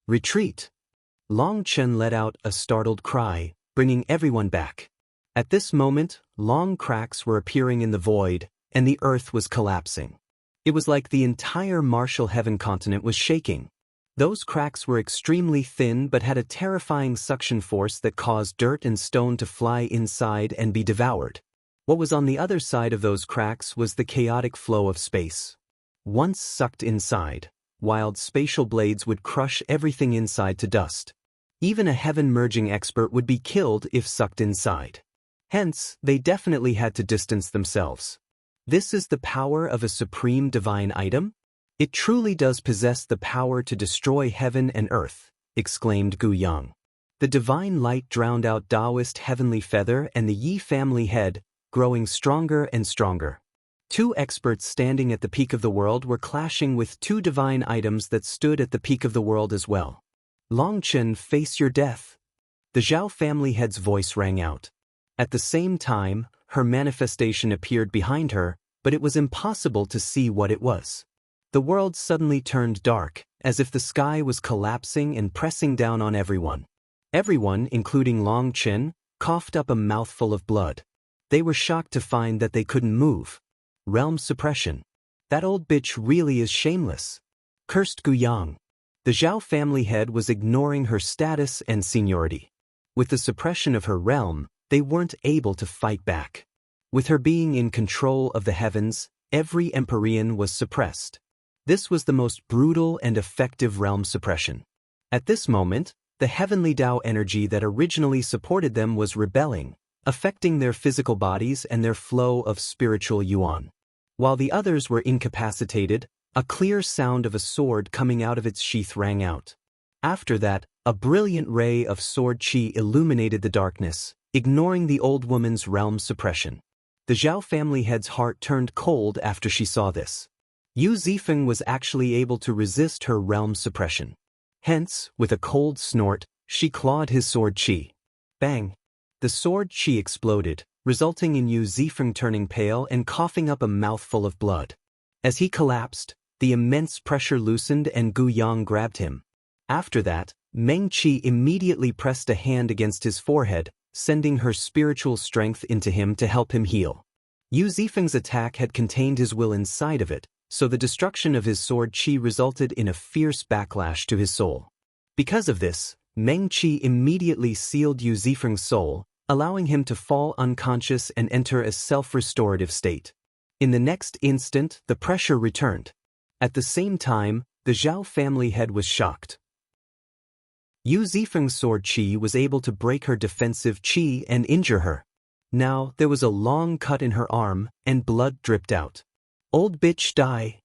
Retreat! Long Chen let out a startled cry, bringing everyone back. At this moment, long cracks were appearing in the void, and the earth was collapsing. It was like the entire Martial Heaven continent was shaking. Those cracks were extremely thin but had a terrifying suction force that caused dirt and stone to fly inside and be devoured. What was on the other side of those cracks was the chaotic flow of space. Once sucked inside, wild spatial blades would crush everything inside to dust. Even a heaven-merging expert would be killed if sucked inside. Hence, they definitely had to distance themselves. This is the power of a supreme divine item? It truly does possess the power to destroy heaven and earth, exclaimed Gu Yang. The divine light drowned out Taoist Heavenly Feather and the Yi family head, growing stronger and stronger. Two experts standing at the peak of the world were clashing with two divine items that stood at the peak of the world as well. Long Chen, face your death. The Zhao family head's voice rang out. At the same time, her manifestation appeared behind her, but it was impossible to see what it was. The world suddenly turned dark, as if the sky was collapsing and pressing down on everyone. Everyone, including Long Chen, coughed up a mouthful of blood. They were shocked to find that they couldn't move. Realm suppression. That old bitch really is shameless. Cursed Gu Yang. The Zhao family head was ignoring her status and seniority. With the suppression of her realm, they weren't able to fight back. With her being in control of the heavens, every Empyrean was suppressed. This was the most brutal and effective realm suppression. At this moment, the heavenly Tao energy that originally supported them was rebelling, affecting their physical bodies and their flow of spiritual yuan. While the others were incapacitated, a clear sound of a sword coming out of its sheath rang out. After that, a brilliant ray of sword qi illuminated the darkness, ignoring the old woman's realm suppression. The Zhao family head's heart turned cold after she saw this. Yu Zifeng was actually able to resist her realm suppression. Hence, with a cold snort, she clawed his sword qi. Bang! The sword qi exploded, resulting in Yu Zifeng turning pale and coughing up a mouthful of blood. As he collapsed, the immense pressure loosened and Gu Yang grabbed him. After that, Meng Qi immediately pressed a hand against his forehead, sending her spiritual strength into him to help him heal. Yu Zifeng's attack had contained his will inside of it, so the destruction of his sword qi resulted in a fierce backlash to his soul. Because of this, Meng Qi immediately sealed Yu Zifeng's soul, allowing him to fall unconscious and enter a self-restorative state. In the next instant, the pressure returned. At the same time, the Zhao family head was shocked. Yu Zifeng's sword qi was able to break her defensive qi and injure her. Now, there was a long cut in her arm, and blood dripped out. Old bitch, die!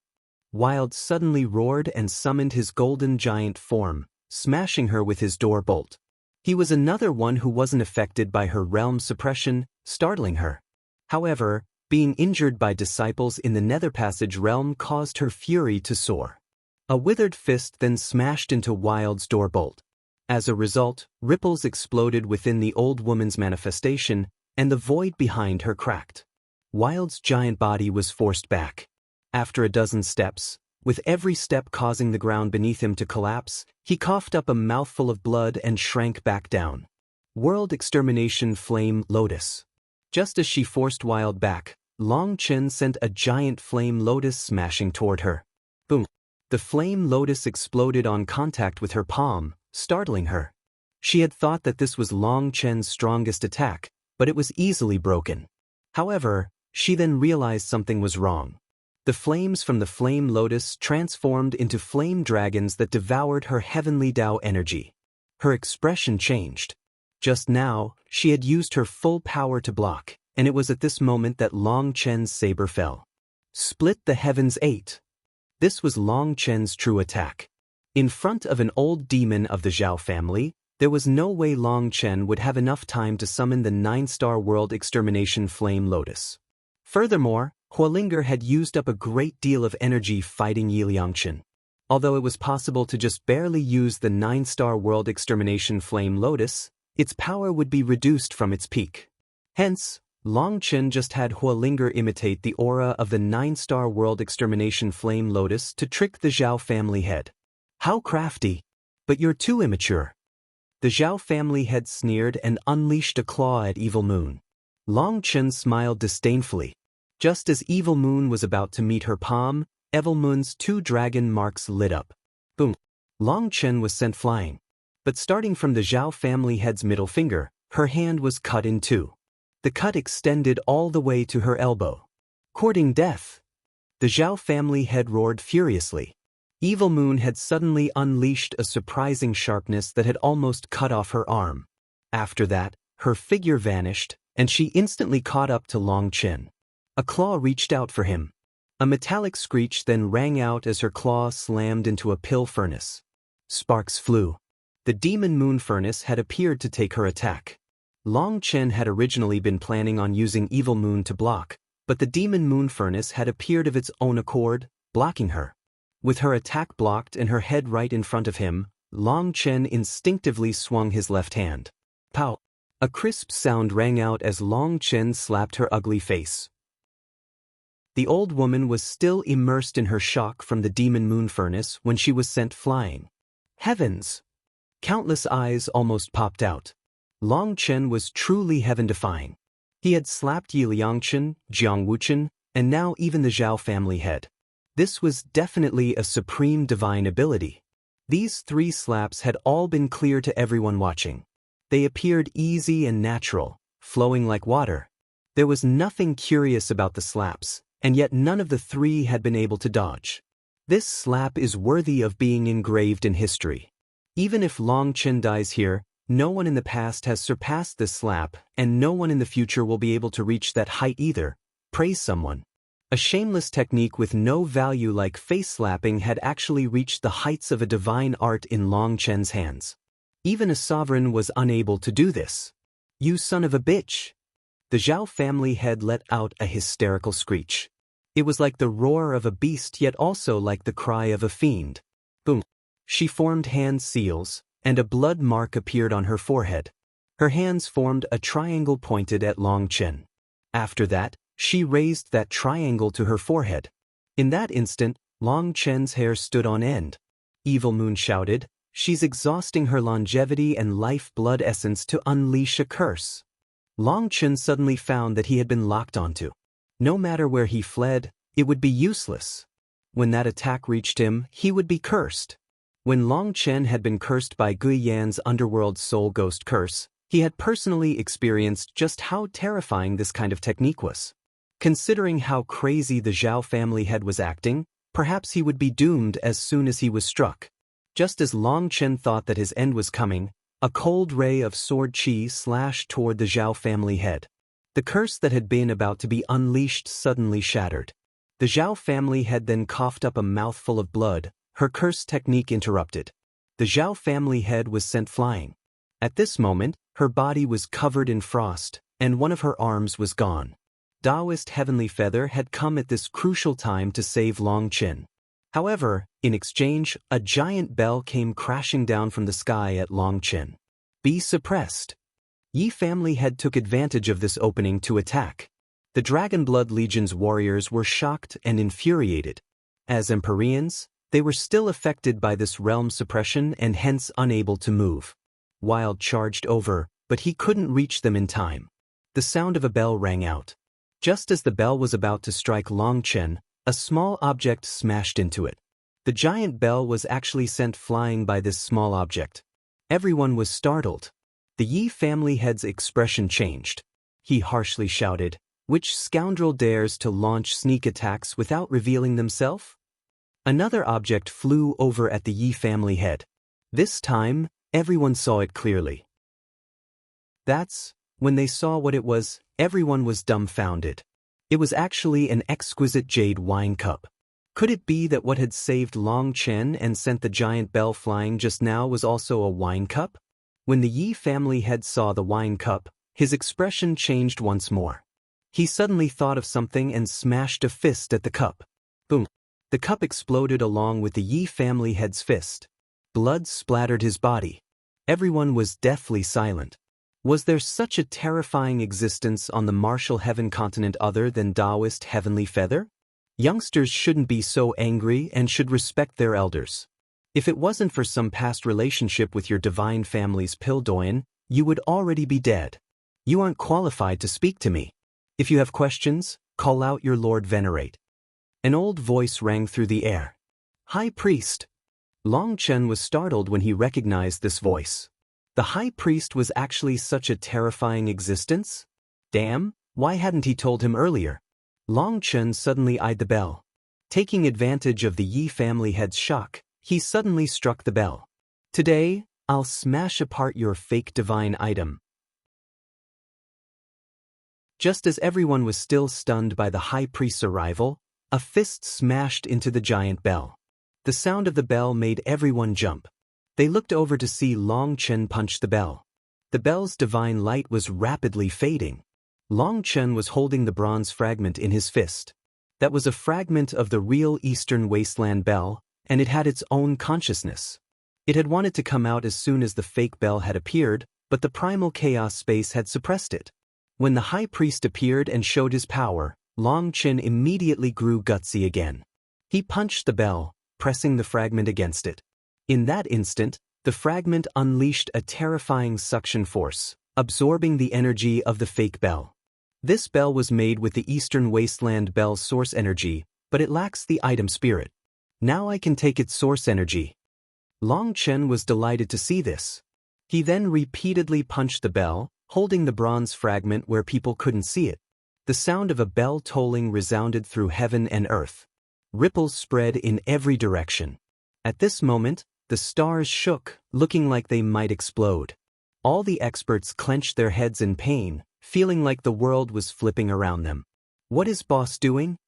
Wild suddenly roared and summoned his golden giant form, smashing her with his door bolt. He was another one who wasn't affected by her realm suppression, startling her. However, being injured by disciples in the Nether Passage realm caused her fury to soar. A withered fist then smashed into Wild's door bolt. As a result, ripples exploded within the old woman's manifestation, and the void behind her cracked. Wild's giant body was forced back. After a dozen steps, with every step causing the ground beneath him to collapse, he coughed up a mouthful of blood and shrank back down. World Extermination Flame Lotus. Just as she forced Wild back, Long Chen sent a giant flame lotus smashing toward her. Boom! The flame lotus exploded on contact with her palm, startling her. She had thought that this was Long Chen's strongest attack, but it was easily broken. However, she then realized something was wrong. The flames from the flame lotus transformed into flame dragons that devoured her heavenly Tao energy. Her expression changed. Just now, she had used her full power to block, and it was at this moment that Long Chen's saber fell. Split the heavens 8. This was Long Chen's true attack. In front of an old demon of the Zhao family, there was no way Long Chen would have enough time to summon the 9-star World Extermination Flame Lotus. Furthermore, Huolinger had used up a great deal of energy fighting Yi Liangchen. Although it was possible to just barely use the 9-star World Extermination Flame Lotus, its power would be reduced from its peak. Hence, Long Chen just had Huolinger imitate the aura of the 9-star World Extermination Flame Lotus to trick the Zhao family head. How crafty! But you're too immature. The Zhao family head sneered and unleashed a claw at Evil Moon. Long Chen smiled disdainfully. Just as Evil Moon was about to meet her palm, Evil Moon's 2 dragon marks lit up. Boom. Long Chen was sent flying. But starting from the Zhao family head's middle finger, her hand was cut in 2. The cut extended all the way to her elbow. Courting death. The Zhao family head roared furiously. Evil Moon had suddenly unleashed a surprising sharpness that had almost cut off her arm. After that, her figure vanished, and she instantly caught up to Long Chen. A claw reached out for him. A metallic screech then rang out as her claw slammed into a pill furnace. Sparks flew. The demon moon furnace had appeared to take her attack. Long Chen had originally been planning on using Evil Moon to block, but the demon moon furnace had appeared of its own accord, blocking her. With her attack blocked and her head right in front of him, Long Chen instinctively swung his left hand. Pow! A crisp sound rang out as Long Chen slapped her ugly face. The old woman was still immersed in her shock from the demon moon furnace when she was sent flying. Heavens! Countless eyes almost popped out. Long Chen was truly heaven-defying. He had slapped Yi Liangchen, Jiang Wuchen, and now even the Zhao family head. This was definitely a supreme divine ability. These 3 slaps had all been clear to everyone watching. They appeared easy and natural, flowing like water. There was nothing curious about the slaps, and yet none of the 3 had been able to dodge. This slap is worthy of being engraved in history. Even if Long Chen dies here, no one in the past has surpassed this slap, and no one in the future will be able to reach that height either. Praise someone. A shameless technique with no value like face slapping had actually reached the heights of a divine art in Long Chen's hands. Even a sovereign was unable to do this. You son of a bitch! The Zhao family head let out a hysterical screech. It was like the roar of a beast yet also like the cry of a fiend. Boom! She formed hand seals, and a blood mark appeared on her forehead. Her hands formed a triangle pointed at Long Chen. After that, she raised that triangle to her forehead. In that instant, Long Chen's hair stood on end. Evil Moon shouted, "She's exhausting her longevity and life-blood essence to unleash a curse." Long Chen suddenly found that he had been locked onto. No matter where he fled, it would be useless. When that attack reached him, he would be cursed. When Long Chen had been cursed by Gui Yan's underworld soul ghost curse, he had personally experienced just how terrifying this kind of technique was. Considering how crazy the Zhao family head was acting, perhaps he would be doomed as soon as he was struck. Just as Long Chen thought that his end was coming, a cold ray of sword chi slashed toward the Zhao family head. The curse that had been about to be unleashed suddenly shattered. The Zhao family head then coughed up a mouthful of blood, her curse technique interrupted. The Zhao family head was sent flying. At this moment, her body was covered in frost, and one of her arms was gone. Taoist Heavenly Feather had come at this crucial time to save Long Chen. However, in exchange, a giant bell came crashing down from the sky at Long Chen. Be suppressed. Yi family head took advantage of this opening to attack. The Dragon Blood Legion's warriors were shocked and infuriated. As Empyreans, they were still affected by this realm suppression and hence unable to move. Wild charged over, but he couldn't reach them in time. The sound of a bell rang out. Just as the bell was about to strike Long Chen, a small object smashed into it. The giant bell was actually sent flying by this small object. Everyone was startled. The Yi family head's expression changed. He harshly shouted, "Which scoundrel dares to launch sneak attacks without revealing themselves?" Another object flew over at the Yi family head. This time, everyone saw it clearly. When they saw what it was, everyone was dumbfounded. It was actually an exquisite jade wine cup. Could it be that what had saved Long Chen and sent the giant bell flying just now was also a wine cup? When the Yi family head saw the wine cup, his expression changed once more. He suddenly thought of something and smashed a fist at the cup. Boom! The cup exploded along with the Yi family head's fist. Blood splattered his body. Everyone was deathly silent. Was there such a terrifying existence on the martial heaven continent other than Taoist Heavenly Feather? Youngsters shouldn't be so angry and should respect their elders. If it wasn't for some past relationship with your divine family's Pildoyan, you would already be dead. You aren't qualified to speak to me. If you have questions, call out your Lord Venerate. An old voice rang through the air. High Priest. Long Chen was startled when he recognized this voice. The High Priest was actually such a terrifying existence? Damn, why hadn't he told him earlier? Long Chen suddenly eyed the bell. Taking advantage of the Yi family head's shock, he suddenly struck the bell. Today, I'll smash apart your fake divine item. Just as everyone was still stunned by the High Priest's arrival, a fist smashed into the giant bell. The sound of the bell made everyone jump. They looked over to see Long Chen punch the bell. The bell's divine light was rapidly fading. Long Chen was holding the bronze fragment in his fist. That was a fragment of the real Eastern Wasteland bell, and it had its own consciousness. It had wanted to come out as soon as the fake bell had appeared, but the primal chaos space had suppressed it. When the High Priest appeared and showed his power, Long Chen immediately grew gutsy again. He punched the bell, pressing the fragment against it. In that instant, the fragment unleashed a terrifying suction force, absorbing the energy of the fake bell. This bell was made with the Eastern Wasteland bell's source energy, but it lacks the item spirit. Now I can take its source energy. Long Chen was delighted to see this. He then repeatedly punched the bell, holding the bronze fragment where people couldn't see it. The sound of a bell tolling resounded through heaven and earth. Ripples spread in every direction. At this moment, the stars shook, looking like they might explode. All the experts clenched their heads in pain, feeling like the world was flipping around them. What is boss doing?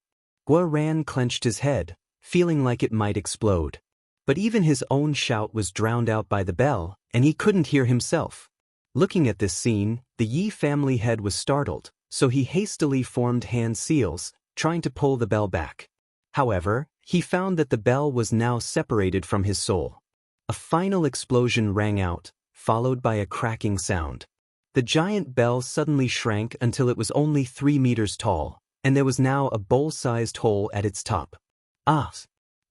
Guoran clenched his head, feeling like it might explode. But even his own shout was drowned out by the bell, and he couldn't hear himself. Looking at this scene, the Yi family head was startled, so he hastily formed hand seals, trying to pull the bell back. However, he found that the bell was now separated from his soul. A final explosion rang out, followed by a cracking sound. The giant bell suddenly shrank until it was only 3 meters tall, and there was now a bowl-sized hole at its top. Ah!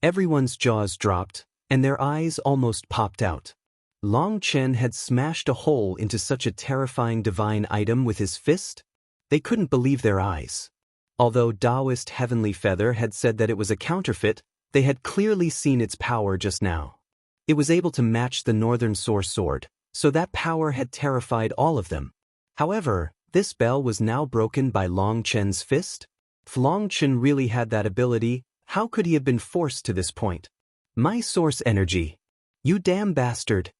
Everyone's jaws dropped, and their eyes almost popped out. Long Chen had smashed a hole into such a terrifying divine item with his fist? They couldn't believe their eyes. Although Taoist Heavenly Feather had said that it was a counterfeit, they had clearly seen its power just now. It was able to match the Northern Source Sword, so that power had terrified all of them. However, this bell was now broken by Long Chen's fist? If Long Chen really had that ability, how could he have been forced to this point? My source energy. You damn bastard.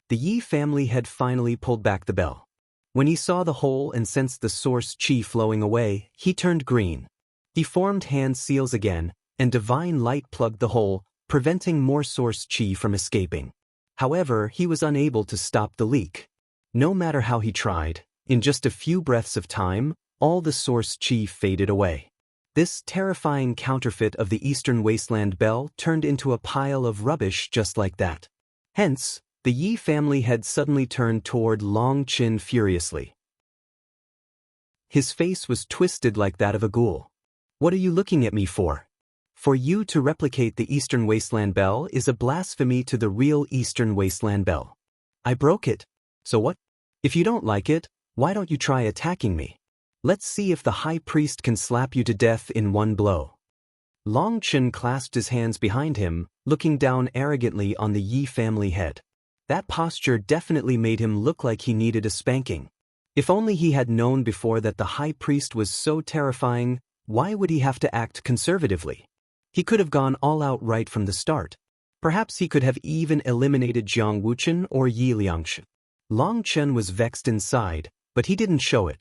The Yi family had finally pulled back the bell. When he saw the hole and sensed the source chi flowing away, he turned green. He formed hand seals again, and divine light plugged the hole, preventing more source chi from escaping. However, he was unable to stop the leak. No matter how he tried, in just a few breaths of time, all the source chi faded away. This terrifying counterfeit of the Eastern Wasteland bell turned into a pile of rubbish just like that. Hence, the Yi family had suddenly turned toward Long Chen furiously. His face was twisted like that of a ghoul. What are you looking at me for? For you to replicate the Eastern Wasteland bell is a blasphemy to the real Eastern Wasteland bell. I broke it. So what? If you don't like it, why don't you try attacking me? Let's see if the High Priest can slap you to death in one blow. Long Chen clasped his hands behind him, looking down arrogantly on the Yi family head. That posture definitely made him look like he needed a spanking. If only he had known before that the High Priest was so terrifying, why would he have to act conservatively? He could have gone all out right from the start. Perhaps he could have even eliminated Jiang Wuchen or Yi Liangshi. Long Chen was vexed inside, but he didn't show it.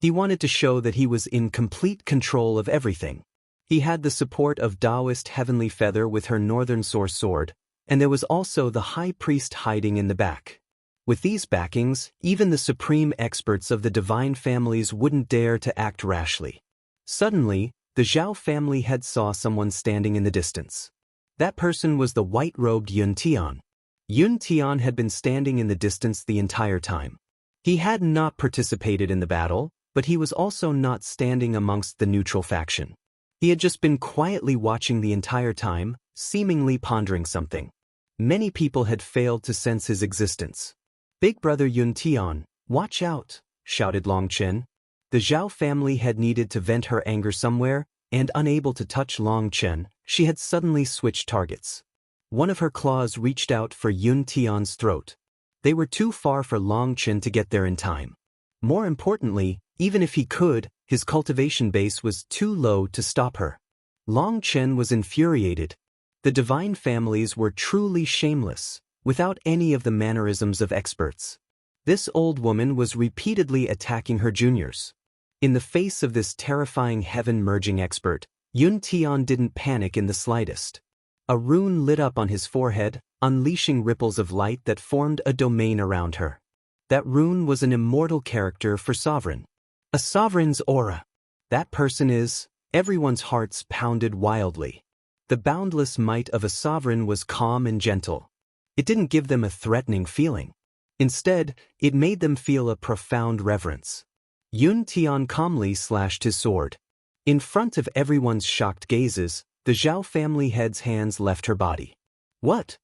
He wanted to show that he was in complete control of everything. He had the support of Taoist Heavenly Feather with her Northern Source Sword, and there was also the High Priest hiding in the back. With these backings, even the supreme experts of the divine families wouldn't dare to act rashly. Suddenly, the Zhao family head saw someone standing in the distance. That person was the white-robed Yun Tian. Yun Tian had been standing in the distance the entire time. He had not participated in the battle, but he was also not standing amongst the neutral faction. He had just been quietly watching the entire time, seemingly pondering something. Many people had failed to sense his existence. "Big brother Yun Tian, watch out," shouted Long Chen. The Zhao family had needed to vent her anger somewhere, and unable to touch Long Chen, she had suddenly switched targets. One of her claws reached out for Yun Tian's throat. They were too far for Long Chen to get there in time. More importantly, even if he could, his cultivation base was too low to stop her. Long Chen was infuriated. The divine families were truly shameless, without any of the mannerisms of experts. This old woman was repeatedly attacking her juniors. In the face of this terrifying heaven-merging expert, Yun Tian didn't panic in the slightest. A rune lit up on his forehead, unleashing ripples of light that formed a domain around her. That rune was an immortal character for sovereign. A sovereign's aura. That person is, everyone's hearts pounded wildly. The boundless might of a sovereign was calm and gentle. It didn't give them a threatening feeling. Instead, it made them feel a profound reverence. Yun Tian calmly slashed his sword. In front of everyone's shocked gazes, the Zhao family head's hands left her body. What?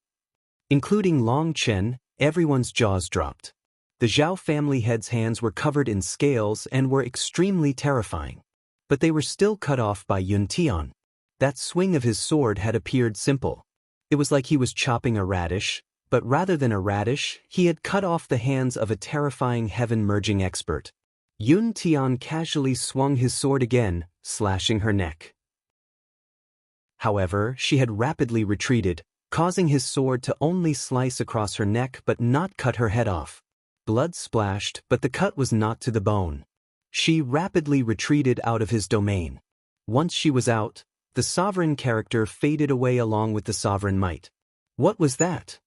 Including Long Chen, everyone's jaws dropped. The Zhao family head's hands were covered in scales and were extremely terrifying. But they were still cut off by Yun Tian. That swing of his sword had appeared simple. It was like he was chopping a radish, but rather than a radish, he had cut off the hands of a terrifying heaven-merging expert. Yun Tian casually swung his sword again, slashing her neck. However, she had rapidly retreated, causing his sword to only slice across her neck but not cut her head off. Blood splashed, but the cut was not to the bone. She rapidly retreated out of his domain. Once she was out, the sovereign character faded away along with the sovereign might. What was that?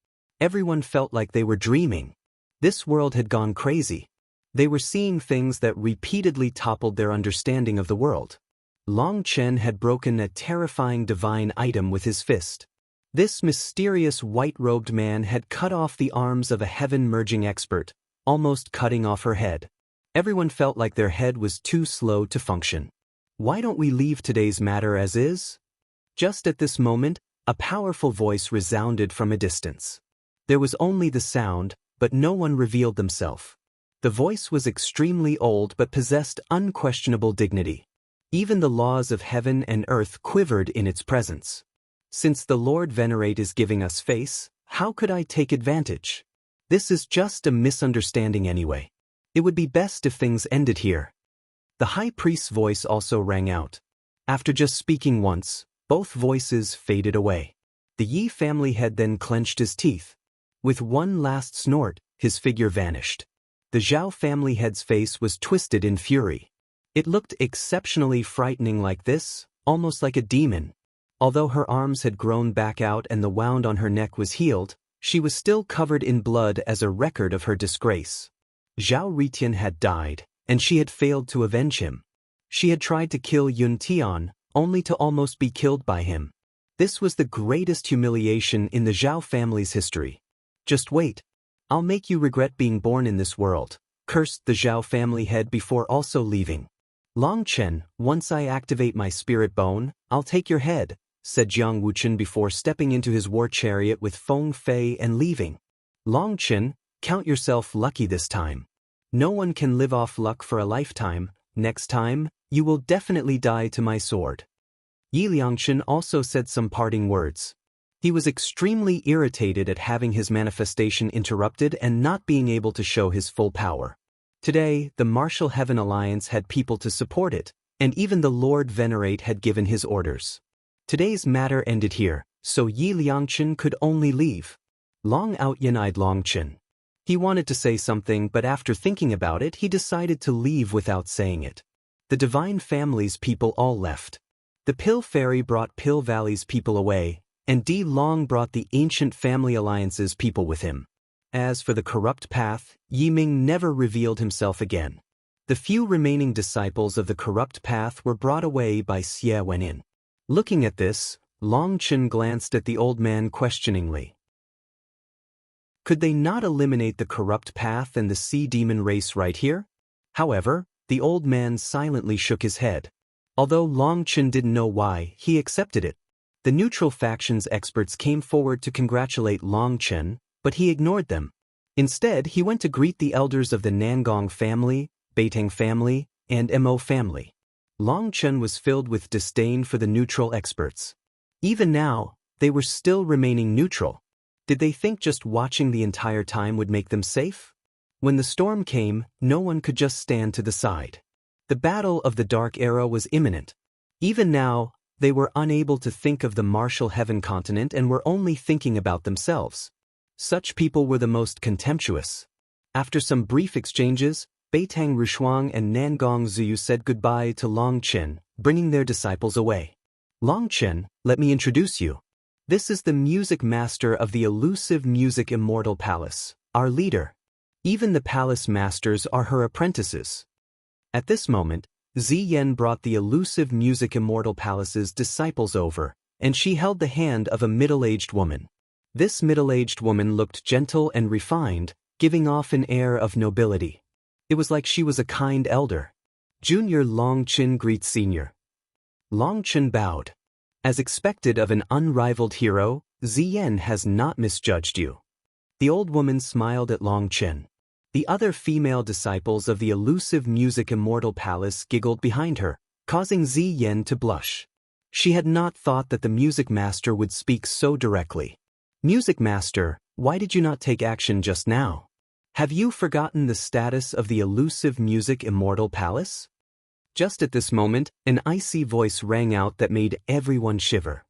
Everyone felt like they were dreaming. This world had gone crazy. They were seeing things that repeatedly toppled their understanding of the world. Long Chen had broken a terrifying divine item with his fist. This mysterious white-robed man had cut off the arms of a heaven-merging expert, almost cutting off her head. Everyone felt like their head was too slow to function. Why don't we leave today's matter as is? Just at this moment, a powerful voice resounded from a distance. There was only the sound, but no one revealed themselves. The voice was extremely old but possessed unquestionable dignity. Even the laws of heaven and earth quivered in its presence. Since the Lord Venerate is giving us face, how could I take advantage? This is just a misunderstanding anyway. It would be best if things ended here. The high priest's voice also rang out. After just speaking once, both voices faded away. The Yi family head then clenched his teeth. With one last snort, his figure vanished. The Zhao family head's face was twisted in fury. It looked exceptionally frightening like this, almost like a demon. Although her arms had grown back out and the wound on her neck was healed, she was still covered in blood as a record of her disgrace. Zhao Ritian had died, and she had failed to avenge him. She had tried to kill Yun Tian, only to almost be killed by him. This was the greatest humiliation in the Zhao family's history. Just wait. I'll make you regret being born in this world, cursed the Zhao family head before also leaving. Long Chen, once I activate my spirit bone, I'll take your head, said Jiang Wuchen before stepping into his war chariot with Feng Fei and leaving. Long Chen, count yourself lucky this time. No one can live off luck for a lifetime. Next time, you will definitely die to my sword. Yi Liangchen also said some parting words. He was extremely irritated at having his manifestation interrupted and not being able to show his full power. Today, the Martial Heaven Alliance had people to support it, and even the Lord Venerate had given his orders. Today's matter ended here, so Yi Liangchen could only leave. Long out-eyed Long Chen. He wanted to say something, but after thinking about it, he decided to leave without saying it. The Divine Family's people all left. The Pill Fairy brought Pill Valley's people away, and Di Long brought the Ancient Family Alliance's people with him. As for the corrupt path, Yi Ming never revealed himself again. The few remaining disciples of the corrupt path were brought away by Xie Wenin. Looking at this, Long Chen glanced at the old man questioningly. Could they not eliminate the corrupt path and the sea demon race right here? However, the old man silently shook his head. Although Long Chen didn't know why, he accepted it. The neutral faction's experts came forward to congratulate Long Chen, but he ignored them. Instead, he went to greet the elders of the Nangong family, Beiteng family, and Mo family. Long Chen was filled with disdain for the neutral experts. Even now, they were still remaining neutral. Did they think just watching the entire time would make them safe? When the storm came, no one could just stand to the side. The battle of the Dark Era was imminent. Even now, they were unable to think of the martial heaven continent and were only thinking about themselves. Such people were the most contemptuous. After some brief exchanges, Beitang Rushuang and Nangong Zuyu said goodbye to Long Chen, bringing their disciples away. Long Chen, let me introduce you. This is the music master of the elusive music immortal palace, our leader. Even the palace masters are her apprentices. At this moment, Ziyen brought the elusive music immortal palace's disciples over, and she held the hand of a middle-aged woman. This middle-aged woman looked gentle and refined, giving off an air of nobility. It was like she was a kind elder. Junior Long Chen greets Senior. Long Chen bowed. As expected of an unrivaled hero, Ziyen has not misjudged you. The old woman smiled at Long Chen. The other female disciples of the elusive music immortal palace giggled behind her, causing Ziyen to blush. She had not thought that the music master would speak so directly. Music master, why did you not take action just now? Have you forgotten the status of the elusive music immortal palace? Just at this moment, an icy voice rang out that made everyone shiver.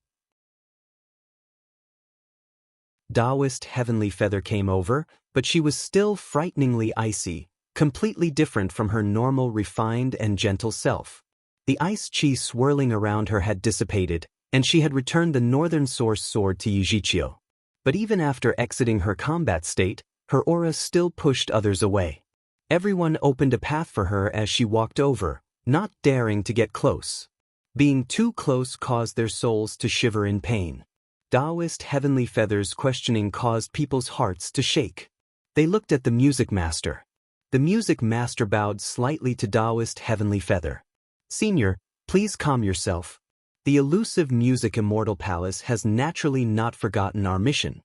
Taoist Heavenly Feather came over, but she was still frighteningly icy, completely different from her normal refined and gentle self. The ice chi swirling around her had dissipated, and she had returned the Northern Source sword to Yijiqiu. But even after exiting her combat state, her aura still pushed others away. Everyone opened a path for her as she walked over, not daring to get close. Being too close caused their souls to shiver in pain. Taoist Heavenly Feather's questioning caused people's hearts to shake. They looked at the music master. The music master bowed slightly to Taoist Heavenly Feather. Senior, please calm yourself. The elusive music immortal palace has naturally not forgotten our mission.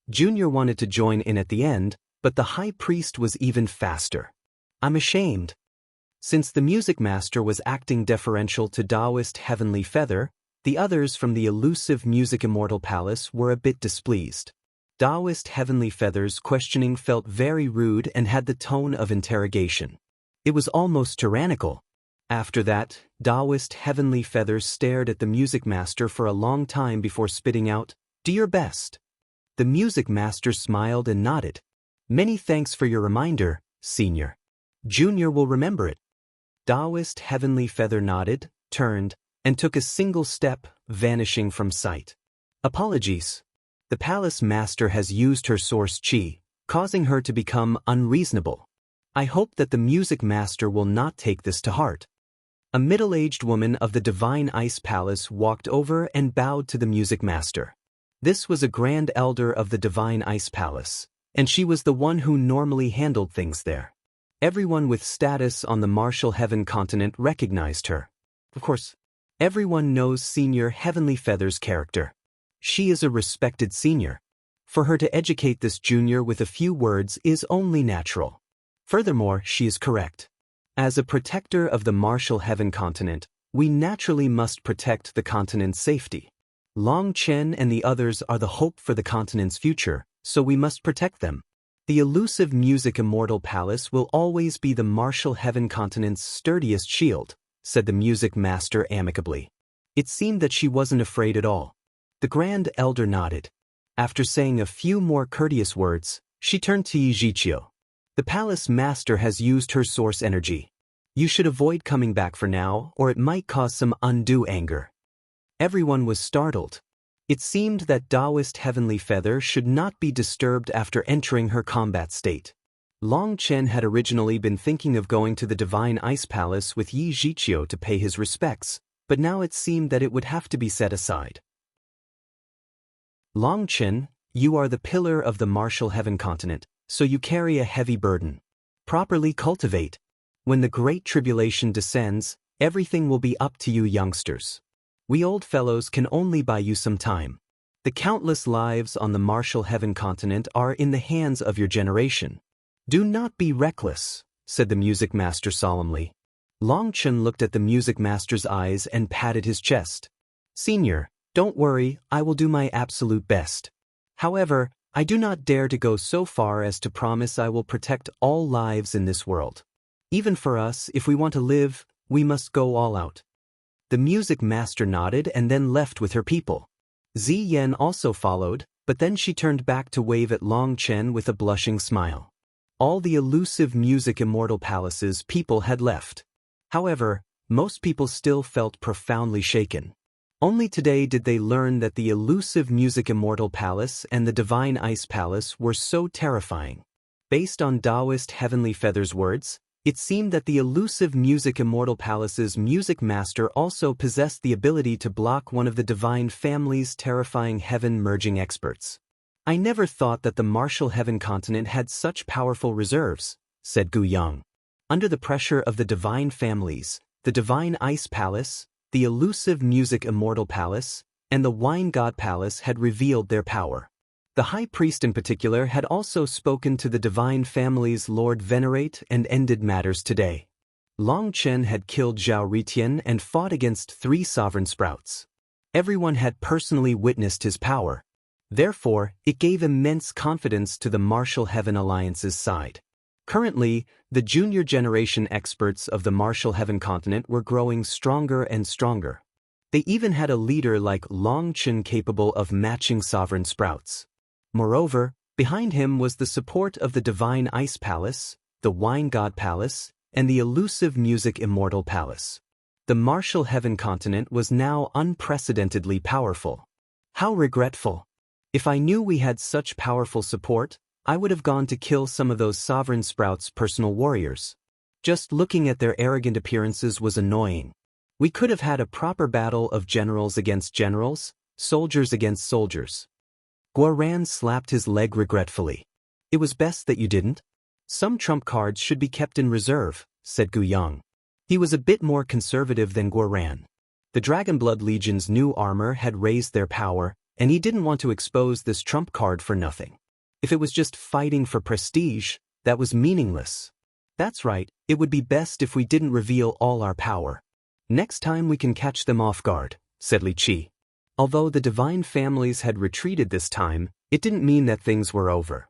Junior wanted to join in at the end, but the high priest was even faster. I'm ashamed. Since the music master was acting deferential to Taoist Heavenly Feather, the others from the elusive music immortal palace were a bit displeased. Taoist Heavenly Feather's questioning felt very rude and had the tone of interrogation. It was almost tyrannical. After that, Taoist Heavenly Feather stared at the music master for a long time before spitting out, "Do your best." The music master smiled and nodded. Many thanks for your reminder, Senior. Junior will remember it. Taoist Heavenly Feather nodded, turned, and took a single step, vanishing from sight. Apologies. The palace master has used her source chi, causing her to become unreasonable. I hope that the music master will not take this to heart. A middle-aged woman of the Divine Ice Palace walked over and bowed to the music master. This was a grand elder of the Divine Ice Palace, and she was the one who normally handled things there. Everyone with status on the martial heaven continent recognized her. Of course, everyone knows Senior Heavenly Feather's character. She is a respected senior. For her to educate this junior with a few words is only natural. Furthermore, she is correct. As a protector of the martial heaven continent, we naturally must protect the continent's safety. Long Chen and the others are the hope for the continent's future, so we must protect them. The elusive music immortal palace will always be the martial heaven continent's sturdiest shield, said the music master amicably. It seemed that she wasn't afraid at all. The grand elder nodded. After saying a few more courteous words, she turned to Yijiqiu. The palace master has used her source energy. You should avoid coming back for now, or it might cause some undue anger. Everyone was startled. It seemed that Taoist Heavenly Feather should not be disturbed after entering her combat state. Long Chen had originally been thinking of going to the Divine Ice Palace with Yijiqiu to pay his respects, but now it seemed that it would have to be set aside. Long Chen, you are the pillar of the martial heaven continent, so you carry a heavy burden. Properly cultivate. When the great tribulation descends, everything will be up to you youngsters. We old fellows can only buy you some time. The countless lives on the martial heaven continent are in the hands of your generation. Do not be reckless, said the music master solemnly. Long Chen looked at the music master's eyes and patted his chest. Senior, don't worry, I will do my absolute best. However, I do not dare to go so far as to promise I will protect all lives in this world. Even for us, if we want to live, we must go all out. The music master nodded and then left with her people. Zi Yan also followed, but then she turned back to wave at Long Chen with a blushing smile. All the elusive music immortal palace's people had left. However, most people still felt profoundly shaken. Only today did they learn that the elusive music immortal palace and the divine ice palace were so terrifying. Based on Taoist Heavenly Feather's words, it seemed that the elusive music immortal palace's music master also possessed the ability to block one of the divine family's terrifying heaven-merging experts. I never thought that the martial heaven continent had such powerful reserves, said Gu Yang. Under the pressure of the divine families, the divine ice palace, the elusive music immortal palace, and the wine god palace had revealed their power. The high priest in particular had also spoken to the divine family's Lord Venerate and ended matters today. Long Chen had killed Zhao Ritian and fought against 3 sovereign sprouts. Everyone had personally witnessed his power. Therefore, it gave immense confidence to the Martial Heaven Alliance's side. Currently, the junior generation experts of the Martial Heaven continent were growing stronger and stronger. They even had a leader like Long Chen capable of matching sovereign sprouts. Moreover, behind him was the support of the Divine Ice Palace, the Wine God Palace, and the elusive Music Immortal Palace. The Martial Heaven continent was now unprecedentedly powerful. How regretful! If I knew we had such powerful support, I would have gone to kill some of those sovereign sprouts' personal warriors. Just looking at their arrogant appearances was annoying. We could have had a proper battle of generals against generals, soldiers against soldiers. Guoran slapped his leg regretfully. It was best that you didn't. Some trump cards should be kept in reserve, said Gu Yang. He was a bit more conservative than Guoran. The Dragonblood Legion's new armor had raised their power, and he didn't want to expose this trump card for nothing. If it was just fighting for prestige, that was meaningless. That's right, it would be best if we didn't reveal all our power. Next time we can catch them off guard, said Li Qi. Although the divine families had retreated this time, it didn't mean that things were over.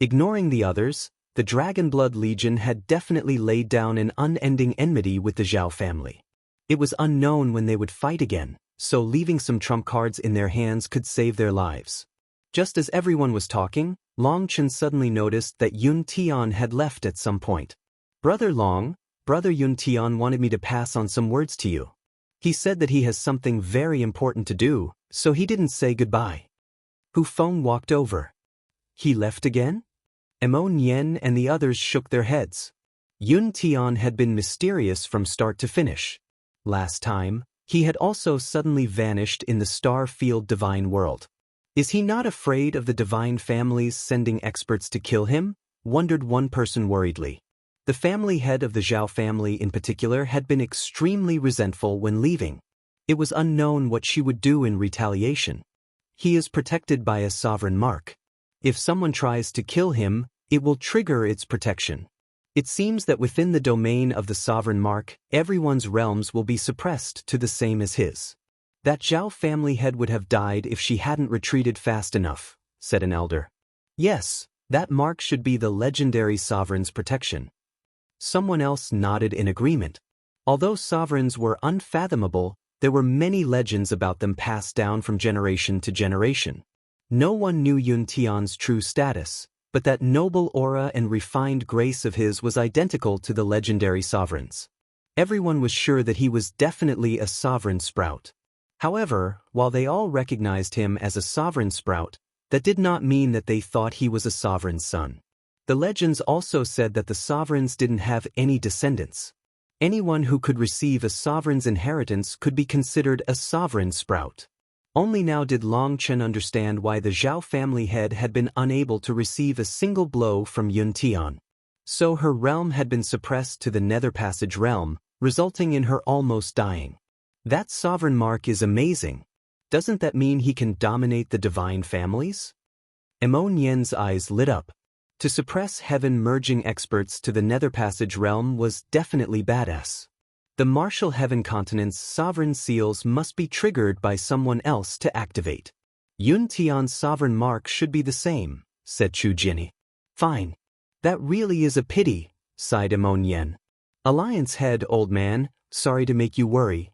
Ignoring the others, the Dragonblood Legion had definitely laid down an unending enmity with the Zhao family. It was unknown when they would fight again, so leaving some trump cards in their hands could save their lives. Just as everyone was talking, Long Chen suddenly noticed that Yun Tian had left at some point. Brother Long, Brother Yun Tian wanted me to pass on some words to you. He said that he has something very important to do, so he didn't say goodbye. Hu Feng walked over. He left again? Mo Nian and the others shook their heads. Yun Tian had been mysterious from start to finish. Last time, he had also suddenly vanished in the star-field divine world. Is he not afraid of the divine families sending experts to kill him? Wondered one person worriedly. The family head of the Zhao family in particular had been extremely resentful when leaving. It was unknown what she would do in retaliation. He is protected by a sovereign mark. If someone tries to kill him, it will trigger its protection. It seems that within the domain of the sovereign mark, everyone's realms will be suppressed to the same as his. That Zhao family head would have died if she hadn't retreated fast enough, said an elder. Yes, that mark should be the legendary sovereign's protection. Someone else nodded in agreement. Although sovereigns were unfathomable, there were many legends about them passed down from generation to generation. No one knew Yun Tian's true status, but that noble aura and refined grace of his was identical to the legendary sovereign's. Everyone was sure that he was definitely a sovereign sprout. However, while they all recognized him as a sovereign sprout, that did not mean that they thought he was a sovereign son. The legends also said that the sovereigns didn't have any descendants. Anyone who could receive a sovereign's inheritance could be considered a sovereign sprout. Only now did Long Chen understand why the Zhao family head had been unable to receive a single blow from Yun Tian. So her realm had been suppressed to the Nether Passage realm, resulting in her almost dying. That sovereign mark is amazing. Doesn't that mean he can dominate the divine families? Emon Yen's eyes lit up. To suppress heaven-merging experts to the Nether Passage realm was definitely badass. The Martial Heaven Continent's sovereign seals must be triggered by someone else to activate. Yun Tian's sovereign mark should be the same, said Chu Jianye. Fine. That really is a pity, sighed Emon Yen. Alliance head, old man, sorry to make you worry.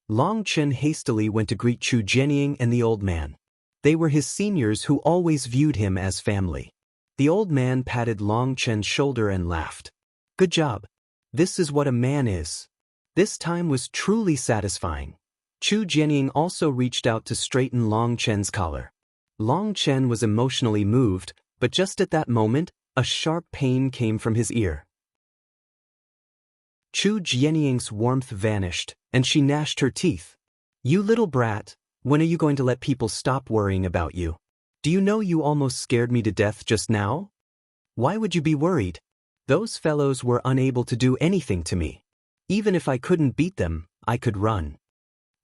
Long Chen hastily went to greet Chu Jianye and the old man. They were his seniors who always viewed him as family. The old man patted Long Chen's shoulder and laughed. Good job. This is what a man is. This time was truly satisfying. Chu Jianye also reached out to straighten Long Chen's collar. Long Chen was emotionally moved, but just at that moment, a sharp pain came from his ear. Chu Jianying's warmth vanished, and she gnashed her teeth. You little brat, when are you going to let people stop worrying about you? Do you know you almost scared me to death just now? Why would you be worried? Those fellows were unable to do anything to me. Even if I couldn't beat them, I could run.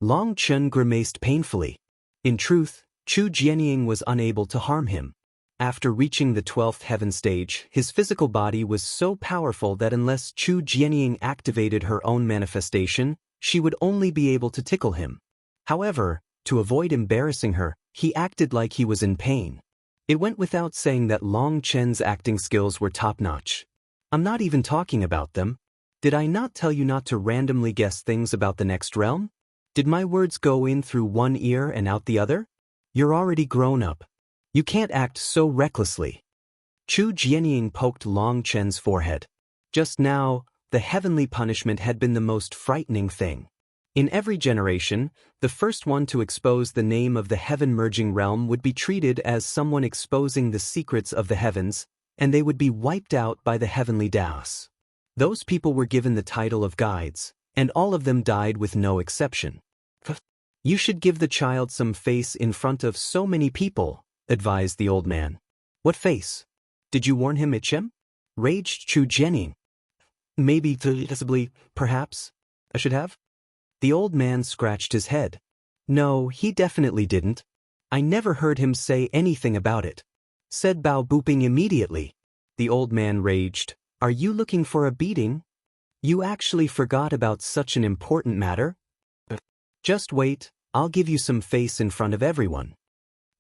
Long Chen grimaced painfully. In truth, Chu Jianying was unable to harm him. After reaching the 12th heaven stage, his physical body was so powerful that unless Chu Jianying activated her own manifestation, she would only be able to tickle him. However, to avoid embarrassing her, he acted like he was in pain. It went without saying that Long Chen's acting skills were top-notch. I'm not even talking about them. Did I not tell you not to randomly guess things about the next realm? Did my words go in through one ear and out the other? You're already grown up. You can't act so recklessly. Chu Jianying poked Long Chen's forehead. Just now, the heavenly punishment had been the most frightening thing. In every generation, the first one to expose the name of the heaven-merging realm would be treated as someone exposing the secrets of the heavens, and they would be wiped out by the heavenly Daos. Those people were given the title of guides, and all of them died with no exception. You should give the child some face in front of so many people, advised the old man. What face? Did you warn him, Ichem? Raged Chu Jianying. Maybe, possibly, perhaps. I should have? The old man scratched his head. No, he definitely didn't. I never heard him say anything about it. Said Bao Booping immediately. The old man raged. Are you looking for a beating? You actually forgot about such an important matter? Just wait, I'll give you some face in front of everyone.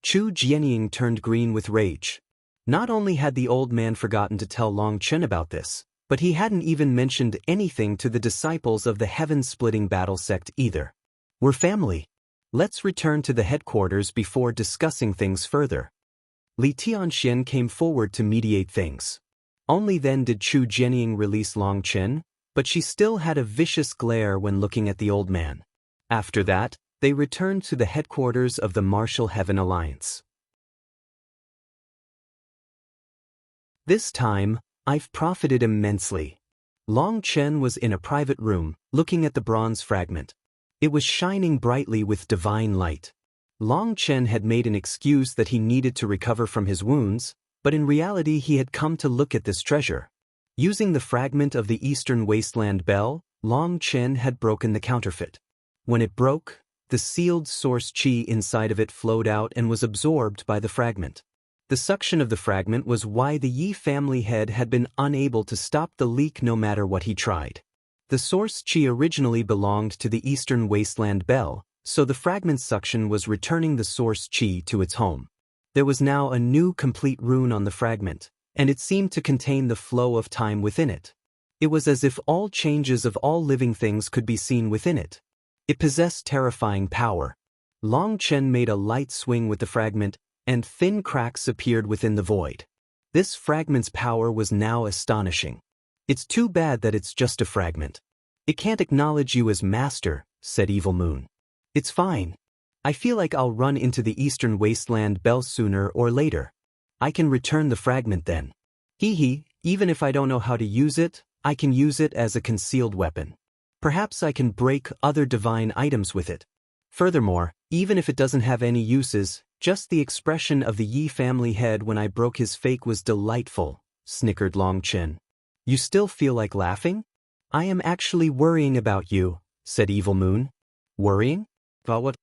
Chu Jianying turned green with rage. Not only had the old man forgotten to tell Long Chen about this, but he hadn't even mentioned anything to the disciples of the heaven-splitting battle sect either. We're family. Let's return to the headquarters before discussing things further. Li Tianxian came forward to mediate things. Only then did Chu Jianying release Long Chen, but she still had a vicious glare when looking at the old man. After that, they returned to the headquarters of the Martial Heaven Alliance. This time, I've profited immensely. Long Chen was in a private room, looking at the bronze fragment. It was shining brightly with divine light. Long Chen had made an excuse that he needed to recover from his wounds, but in reality he had come to look at this treasure. Using the fragment of the Eastern Wasteland Bell, Long Chen had broken the counterfeit. When it broke, the sealed source chi inside of it flowed out and was absorbed by the fragment. The suction of the fragment was why the Yi family head had been unable to stop the leak no matter what he tried. The source chi originally belonged to the Eastern Wasteland Bell, so the fragment's suction was returning the source chi to its home. There was now a new complete rune on the fragment, and it seemed to contain the flow of time within it. It was as if all changes of all living things could be seen within it. It possessed terrifying power. Long Chen made a light swing with the fragment, and thin cracks appeared within the void. This fragment's power was now astonishing. It's too bad that it's just a fragment. It can't acknowledge you as master, said Evil Moon. It's fine. I feel like I'll run into the Eastern Wasteland Bell sooner or later. I can return the fragment then. Hee, even if I don't know how to use it, I can use it as a concealed weapon. Perhaps I can break other divine items with it. Furthermore, even if it doesn't have any uses, just the expression of the Yi family head when I broke his fake was delightful, snickered Long Chen. You still feel like laughing? I am actually worrying about you, said Evil Moon. Worrying? About what?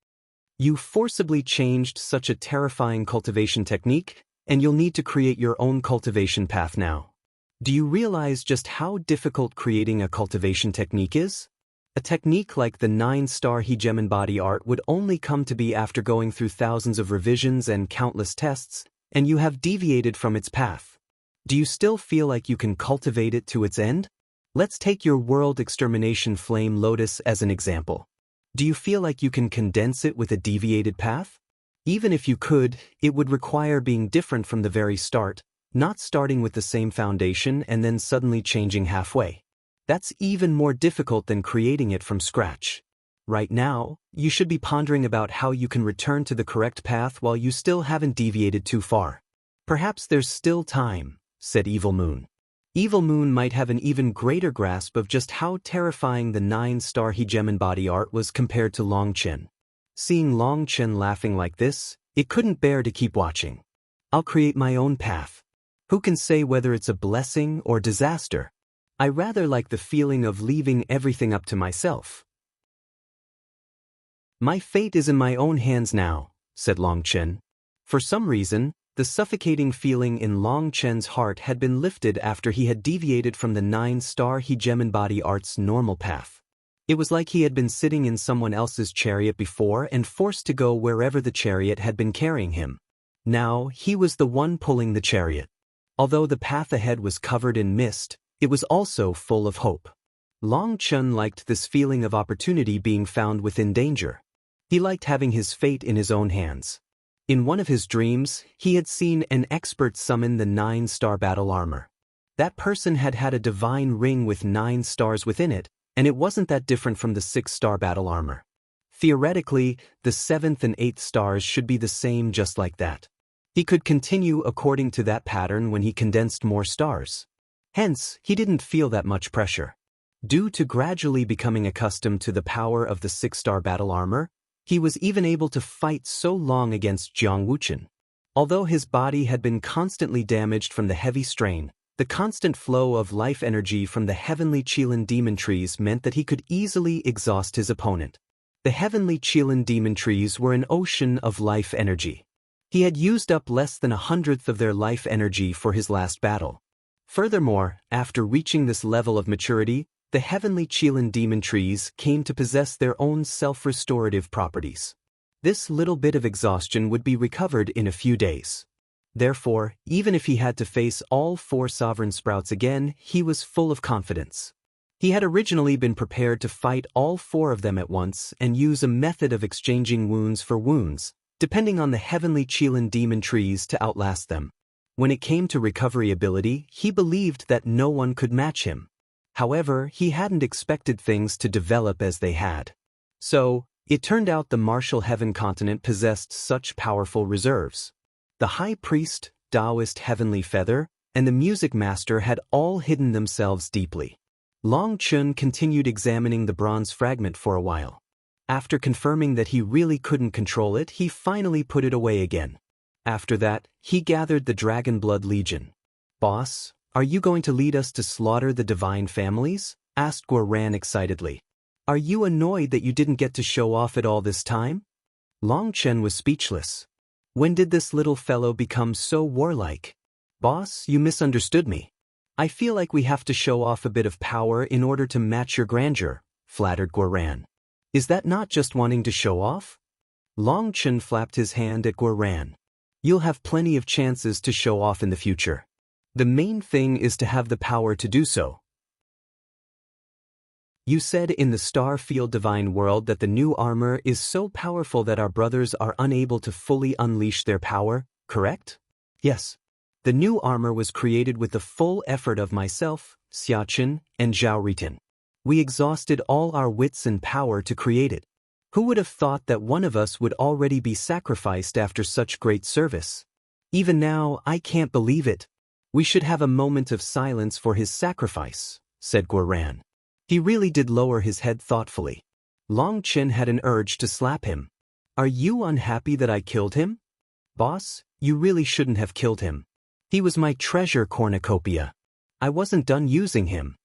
You forcibly changed such a terrifying cultivation technique, and you'll need to create your own cultivation path now. Do you realize just how difficult creating a cultivation technique is? A technique like the 9-star Hegemon body art would only come to be after going through thousands of revisions and countless tests, and you have deviated from its path. Do you still feel like you can cultivate it to its end? Let's take your world extermination flame lotus as an example. Do you feel like you can condense it with a deviated path? Even if you could, it would require being different from the very start, not starting with the same foundation and then suddenly changing halfway. That's even more difficult than creating it from scratch. Right now, you should be pondering about how you can return to the correct path while you still haven't deviated too far. Perhaps there's still time, said Evil Moon. Evil Moon might have an even greater grasp of just how terrifying the 9-star Hegemon body art was compared to Long Chen. Seeing Long Chen laughing like this, it couldn't bear to keep watching. I'll create my own path. Who can say whether it's a blessing or disaster? I rather like the feeling of leaving everything up to myself. My fate is in my own hands now, said Long Chen. For some reason, the suffocating feeling in Long Chen's heart had been lifted after he had deviated from the 9-star Hegemon body art's normal path. It was like he had been sitting in someone else's chariot before and forced to go wherever the chariot had been carrying him. Now, he was the one pulling the chariot. Although the path ahead was covered in mist, it was also full of hope. Long Chen liked this feeling of opportunity being found within danger. He liked having his fate in his own hands. In one of his dreams, he had seen an expert summon the 9-star battle armor. That person had had a divine ring with 9 stars within it, and it wasn't that different from the 6-star battle armor. Theoretically, the 7th and 8th stars should be the same just like that. He could continue according to that pattern when he condensed more stars. Hence, he didn't feel that much pressure. Due to gradually becoming accustomed to the power of the 6-star battle armor, he was even able to fight so long against Jiang Wuchen. Although his body had been constantly damaged from the heavy strain, the constant flow of life energy from the heavenly Qilin demon trees meant that he could easily exhaust his opponent. The heavenly Qilin demon trees were an ocean of life energy. He had used up less than 1/100th of their life energy for his last battle. Furthermore, after reaching this level of maturity, the heavenly Qilin demon trees came to possess their own self-restorative properties. This little bit of exhaustion would be recovered in a few days. Therefore, even if he had to face all 4 sovereign sprouts again, he was full of confidence. He had originally been prepared to fight all 4 of them at once and use a method of exchanging wounds for wounds, depending on the heavenly Qilin demon trees to outlast them. When it came to recovery ability, he believed that no one could match him. However, he hadn't expected things to develop as they had. So, it turned out the martial heaven continent possessed such powerful reserves. The high priest, Taoist heavenly feather, and the music master had all hidden themselves deeply. Long Chen continued examining the bronze fragment for a while. After confirming that he really couldn't control it, he finally put it away again. After that, he gathered the Dragon Blood Legion. "Boss, are you going to lead us to slaughter the divine families?" asked Guoran excitedly. "Are you annoyed that you didn't get to show off at all this time?" Long Chen was speechless. When did this little fellow become so warlike? "Boss, you misunderstood me. I feel like we have to show off a bit of power in order to match your grandeur," flattered Guoran. "Is that not just wanting to show off?" Long Chen flapped his hand at Guoran. "You'll have plenty of chances to show off in the future. The main thing is to have the power to do so. You said in the Star Field Divine World that the new armor is so powerful that our brothers are unable to fully unleash their power, correct?" "Yes. The new armor was created with the full effort of myself, Xiaoqin, and Zhao Ritin. We exhausted all our wits and power to create it. Who would have thought that one of us would already be sacrificed after such great service? Even now, I can't believe it. We should have a moment of silence for his sacrifice," said Guoran. He really did lower his head thoughtfully. Long Chen had an urge to slap him. "Are you unhappy that I killed him?" "Boss, you really shouldn't have killed him. He was my treasure cornucopia. I wasn't done using him."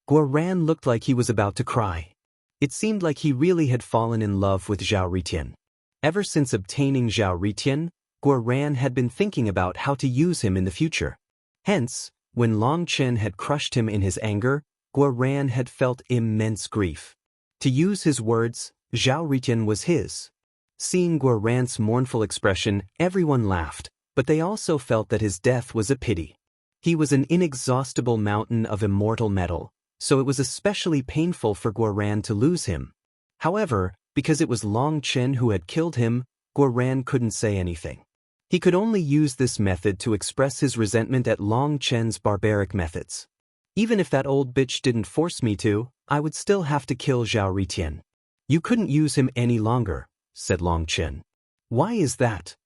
Guoran looked like he was about to cry. It seemed like he really had fallen in love with Zhao Ritian. Ever since obtaining Zhao Ritian, Guoran had been thinking about how to use him in the future. Hence, when Long Chen had crushed him in his anger, Guoran had felt immense grief. To use his words, Zhao Ritian was his. Seeing Guoran's mournful expression, everyone laughed, but they also felt that his death was a pity. He was an inexhaustible mountain of immortal metal, so it was especially painful for Guoran to lose him. However, because it was Long Chen who had killed him, Guoran couldn't say anything. He could only use this method to express his resentment at Long Chen's barbaric methods. Even if that old bitch didn't force me to, I would still have to kill Zhao Ritian. You couldn't use him any longer, said Long Chen. Why is that?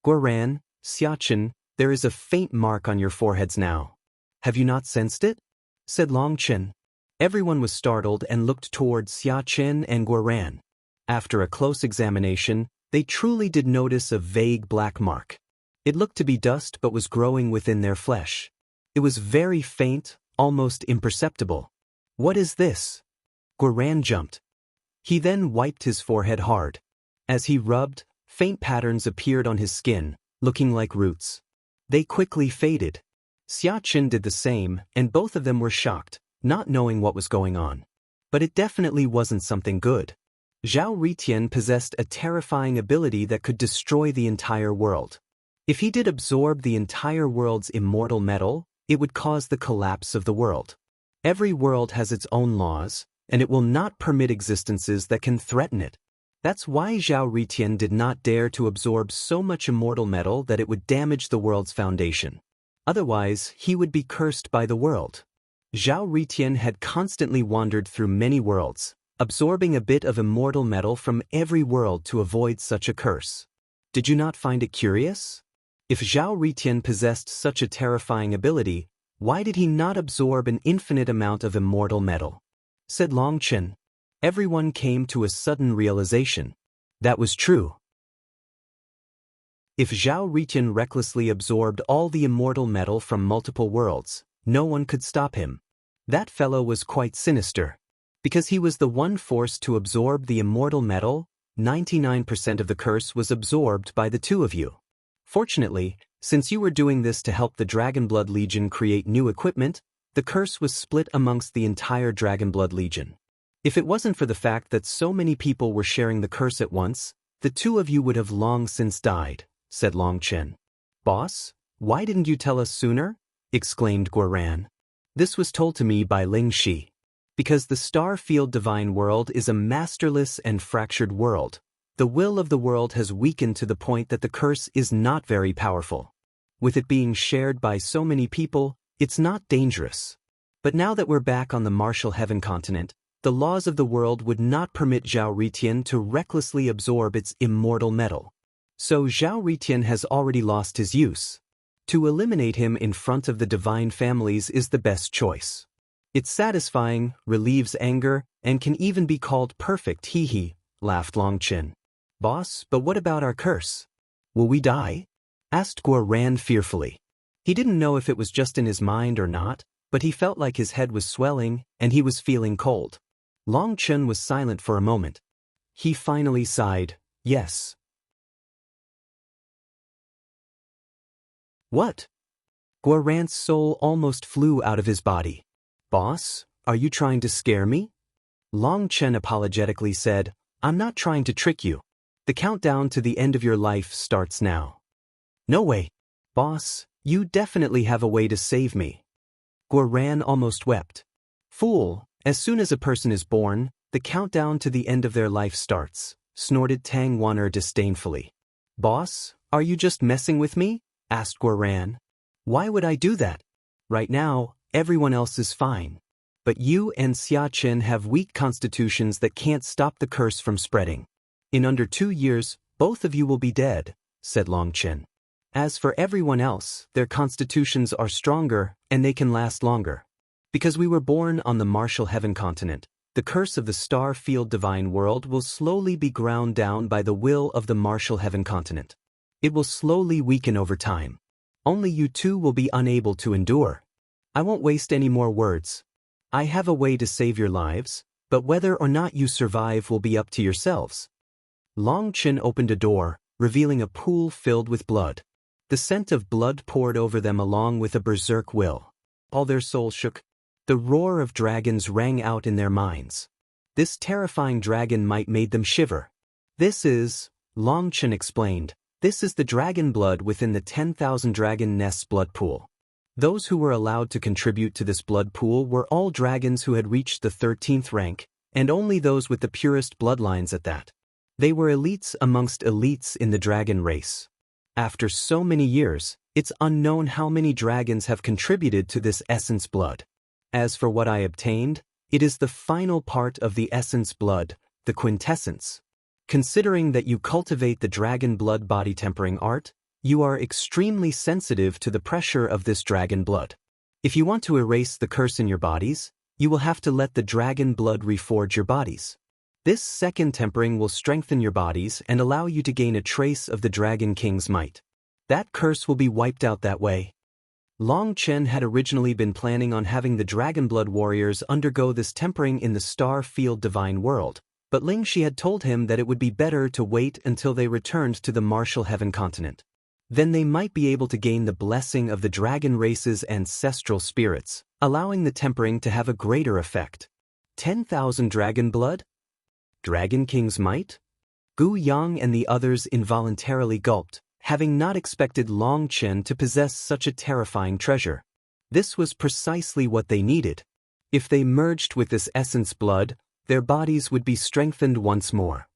Guoran, Xiachen, there is a faint mark on your foreheads now. Have you not sensed it? Said Long Chen. Everyone was startled and looked towards Xiachen and Guoran. After a close examination, they truly did notice a vague black mark. It looked to be dust but was growing within their flesh. It was very faint, almost imperceptible. What is this? Guoran jumped. He then wiped his forehead hard. As he rubbed, faint patterns appeared on his skin, looking like roots. They quickly faded. Xiachen did the same, and both of them were shocked, not knowing what was going on. But it definitely wasn't something good. Zhao Ritian possessed a terrifying ability that could destroy the entire world. If he did absorb the entire world's immortal metal, it would cause the collapse of the world. Every world has its own laws, and it will not permit existences that can threaten it. That's why Zhao Ritian did not dare to absorb so much immortal metal that it would damage the world's foundation. Otherwise, he would be cursed by the world. Zhao Ritian had constantly wandered through many worlds, absorbing a bit of immortal metal from every world to avoid such a curse. Did you not find it curious? If Zhao Ritian possessed such a terrifying ability, why did he not absorb an infinite amount of immortal metal? Said Long Chen. Everyone came to a sudden realization. That was true. If Zhao Ritian recklessly absorbed all the immortal metal from multiple worlds, no one could stop him. That fellow was quite sinister. Because he was the one forced to absorb the immortal metal, 99% of the curse was absorbed by the two of you. Fortunately, since you were doing this to help the Dragonblood Legion create new equipment, the curse was split amongst the entire Dragonblood Legion. If it wasn't for the fact that so many people were sharing the curse at once, the two of you would have long since died, said Long Chen. Boss, why didn't you tell us sooner? Exclaimed Guoran. This was told to me by Ling Shi. Because the star-field divine world is a masterless and fractured world, the will of the world has weakened to the point that the curse is not very powerful. With it being shared by so many people, it's not dangerous. But now that we're back on the Martial Heaven continent, the laws of the world would not permit Zhao Ritian to recklessly absorb its immortal metal. So Zhao Ritian has already lost his use. To eliminate him in front of the divine families is the best choice. It's satisfying, relieves anger, and can even be called perfect, hee, laughed Long Chen. Boss, but what about our curse? Will we die? Asked Guoran fearfully. He didn't know if it was just in his mind or not, but he felt like his head was swelling and he was feeling cold. Long Chen was silent for a moment. He finally sighed, yes. What? Guoran's soul almost flew out of his body. Boss, are you trying to scare me? Long Chen apologetically said, I'm not trying to trick you. The countdown to the end of your life starts now. No way. Boss, you definitely have a way to save me. Guoran almost wept. Fool, as soon as a person is born, the countdown to the end of their life starts, snorted Tang Wan'er disdainfully. Boss, are you just messing with me? Asked Guoran. Why would I do that? Right now, everyone else is fine. But you and Xiachen have weak constitutions that can't stop the curse from spreading. In under 2 years, both of you will be dead, said Long Chen. As for everyone else, their constitutions are stronger and they can last longer. Because we were born on the Martial Heaven continent, the curse of the star-field divine world will slowly be ground down by the will of the Martial Heaven continent. It will slowly weaken over time. Only you two will be unable to endure. I won't waste any more words. I have a way to save your lives, but whether or not you survive will be up to yourselves. Long Chen opened a door, revealing a pool filled with blood. The scent of blood poured over them along with a berserk will. All their souls shook. The roar of dragons rang out in their minds. This terrifying dragon might made them shiver. This is, Long Chen explained, this is the dragon blood within the 10,000 dragon nests blood pool. Those who were allowed to contribute to this blood pool were all dragons who had reached the 13th rank, and only those with the purest bloodlines at that. They were elites amongst elites in the dragon race. After so many years, it's unknown how many dragons have contributed to this essence blood. As for what I obtained, it is the final part of the essence blood, the quintessence. Considering that you cultivate the dragon blood body tempering art, you are extremely sensitive to the pressure of this dragon blood. If you want to erase the curse in your bodies, you will have to let the dragon blood reforge your bodies. This second tempering will strengthen your bodies and allow you to gain a trace of the Dragon King's might. That curse will be wiped out that way. Long Chen had originally been planning on having the Dragon Blood warriors undergo this tempering in the Star Field Divine World, but Ling Shi had told him that it would be better to wait until they returned to the Martial Heaven continent. Then they might be able to gain the blessing of the dragon race's ancestral spirits, allowing the tempering to have a greater effect. 10,000 dragon blood? Dragon King's might? Gu Yang and the others involuntarily gulped, having not expected Long Chen to possess such a terrifying treasure. This was precisely what they needed. If they merged with this essence blood, their bodies would be strengthened once more.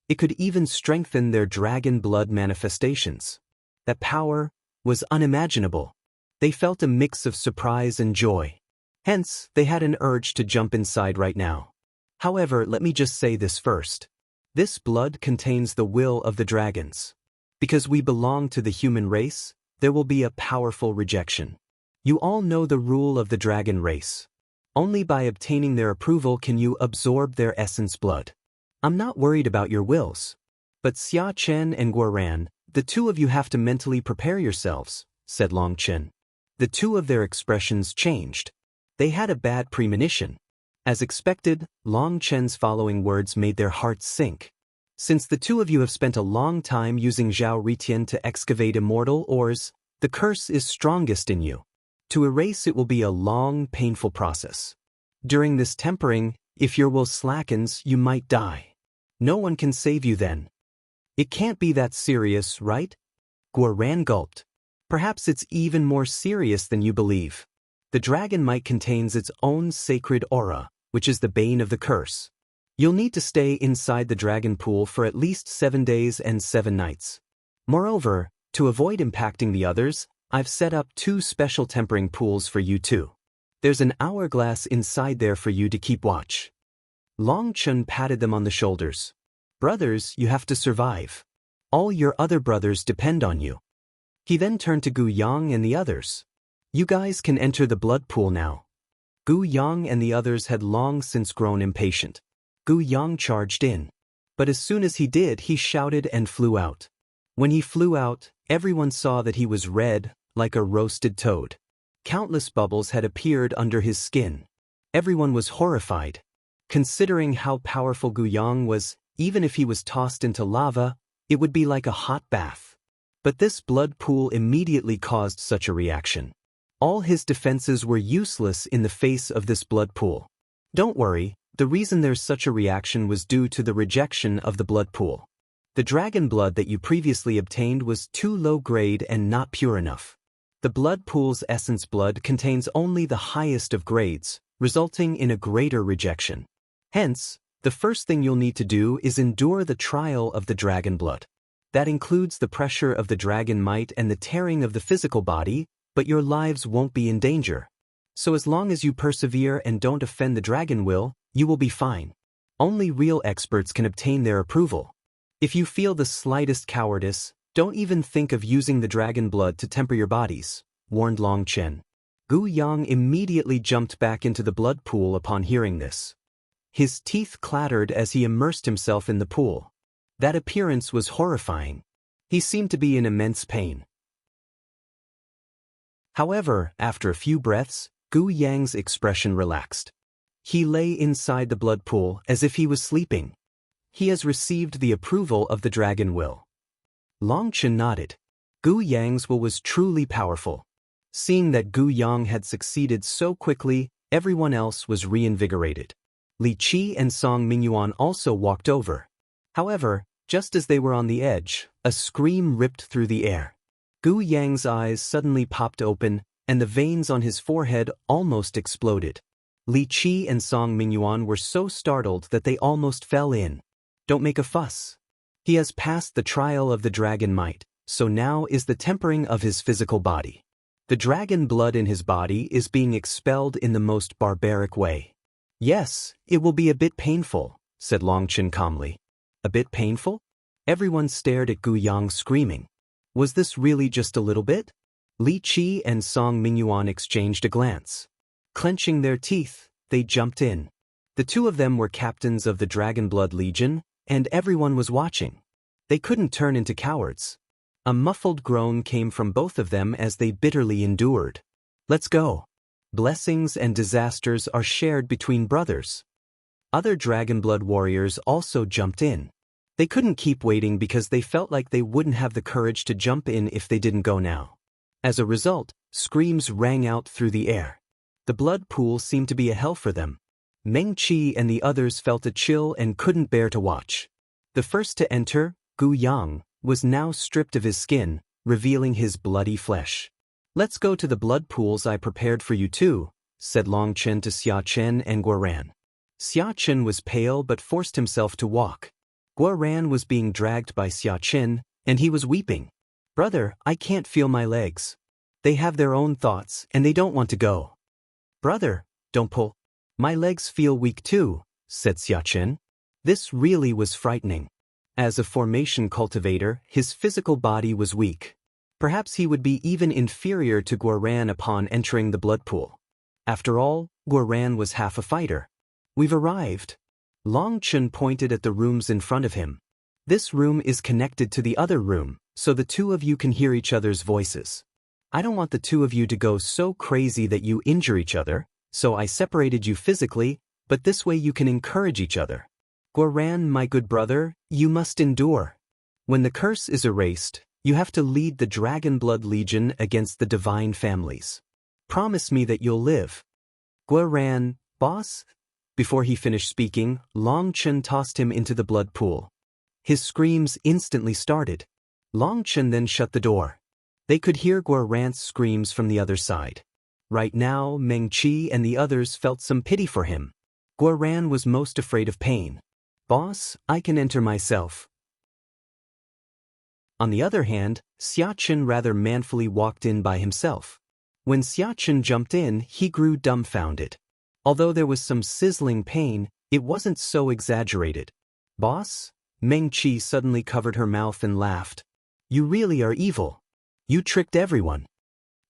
It could even strengthen their dragon blood manifestations. That power was unimaginable. They felt a mix of surprise and joy. Hence, they had an urge to jump inside right now. However, let me just say this first. This blood contains the will of the dragons. Because we belong to the human race, there will be a powerful rejection. You all know the rule of the dragon race. Only by obtaining their approval can you absorb their essence blood. I'm not worried about your wills. But Xia Chen and Guoran, the two of you have to mentally prepare yourselves, said Long Chen. The two of their expressions changed. They had a bad premonition. As expected, Long Chen's following words made their hearts sink. Since the two of you have spent a long time using Zhao Ritian to excavate immortal ores, the curse is strongest in you. To erase it will be a long, painful process. During this tempering, if your will slackens, you might die. No one can save you then. It can't be that serious, right? Guoran gulped. Perhaps it's even more serious than you believe. The dragon might contains its own sacred aura, which is the bane of the curse. You'll need to stay inside the dragon pool for at least 7 days and 7 nights. Moreover, to avoid impacting the others, I've set up 2 special tempering pools for you too. There's an hourglass inside there for you to keep watch. Long Chen patted them on the shoulders. Brothers, you have to survive. All your other brothers depend on you. He then turned to Gu Yang and the others. You guys can enter the blood pool now. Gu Yang and the others had long since grown impatient. Gu Yang charged in. But as soon as he did, he shouted and flew out. When he flew out, everyone saw that he was red, like a roasted toad. Countless bubbles had appeared under his skin. Everyone was horrified. Considering how powerful Gu Yang was, even if he was tossed into lava, it would be like a hot bath. But this blood pool immediately caused such a reaction. All his defenses were useless in the face of this blood pool. Don't worry, the reason there's such a reaction was due to the rejection of the blood pool. The dragon blood that you previously obtained was too low grade and not pure enough. The blood pool's essence blood contains only the highest of grades, resulting in a greater rejection. Hence, the first thing you'll need to do is endure the trial of the dragon blood. That includes the pressure of the dragon might and the tearing of the physical body, but your lives won't be in danger. So as long as you persevere and don't offend the dragon will, you will be fine. Only real experts can obtain their approval. If you feel the slightest cowardice, don't even think of using the dragon blood to temper your bodies, warned Long Chen. Gu Yang immediately jumped back into the blood pool upon hearing this. His teeth clattered as he immersed himself in the pool. That appearance was horrifying. He seemed to be in immense pain. However, after a few breaths, Gu Yang's expression relaxed. He lay inside the blood pool as if he was sleeping. He has received the approval of the dragon will. Long Chen nodded. Gu Yang's will was truly powerful. Seeing that Gu Yang had succeeded so quickly, everyone else was reinvigorated. Li Qi and Song Mingyuan also walked over. However, just as they were on the edge, a scream ripped through the air. Gu Yang's eyes suddenly popped open, and the veins on his forehead almost exploded. Li Qi and Song Mingyuan were so startled that they almost fell in. Don't make a fuss. He has passed the trial of the dragon might, so now is the tempering of his physical body. The dragon blood in his body is being expelled in the most barbaric way. Yes, it will be a bit painful, said Long Chen calmly. A bit painful? Everyone stared at Gu Yang screaming. Was this really just a little bit? Li Qi and Song Mingyuan exchanged a glance. Clenching their teeth, they jumped in. The two of them were captains of the Dragon Blood Legion, and everyone was watching. They couldn't turn into cowards. A muffled groan came from both of them as they bitterly endured. Let's go. Blessings and disasters are shared between brothers. Other Dragon Blood warriors also jumped in. They couldn't keep waiting because they felt like they wouldn't have the courage to jump in if they didn't go now. As a result, screams rang out through the air. The blood pool seemed to be a hell for them. Meng Qi and the others felt a chill and couldn't bear to watch. The first to enter, Gu Yang, was now stripped of his skin, revealing his bloody flesh. Let's go to the blood pools I prepared for you too, said Long Chen to Xia Chen and Guoran. Xia Chen was pale but forced himself to walk. Guoran was being dragged by Xia Chen, and he was weeping. Brother, I can't feel my legs. They have their own thoughts, and they don't want to go. Brother, don't pull. My legs feel weak too, said Xia Chen. This really was frightening. As a formation cultivator, his physical body was weak. Perhaps he would be even inferior to Guoran upon entering the blood pool. After all, Guoran was half a fighter. We've arrived. Long Chen pointed at the rooms in front of him. This room is connected to the other room, so the two of you can hear each other's voices. I don't want the two of you to go so crazy that you injure each other, so I separated you physically, but this way you can encourage each other. Guoran, my good brother, you must endure. When the curse is erased, you have to lead the Dragon Blood Legion against the divine families. Promise me that you'll live. Guoran, boss? Before he finished speaking, Long Chen tossed him into the blood pool. His screams instantly started. Long Chen then shut the door. They could hear Guoran's screams from the other side. Right now, Meng Qi and the others felt some pity for him. Guoran was most afraid of pain. Boss, I can enter myself. On the other hand, Xia Chen rather manfully walked in by himself. When Xia Chen jumped in, he grew dumbfounded. Although there was some sizzling pain, it wasn't so exaggerated. Boss? Meng Qi suddenly covered her mouth and laughed. You really are evil. You tricked everyone.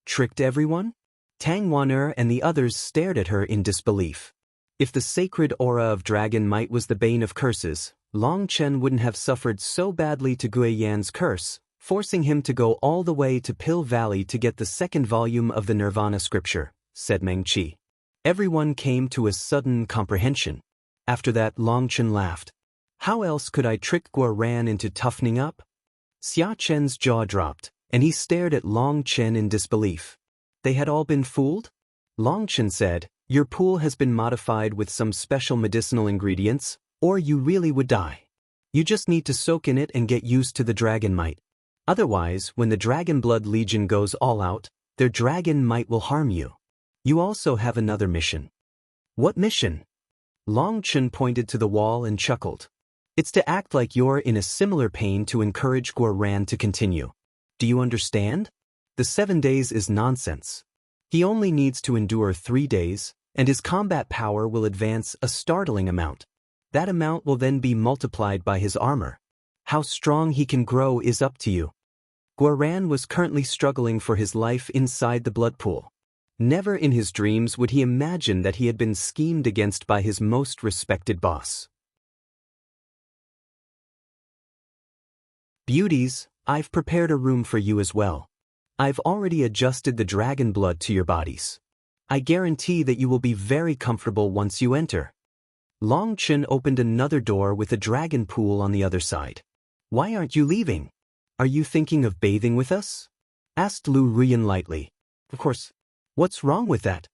Tricked everyone? Tang Wan'er and the others stared at her in disbelief. If the sacred aura of dragon might was the bane of curses, Long Chen wouldn't have suffered so badly to Gui Yan's curse, forcing him to go all the way to Pill Valley to get the second volume of the Nirvana scripture, said Meng Qi. Everyone came to a sudden comprehension. After that, Long Chen laughed. How else could I trick Guoran into toughening up? Xia Chen's jaw dropped, and he stared at Long Chen in disbelief. They had all been fooled? Long Chen said, your pool has been modified with some special medicinal ingredients, or you really would die. You just need to soak in it and get used to the dragon might. Otherwise, when the Dragon Blood Legion goes all out, their dragon might will harm you. You also have another mission. What mission? Long Chen pointed to the wall and chuckled. It's to act like you're in a similar pain to encourage Guoran to continue. Do you understand? The 7 days is nonsense. He only needs to endure 3 days, and his combat power will advance a startling amount. That amount will then be multiplied by his armor. How strong he can grow is up to you. Guoran was currently struggling for his life inside the blood pool. Never in his dreams would he imagine that he had been schemed against by his most respected boss. Beauties, I've prepared a room for you as well. I've already adjusted the dragon blood to your bodies. I guarantee that you will be very comfortable once you enter. Long Chen opened another door with a dragon pool on the other side. Why aren't you leaving? Are you thinking of bathing with us? Asked Lu Ruyan lightly. Of course. What's wrong with that?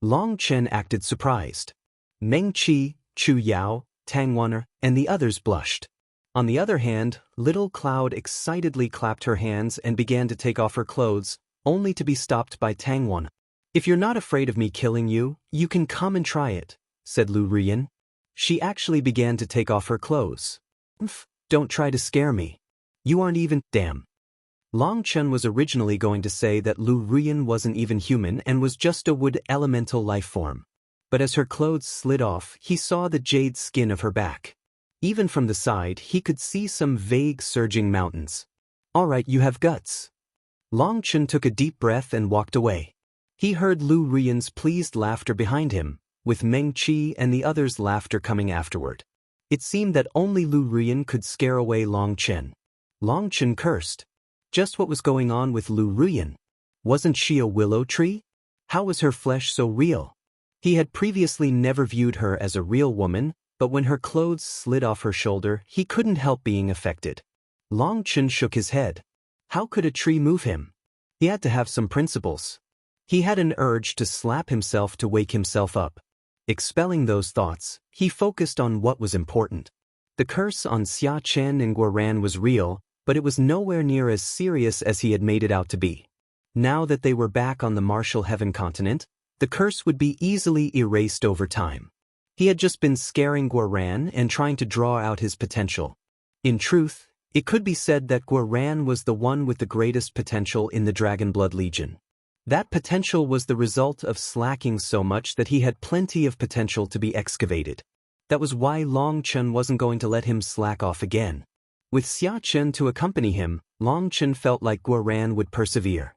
Long Chen acted surprised. Meng Qi, Chu Yao, Tang Wan'er, and the others blushed. On the other hand, Little Cloud excitedly clapped her hands and began to take off her clothes, only to be stopped by Tang Wan'er. If you're not afraid of me killing you, you can come and try it, said Lu Ruyan. She actually began to take off her clothes. Don't try to scare me. You aren't even, damn. Long Chen was originally going to say that Lu Ruyan wasn't even human and was just a wood elemental life form. But as her clothes slid off, he saw the jade skin of her back. Even from the side, he could see some vague surging mountains. All right, you have guts. Long Chen took a deep breath and walked away. He heard Lu Ruyan's pleased laughter behind him, with Meng Qi and the others' laughter coming afterward. It seemed that only Lu Ruyan could scare away Long Chen. Long Chen cursed. Just what was going on with Lu Ruyan? Wasn't she a willow tree? How was her flesh so real? He had previously never viewed her as a real woman, but when her clothes slid off her shoulder, he couldn't help being affected. Long Chen shook his head. How could a tree move him? He had to have some principles. He had an urge to slap himself to wake himself up. Expelling those thoughts, he focused on what was important. The curse on Xia Chen and Guoran was real, but it was nowhere near as serious as he had made it out to be. Now that they were back on the Martial Heaven continent, the curse would be easily erased over time. He had just been scaring Guoran and trying to draw out his potential. In truth, it could be said that Guoran was the one with the greatest potential in the Dragonblood Legion. That potential was the result of slacking so much that he had plenty of potential to be excavated. That was why Long Chen wasn't going to let him slack off again. With Xia Chen to accompany him, Long Chen felt like Guoran would persevere.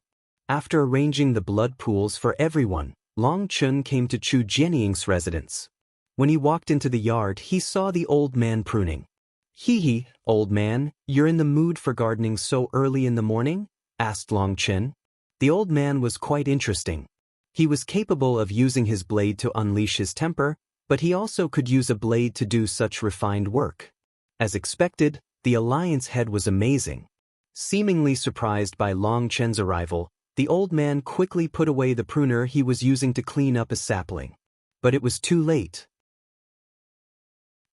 After arranging the blood pools for everyone, Long Chen came to Chu Jianying's residence. When he walked into the yard, he saw the old man pruning. Hee, old man, you're in the mood for gardening so early in the morning? Asked Long Chen. The old man was quite interesting. He was capable of using his blade to unleash his temper, but he also could use a blade to do such refined work. As expected, the Alliance head was amazing. Seemingly surprised by Long Chen's arrival, the old man quickly put away the pruner he was using to clean up a sapling. But it was too late.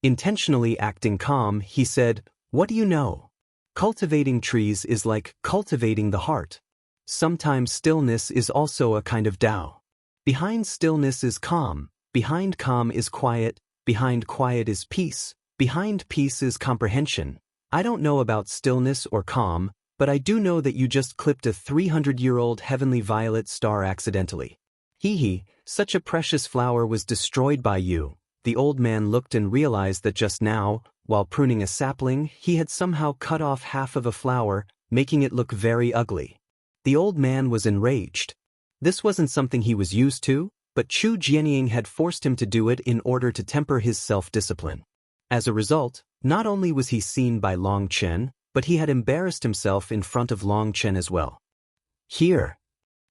Intentionally acting calm, he said, "What do you know? Cultivating trees is like cultivating the heart. Sometimes stillness is also a kind of Tao. Behind stillness is calm, behind calm is quiet, behind quiet is peace, behind peace is comprehension. I don't know about stillness or calm, but I do know that you just clipped a 300-year-old heavenly violet star accidentally. Hee, such a precious flower was destroyed by you." The old man looked and realized that just now, while pruning a sapling, he had somehow cut off half of a flower, making it look very ugly. The old man was enraged. This wasn't something he was used to, but Chu Jianying had forced him to do it in order to temper his self-discipline. As a result, not only was he seen by Long Chen, but he had embarrassed himself in front of Long Chen as well. Here.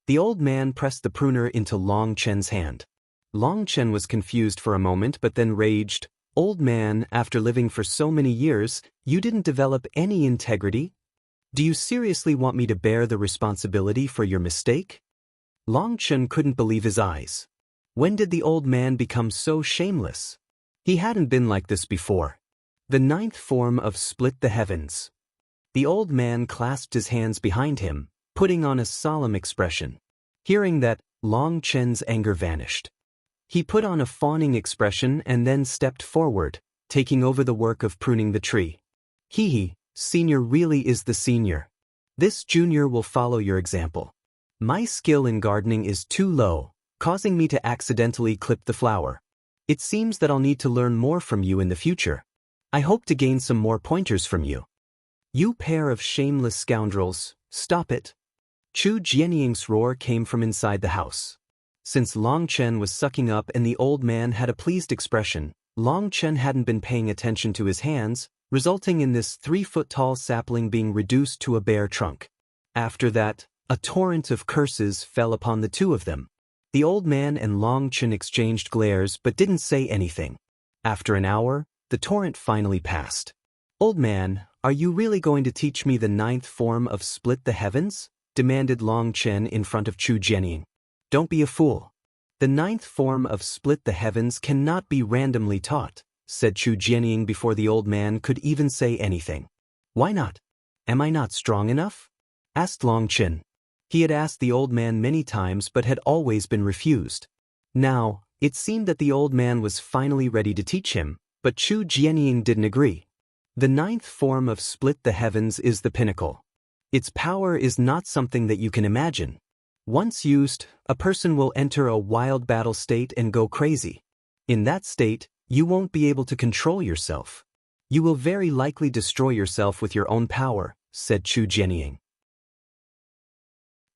The old man pressed the pruner into Long Chen's hand. Long Chen was confused for a moment but then raged, "Old man, after living for so many years, you didn't develop any integrity? Do you seriously want me to bear the responsibility for your mistake?" Long Chen couldn't believe his eyes. When did the old man become so shameless? He hadn't been like this before. The ninth form of Split the Heavens. The old man clasped his hands behind him, putting on a solemn expression. Hearing that, Long Chen's anger vanished. He put on a fawning expression and then stepped forward, taking over the work of pruning the tree. Hee, senior really is the senior. This junior will follow your example. My skill in gardening is too low, causing me to accidentally clip the flower. It seems that I'll need to learn more from you in the future. I hope to gain some more pointers from you. You pair of shameless scoundrels, stop it. Chu Jianying's roar came from inside the house. Since Long Chen was sucking up and the old man had a pleased expression, Long Chen hadn't been paying attention to his hands, resulting in this 3-foot-tall sapling being reduced to a bare trunk. After that, a torrent of curses fell upon the two of them. The old man and Long Chen exchanged glares but didn't say anything. After an hour, the torrent finally passed. "Old man, are you really going to teach me the 9th form of split the heavens?" demanded Long Chen in front of Chu Jianying. "Don't be a fool. The 9th form of split the heavens cannot be randomly taught," said Chu Jianying before the old man could even say anything. "Why not? Am I not strong enough?" asked Long Chen. He had asked the old man many times but had always been refused. Now, it seemed that the old man was finally ready to teach him, but Chu Jianying didn't agree. The 9th form of split the heavens is the pinnacle. Its power is not something that you can imagine. Once used, a person will enter a wild battle state and go crazy. In that state, you won't be able to control yourself. You will very likely destroy yourself with your own power, said Chu Jianying.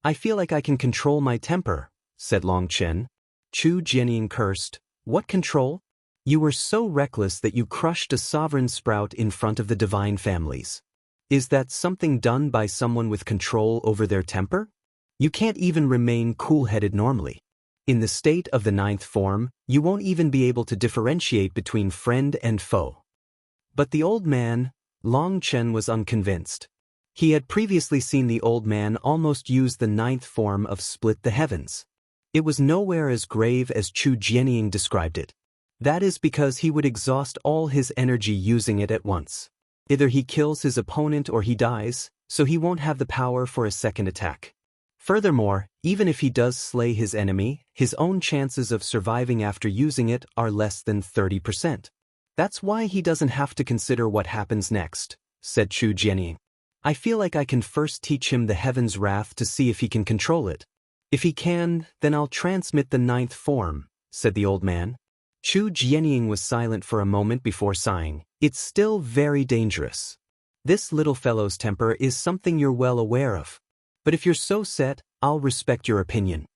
"I feel like I can control my temper," said Long Chen. Chu Jianying cursed. "What control? You were so reckless that you crushed a sovereign sprout in front of the divine families. Is that something done by someone with control over their temper? You can't even remain cool-headed normally. In the state of the 9th form, you won't even be able to differentiate between friend and foe." But the old man, Long Chen, was unconvinced. He had previously seen the old man almost use the 9th form of split the heavens. It was nowhere as grave as Chu Jianying described it. That is because he would exhaust all his energy using it at once. Either he kills his opponent or he dies, so he won't have the power for a second attack. Furthermore, even if he does slay his enemy, his own chances of surviving after using it are less than 30%. That's why he doesn't have to consider what happens next, said Chu Jianying. "I feel like I can first teach him the heaven's wrath to see if he can control it. If he can, then I'll transmit the 9th form," said the old man. Chu Jianying was silent for a moment before sighing. "It's still very dangerous. This little fellow's temper is something you're well aware of. But if you're so set, I'll respect your opinion."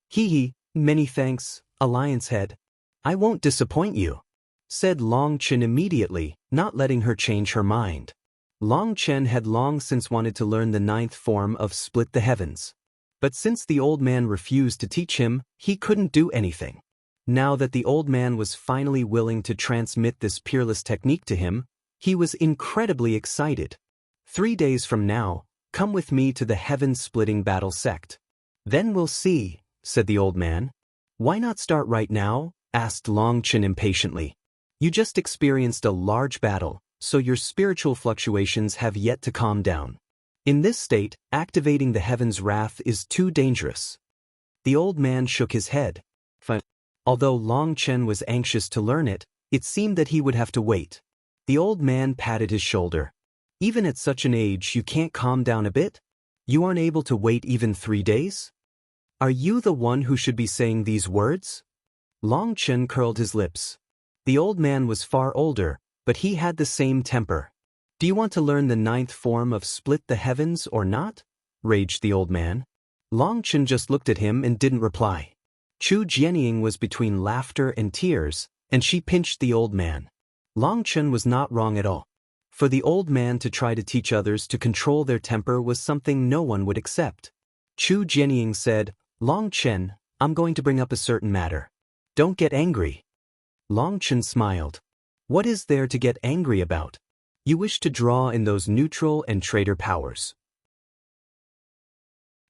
"Hee, many thanks, Alliance Head. I won't disappoint you," said Long Chen immediately, not letting her change her mind. Long Chen had long since wanted to learn the 9th form of split the heavens. But since the old man refused to teach him, he couldn't do anything. Now that the old man was finally willing to transmit this peerless technique to him, he was incredibly excited. 3 days from now, come with me to the heaven-splitting battle sect. Then we'll see, said the old man. "Why not start right now?" asked Long Chen impatiently. "You just experienced a large battle, so your spiritual fluctuations have yet to calm down. In this state, activating the heaven's wrath is too dangerous." The old man shook his head. Although Long Chen was anxious to learn it, it seemed that he would have to wait. The old man patted his shoulder. "Even at such an age you can't calm down a bit? You aren't able to wait even 3 days? Are you the one who should be saying these words?" Long Chen curled his lips. The old man was far older, but he had the same temper. "Do you want to learn the 9th form of split the heavens or not?" raged the old man. Long Chen just looked at him and didn't reply. Chu Jianying was between laughter and tears, and she pinched the old man. Long Chen was not wrong at all. For the old man to try to teach others to control their temper was something no one would accept. Chu Jianying said, "Long Chen, I'm going to bring up a certain matter. Don't get angry." Long Chen smiled. "What is there to get angry about? You wish to draw in those neutral and traitor powers."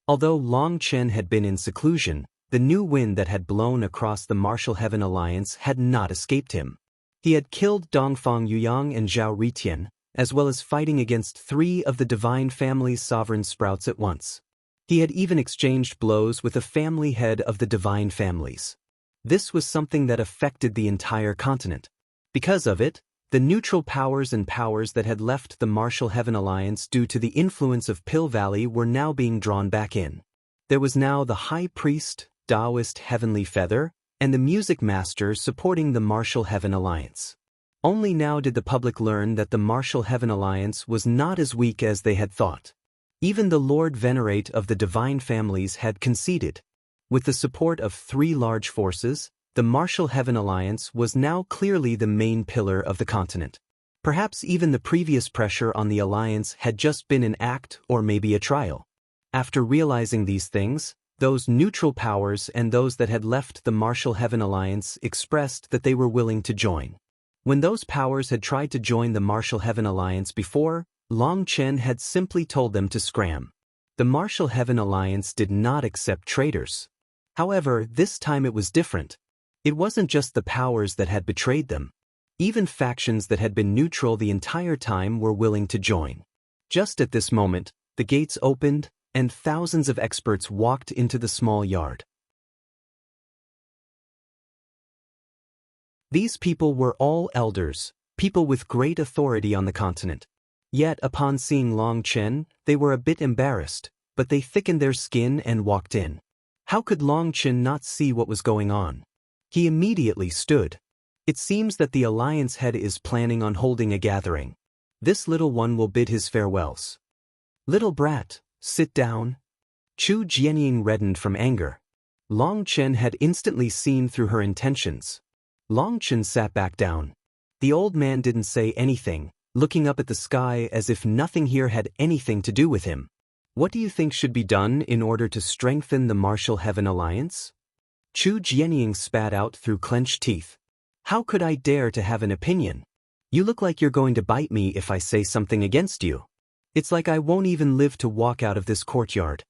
Although Long Chen had been in seclusion, the new wind that had blown across the Martial Heaven Alliance had not escaped him. He had killed Dongfang Yuyang and Zhao Ritian, as well as fighting against 3 of the divine family's sovereign sprouts at once. He had even exchanged blows with a family head of the divine families. This was something that affected the entire continent. Because of it, the neutral powers and powers that had left the Martial Heaven Alliance due to the influence of Pill Valley were now being drawn back in. There was now the High Priest, Taoist Heavenly Feather, and the Music Master supporting the Martial Heaven Alliance. Only now did the public learn that the Martial Heaven Alliance was not as weak as they had thought. Even the Lord Venerate of the Divine Families had conceded. With the support of 3 large forces, the Martial Heaven Alliance was now clearly the main pillar of the continent. Perhaps even the previous pressure on the alliance had just been an act or maybe a trial. After realizing these things, Those neutral powers and those that had left the Martial Heaven Alliance expressed that they were willing to join. When those powers had tried to join the Martial Heaven Alliance before, Long Chen had simply told them to scram. The Martial Heaven Alliance did not accept traitors. However, this time it was different. It wasn't just the powers that had betrayed them. Even factions that had been neutral the entire time were willing to join. Just at this moment, the gates opened, and thousands of experts walked into the small yard. These people were all elders, people with great authority on the continent. Yet, upon seeing Long Chen, they were a bit embarrassed, but they thickened their skin and walked in. How could Long Chen not see what was going on? He immediately stood. It seems that the Alliance head is planning on holding a gathering. This little one will bid his farewells. Little brat, sit down. Chu Jianying reddened from anger. Long Chen had instantly seen through her intentions. Long Chen sat back down. The old man didn't say anything, looking up at the sky as if nothing here had anything to do with him. What do you think should be done in order to strengthen the Martial Heaven Alliance? Chu Jianying spat out through clenched teeth. How could I dare to have an opinion? You look like you're going to bite me if I say something against you. It's like I won't even live to walk out of this courtyard.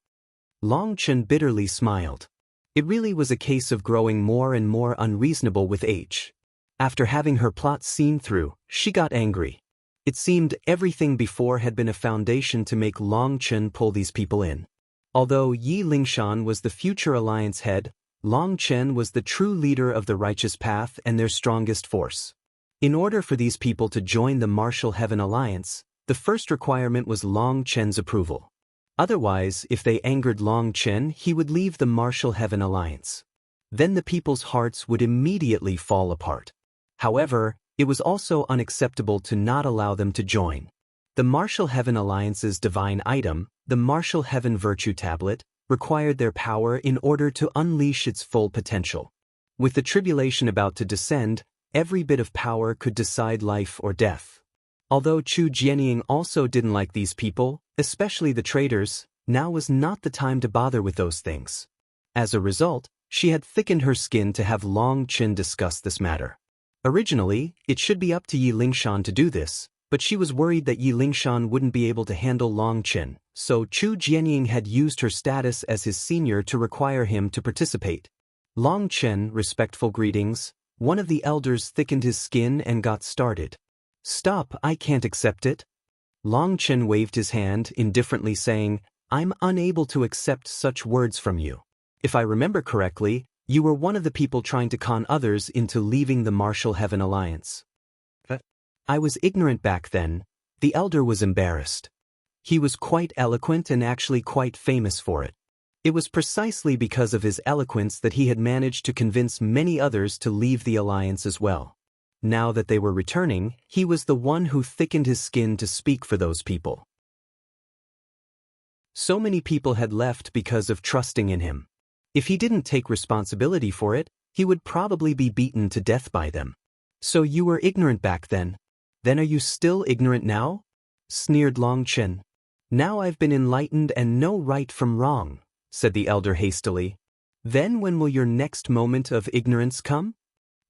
Long Chen bitterly smiled. It really was a case of growing more and more unreasonable with age. After having her plot seen through, she got angry. It seemed everything before had been a foundation to make Long Chen pull these people in. Although Yi Lingshan was the future alliance head, Long Chen was the true leader of the righteous path and their strongest force. In order for these people to join the Martial Heaven Alliance, the first requirement was Long Chen's approval. Otherwise, if they angered Long Chen, he would leave the Martial Heaven Alliance. Then the people's hearts would immediately fall apart. However, it was also unacceptable to not allow them to join. The Martial Heaven Alliance's divine item, the Martial Heaven Virtue Tablet, required their power in order to unleash its full potential. With the tribulation about to descend, every bit of power could decide life or death. Although Chu Jianying also didn't like these people, especially the traitors, now was not the time to bother with those things. As a result, she had thickened her skin to have Long Chen discuss this matter. Originally, it should be up to Yi Lingshan to do this, but she was worried that Yi Lingshan wouldn't be able to handle Long Chen, so Chu Jianying had used her status as his senior to require him to participate. Long Chen, respectful greetings. One of the elders thickened his skin and got started. Stop, I can't accept it. Long Chen waved his hand, indifferently saying, I'm unable to accept such words from you. If I remember correctly, you were one of the people trying to con others into leaving the Martial Heaven Alliance. I was ignorant back then. The elder was embarrassed. He was quite eloquent and actually quite famous for it. It was precisely because of his eloquence that he had managed to convince many others to leave the alliance as well. Now that they were returning, he was the one who thickened his skin to speak for those people. So many people had left because of trusting in him. If he didn't take responsibility for it, he would probably be beaten to death by them. So you were ignorant back then? Then are you still ignorant now? Sneered Long Chen. Now I've been enlightened and know right from wrong, said the elder hastily. Then when will your next moment of ignorance come?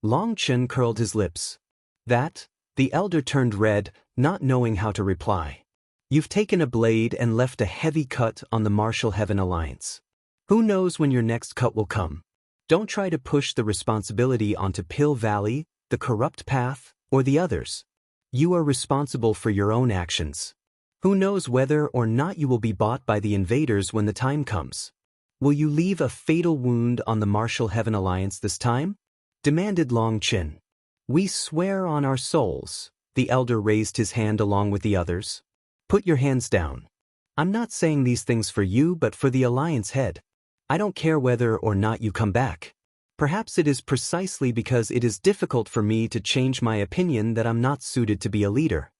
Long Chen curled his lips. That? The elder turned red, not knowing how to reply. You've taken a blade and left a heavy cut on the Martial Heaven Alliance. Who knows when your next cut will come? Don't try to push the responsibility onto Pill Valley, the corrupt path, or the others. You are responsible for your own actions. Who knows whether or not you will be bought by the invaders when the time comes? Will you leave a fatal wound on the Martial Heaven Alliance this time? Demanded Long Chen. We swear on our souls. The elder raised his hand along with the others. Put your hands down. I'm not saying these things for you but for the alliance head. I don't care whether or not you come back. Perhaps it is precisely because it is difficult for me to change my opinion that I'm not suited to be a leader.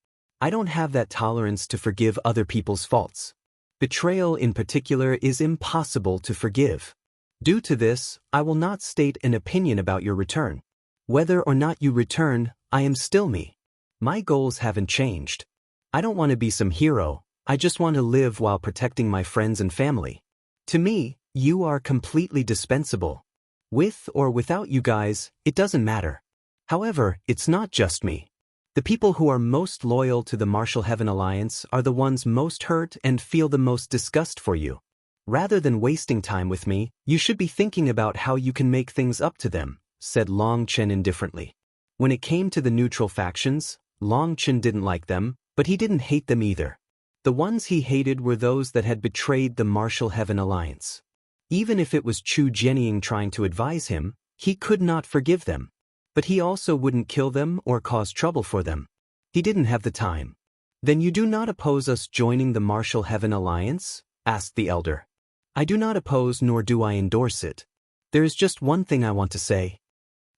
I don't have that tolerance to forgive other people's faults. Betrayal in particular is impossible to forgive. Due to this, I will not state an opinion about your return. Whether or not you return, I am still me. My goals haven't changed. I don't want to be some hero, I just want to live while protecting my friends and family. To me, You are completely dispensable. With or without you guys, it doesn't matter. However, it's not just me. The people who are most loyal to the Martial Heaven Alliance are the ones most hurt and feel the most disgust for you. Rather than wasting time with me, you should be thinking about how you can make things up to them, said Long Chen indifferently. When it came to the neutral factions, Long Chen didn't like them, but he didn't hate them either. The ones he hated were those that had betrayed the Martial Heaven Alliance. Even if it was Chu Jianying trying to advise him, he could not forgive them. But he also wouldn't kill them or cause trouble for them. He didn't have the time. Then you do not oppose us joining the Martial Heaven Alliance? Asked the elder. I do not oppose nor do I endorse it. There is just one thing I want to say.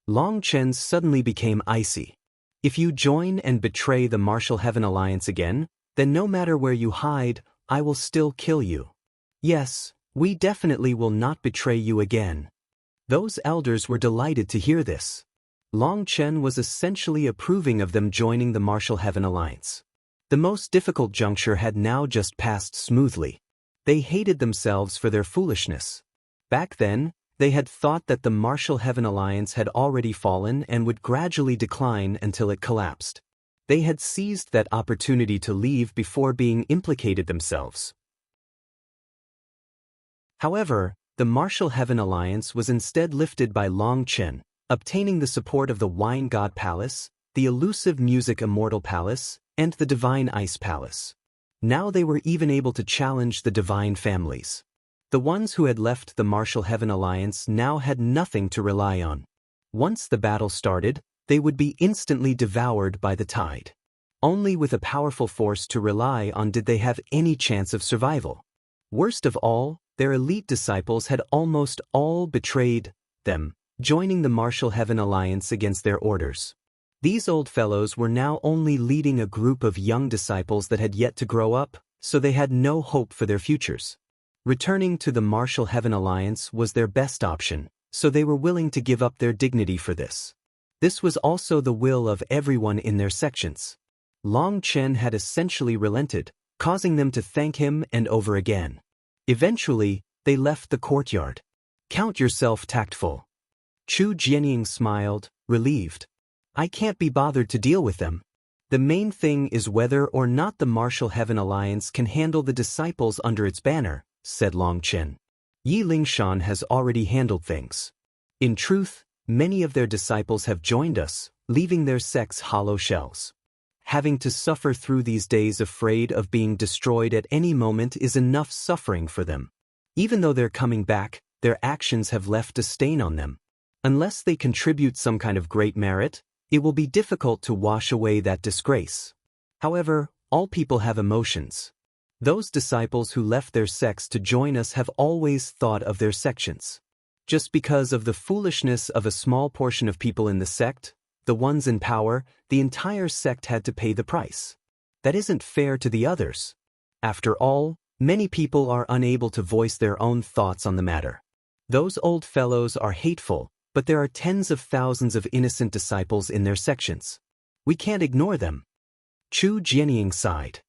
Long Chen suddenly became icy. If you join and betray the Martial Heaven Alliance again, then no matter where you hide, I will still kill you. Yes, we definitely will not betray you again. Those elders were delighted to hear this. Long Chen was essentially approving of them joining the Martial Heaven Alliance. The most difficult juncture had now just passed smoothly. They hated themselves for their foolishness. Back then, they had thought that the Martial Heaven Alliance had already fallen and would gradually decline until it collapsed. They had seized that opportunity to leave before being implicated themselves. However, the Martial Heaven Alliance was instead lifted by Long Chen, obtaining the support of the Wine God Palace, the Elusive Music Immortal Palace, and the Divine Ice Palace. Now they were even able to challenge the divine families. The ones who had left the Martial Heaven Alliance now had nothing to rely on. Once the battle started, they would be instantly devoured by the tide. Only with a powerful force to rely on did they have any chance of survival. Worst of all, their elite disciples had almost all betrayed them, joining the Martial Heaven Alliance against their orders. These old fellows were now only leading a group of young disciples that had yet to grow up, so they had no hope for their futures. Returning to the Martial Heaven Alliance was their best option, so they were willing to give up their dignity for this. This was also the will of everyone in their sections. Long Chen had essentially relented, causing them to thank him and over again. Eventually, they left the courtyard. Count yourself tactful. Chu Jianying smiled, relieved. I can't be bothered to deal with them. The main thing is whether or not the Martial Heaven Alliance can handle the disciples under its banner, said Long Chen. Yi Lingshan has already handled things. In truth, many of their disciples have joined us, leaving their sects hollow shells. Having to suffer through these days afraid of being destroyed at any moment is enough suffering for them. Even though they're coming back, their actions have left a stain on them. Unless they contribute some kind of great merit, it will be difficult to wash away that disgrace. However, all people have emotions. Those disciples who left their sects to join us have always thought of their sections. Just because of the foolishness of a small portion of people in the sect, the ones in power, the entire sect had to pay the price. That isn't fair to the others. After all, many people are unable to voice their own thoughts on the matter. Those old fellows are hateful, but there are tens of thousands of innocent disciples in their sections. We can't ignore them. Chu Jianying sighed.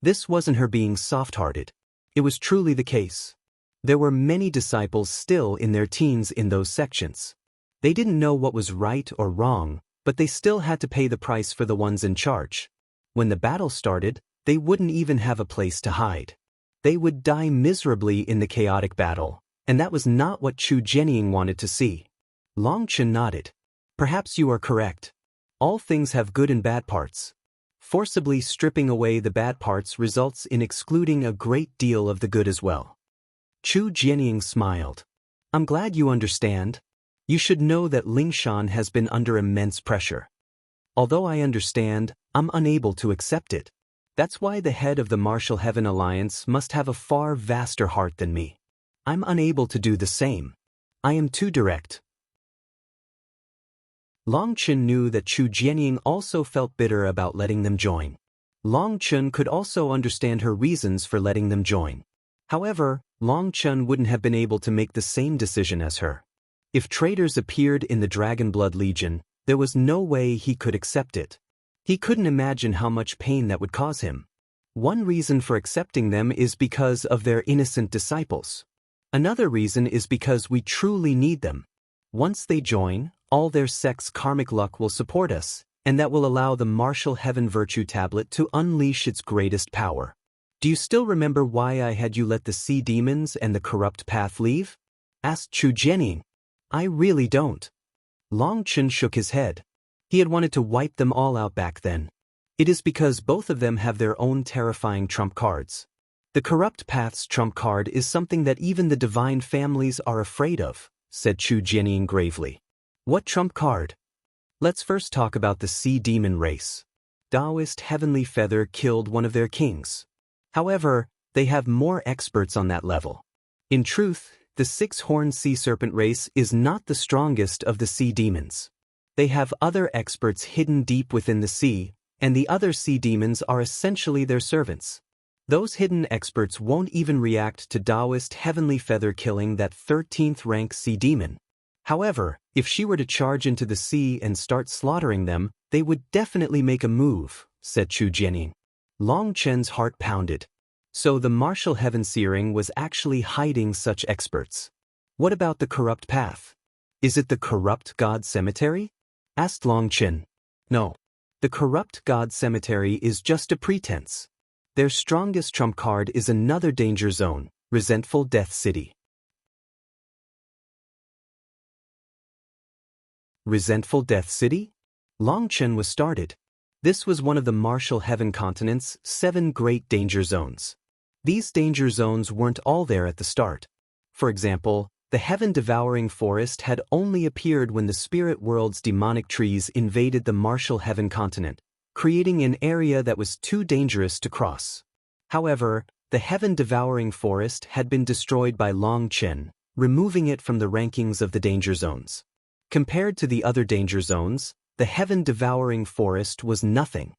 This wasn't her being soft-hearted. It was truly the case. There were many disciples still in their teens in those sections. They didn't know what was right or wrong, but they still had to pay the price for the ones in charge. When the battle started, they wouldn't even have a place to hide. They would die miserably in the chaotic battle, and that was not what Chu Jianying wanted to see. Long Chen nodded. Perhaps you are correct. All things have good and bad parts. Forcibly stripping away the bad parts results in excluding a great deal of the good as well. Chu Jianying smiled. I'm glad you understand. You should know that Lingshan has been under immense pressure. Although I understand, I'm unable to accept it. That's why the head of the Martial Heaven Alliance must have a far vaster heart than me. I'm unable to do the same. I am too direct. Long Chen knew that Chu Jianying also felt bitter about letting them join. Long Chen could also understand her reasons for letting them join. However, Long Chen wouldn't have been able to make the same decision as her. If traitors appeared in the Dragon Blood Legion, there was no way he could accept it. He couldn't imagine how much pain that would cause him. One reason for accepting them is because of their innocent disciples. Another reason is because we truly need them. Once they join, all their sect's karmic luck will support us, and that will allow the Martial Heaven Virtue Tablet to unleash its greatest power. Do you still remember why I had you let the sea demons and the corrupt path leave? Asked Chu Jianying. I really don't. Long Chen shook his head. He had wanted to wipe them all out back then. It is because both of them have their own terrifying trump cards. The corrupt path's trump card is something that even the divine families are afraid of, said Chu Jianying gravely. What trump card? Let's first talk about the sea demon race. Taoist Heavenly Feather killed one of their kings. However, they have more experts on that level. In truth, the six-horned sea serpent race is not the strongest of the sea demons. They have other experts hidden deep within the sea, and the other sea demons are essentially their servants. Those hidden experts won't even react to Taoist Heavenly Feather killing that 13th rank sea demon. However, if she were to charge into the sea and start slaughtering them, they would definitely make a move, said Chu Jianying. Long Chen's heart pounded. So the Martial Heaven Searing was actually hiding such experts. What about the corrupt path? Is it the corrupt god cemetery? Asked Long Chen. No. The corrupt god cemetery is just a pretense. Their strongest trump card is another danger zone, Resentful Death City. Resentful Death City? Long Chen was started. This was one of the Martial Heaven continent's 7 great danger zones. These danger zones weren't all there at the start. For example, the heaven-devouring forest had only appeared when the spirit world's demonic trees invaded the Martial Heaven continent, creating an area that was too dangerous to cross. However, the heaven-devouring forest had been destroyed by Long Chen, removing it from the rankings of the danger zones. Compared to the other danger zones, the heaven-devouring forest was nothing.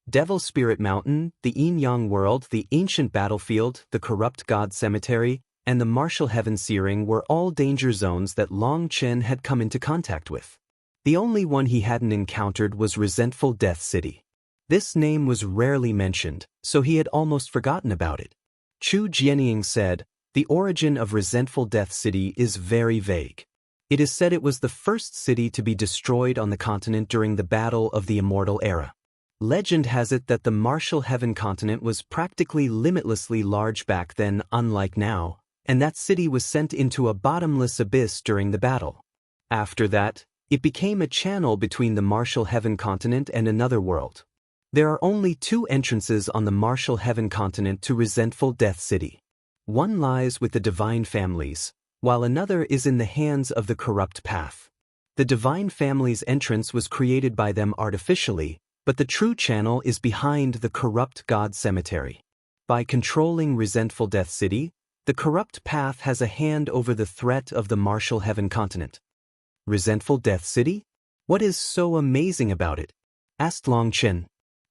Devil Spirit Mountain, the Yin-Yang World, the Ancient Battlefield, the Corrupt God Cemetery, and the Martial Heaven Searing were all danger zones that Long Chen had come into contact with. The only one he hadn't encountered was Resentful Death City. This name was rarely mentioned, so he had almost forgotten about it. Chu Jianying said, the origin of Resentful Death City is very vague. It is said it was the first city to be destroyed on the continent during the Battle of the Immortal Era. Legend has it that the Martial Heaven continent was practically limitlessly large back then, unlike now, and that city was sent into a bottomless abyss during the battle. After that, it became a channel between the Martial Heaven continent and another world. There are only 2 entrances on the Martial Heaven continent to Resentful Death City. One lies with the divine families, while another is in the hands of the corrupt path. The divine family's entrance was created by them artificially, but the true channel is behind the corrupt god cemetery. By controlling Resentful Death City, the corrupt path has a hand over the threat of the Martial Heaven continent. Resentful Death City? What is so amazing about it? Asked Long Chen.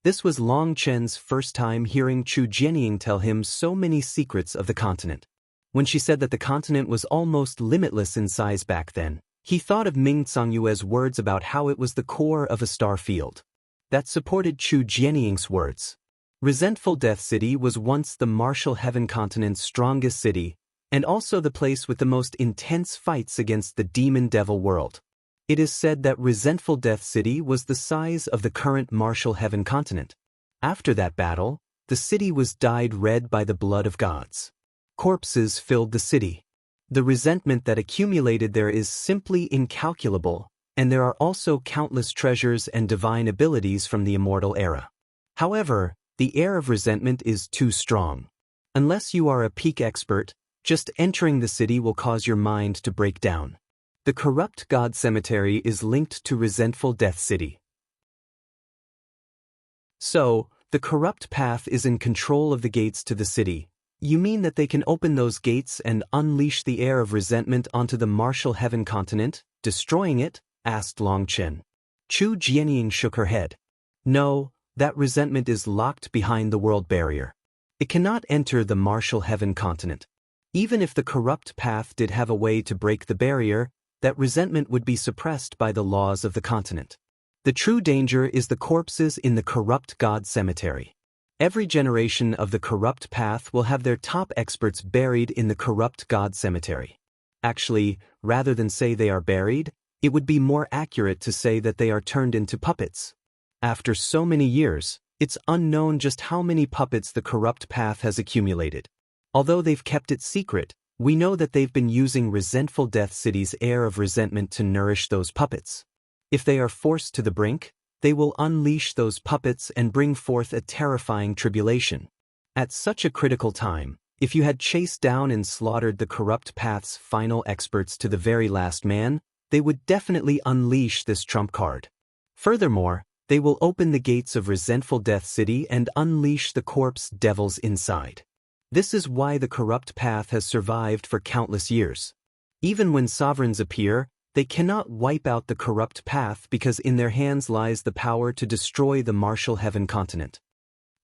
This was Long Chen's first time hearing Chu Jianying tell him so many secrets of the continent. When she said that the continent was almost limitless in size back then, he thought of Ming Tsongyue's words about how it was the core of a star field. That supported Chu Jianying's words. Resentful Death City was once the Martial Heaven continent's strongest city, and also the place with the most intense fights against the demon devil world. It is said that Resentful Death City was the size of the current Martial Heaven continent. After that battle, the city was dyed red by the blood of gods. Corpses filled the city. The resentment that accumulated there is simply incalculable, and there are also countless treasures and divine abilities from the Immortal Era. However, the air of resentment is too strong. Unless you are a peak expert, just entering the city will cause your mind to break down. The Corrupt God Cemetery is linked to Resentful Death City. So, the corrupt path is in control of the gates to the city. You mean that they can open those gates and unleash the air of resentment onto the Martial Heaven continent, destroying it? Asked Long Chen. Chu Jianying shook her head. No, that resentment is locked behind the world barrier. It cannot enter the Martial Heaven continent. Even if the corrupt path did have a way to break the barrier, that resentment would be suppressed by the laws of the continent. The true danger is the corpses in the Corrupt God Cemetery. Every generation of the corrupt path will have their top experts buried in the corrupt god cemetery. Actually, rather than say they are buried, it would be more accurate to say that they are turned into puppets. After so many years, it's unknown just how many puppets the corrupt path has accumulated. Although they've kept it secret, we know that they've been using Resentful Death City's air of resentment to nourish those puppets. If they are forced to the brink, they will unleash those puppets and bring forth a terrifying tribulation. At such a critical time, if you had chased down and slaughtered the corrupt path's final experts to the very last man, they would definitely unleash this trump card. Furthermore, they will open the gates of Resentful Death City and unleash the corpse devils inside. This is why the corrupt path has survived for countless years. Even when sovereigns appear, they cannot wipe out the corrupt path because in their hands lies the power to destroy the martial heaven continent.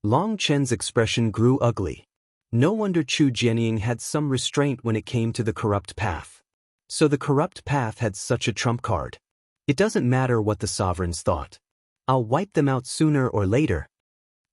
Long Chen's expression grew ugly. No wonder Chu Jianying had some restraint when it came to the corrupt path. So the corrupt path had such a trump card. It doesn't matter what the sovereigns thought. I'll wipe them out sooner or later.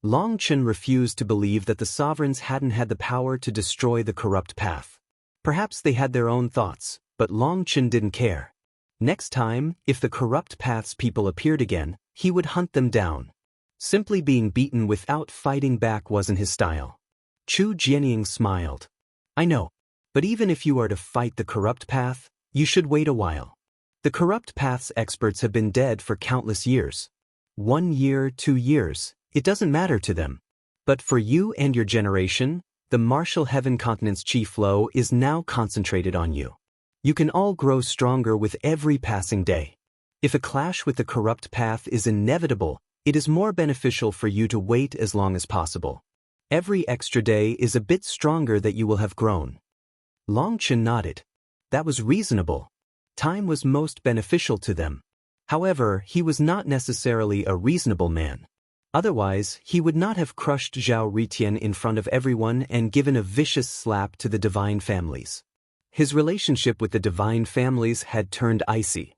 Long Chen refused to believe that the sovereigns hadn't had the power to destroy the corrupt path. Perhaps they had their own thoughts, but Long Chen didn't care. Next time, if the corrupt path's people appeared again, he would hunt them down. Simply being beaten without fighting back wasn't his style. Chu Jianying smiled. I know, but even if you are to fight the corrupt path, you should wait a while. The corrupt path's experts have been dead for countless years. 1 year, 2 years, it doesn't matter to them. But for you and your generation, the martial heaven continent's chi flow is now concentrated on you. You can all grow stronger with every passing day. If a clash with the corrupt path is inevitable, it is more beneficial for you to wait as long as possible. Every extra day is a bit stronger that you will have grown. Long Chen nodded. That was reasonable. Time was most beneficial to them. However, he was not necessarily a reasonable man. Otherwise, he would not have crushed Zhao Ritian in front of everyone and given a vicious slap to the divine families. His relationship with the divine families had turned icy.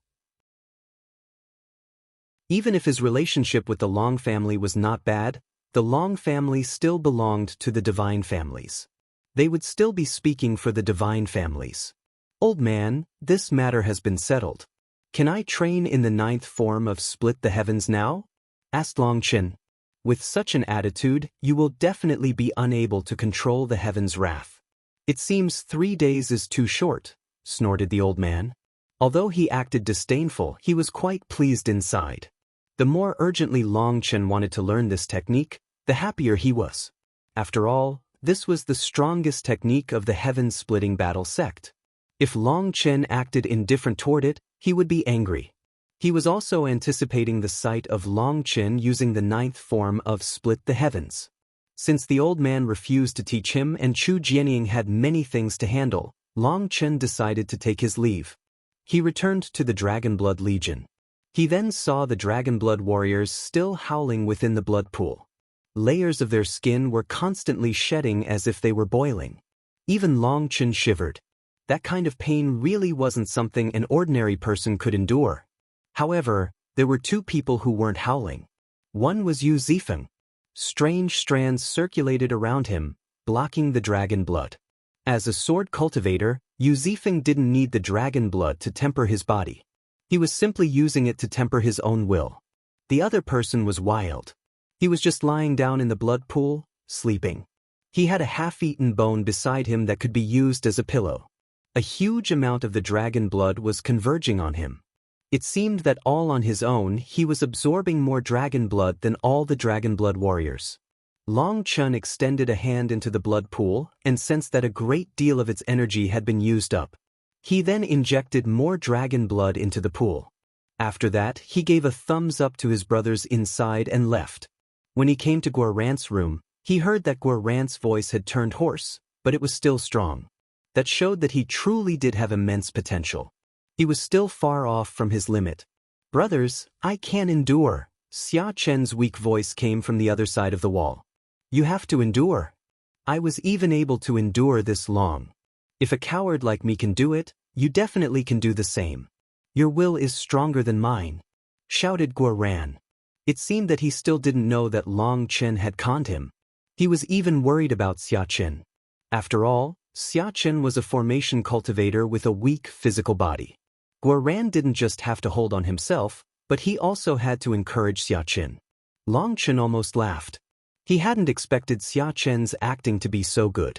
Even if his relationship with the Long family was not bad, the Long family still belonged to the divine families. They would still be speaking for the divine families. Old man, this matter has been settled. Can I train in the 9th form of Split the Heavens now? Asked Long Chen. With such an attitude, you will definitely be unable to control the heaven's wrath. It seems 3 days is too short, snorted the old man. Although he acted disdainful, he was quite pleased inside. The more urgently Long Chen wanted to learn this technique, the happier he was. After all, this was the strongest technique of the heaven-splitting battle sect. If Long Chen acted indifferent toward it, he would be angry. He was also anticipating the sight of Long Chen using the 9th form of Split the Heavens. Since the old man refused to teach him and Chu Jianying had many things to handle, Long Chen decided to take his leave. He returned to the Dragonblood Legion. He then saw the Dragonblood warriors still howling within the blood pool. Layers of their skin were constantly shedding as if they were boiling. Even Long Chen shivered. That kind of pain really wasn't something an ordinary person could endure. However, there were 2 people who weren't howling. One was Yu Zifeng. Strange strands circulated around him, blocking the dragon blood. As a sword cultivator, Yu Zifeng didn't need the dragon blood to temper his body. He was simply using it to temper his own will. The other person was wild. He was just lying down in the blood pool, sleeping. He had a half-eaten bone beside him that could be used as a pillow. A huge amount of the dragon blood was converging on him. It seemed that all on his own he was absorbing more dragon blood than all the dragon blood warriors. Long Chen extended a hand into the blood pool and sensed that a great deal of its energy had been used up. He then injected more dragon blood into the pool. After that, he gave a thumbs up to his brothers inside and left. When he came to Guorant's room, he heard that Guorant's voice had turned hoarse, but it was still strong. That showed that he truly did have immense potential. He was still far off from his limit. Brothers, I can't endure. Xia Chen's weak voice came from the other side of the wall. You have to endure. I was even able to endure this long. If a coward like me can do it, you definitely can do the same. Your will is stronger than mine, shouted Guoran. It seemed that he still didn't know that Long Chen had conned him. He was even worried about Xiaqin. After all, Xiaqin was a formation cultivator with a weak physical body. Guoran didn't just have to hold on himself, but he also had to encourage Xiaqin. Longchen almost laughed. He hadn't expected Xiaqin's acting to be so good.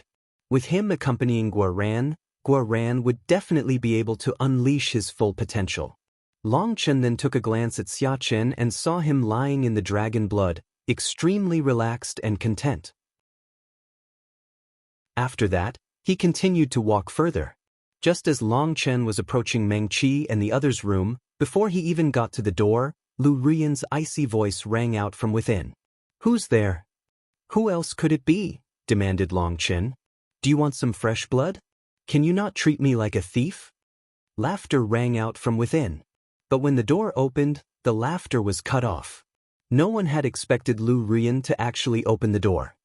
With him accompanying Guoran would definitely be able to unleash his full potential. Longchen then took a glance at Xiaqin and saw him lying in the dragon blood, extremely relaxed and content. After that, he continued to walk further. Just as Longchen was approaching Meng Qi and the others' room, before he even got to the door, Lu Rian's icy voice rang out from within. "Who's there?" "Who else could it be?" demanded Longchen. "Do you want some fresh blood? Can you not treat me like a thief?" Laughter rang out from within. But when the door opened, the laughter was cut off. No one had expected Lu Rian to actually open the door.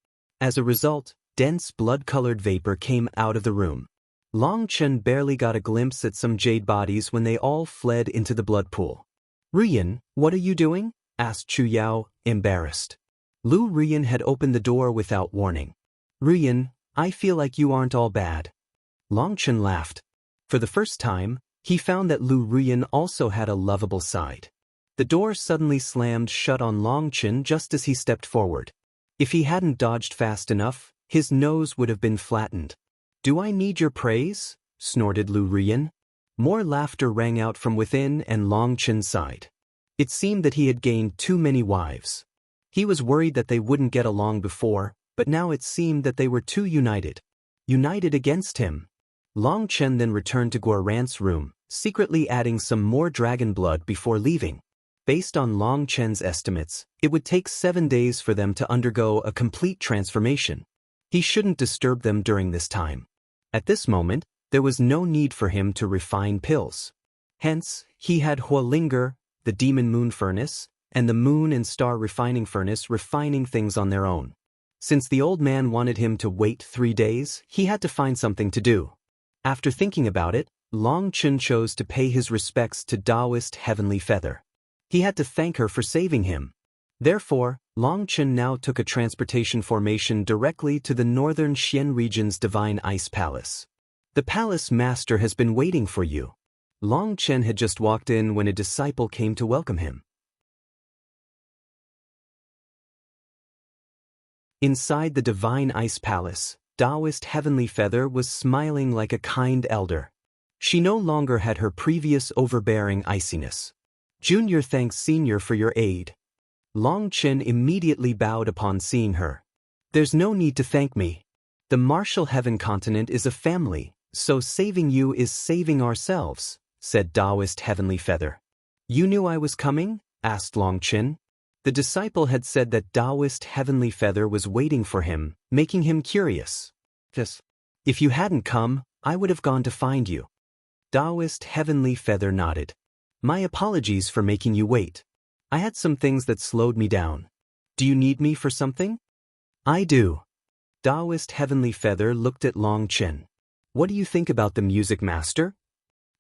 As a result, dense blood-colored vapor came out of the room. Longchen barely got a glimpse at some jade bodies when they all fled into the blood pool. "Rian, what are you doing?" asked Chu Yao, embarrassed. Lu Rian had opened the door without warning. "Rian, I feel like you aren't all bad." Longchen laughed. For the first time, he found that Lu Rian also had a lovable side. The door suddenly slammed shut on Longchen just as he stepped forward. If he hadn't dodged fast enough, his nose would have been flattened. "Do I need your praise?" snorted Lu Rian. More laughter rang out from within and Longchen sighed. It seemed that he had gained too many wives. He was worried that they wouldn't get along before, but now it seemed that they were too united. United against him. Longchen then returned to Guoran's room, secretly adding some more dragon blood before leaving. Based on Longchen's estimates, it would take 7 days for them to undergo a complete transformation. He shouldn't disturb them during this time. At this moment, there was no need for him to refine pills. Hence, he had Huolinger, the demon moon furnace, and the moon and star refining furnace refining things on their own. Since the old man wanted him to wait 3 days, he had to find something to do. After thinking about it, Longchen chose to pay his respects to Taoist Heavenly Feather. He had to thank her for saving him. Therefore, Longchen now took a transportation formation directly to the northern Xian region's Divine Ice Palace. "The palace master has been waiting for you." Longchen had just walked in when a disciple came to welcome him. Inside the Divine Ice Palace, Taoist Heavenly Feather was smiling like a kind elder. She no longer had her previous overbearing iciness. "Junior thanks Senior for your aid." Longchen immediately bowed upon seeing her. "There's no need to thank me. The Martial Heaven continent is a family, so saving you is saving ourselves," said Taoist Heavenly Feather. "You knew I was coming?" asked Longchen. The disciple had said that Taoist Heavenly Feather was waiting for him, making him curious. "Yes. If you hadn't come, I would have gone to find you." Taoist Heavenly Feather nodded. "My apologies for making you wait. I had some things that slowed me down. Do you need me for something?" "I do." Taoist Heavenly Feather looked at Longchen. "What do you think about the music master?"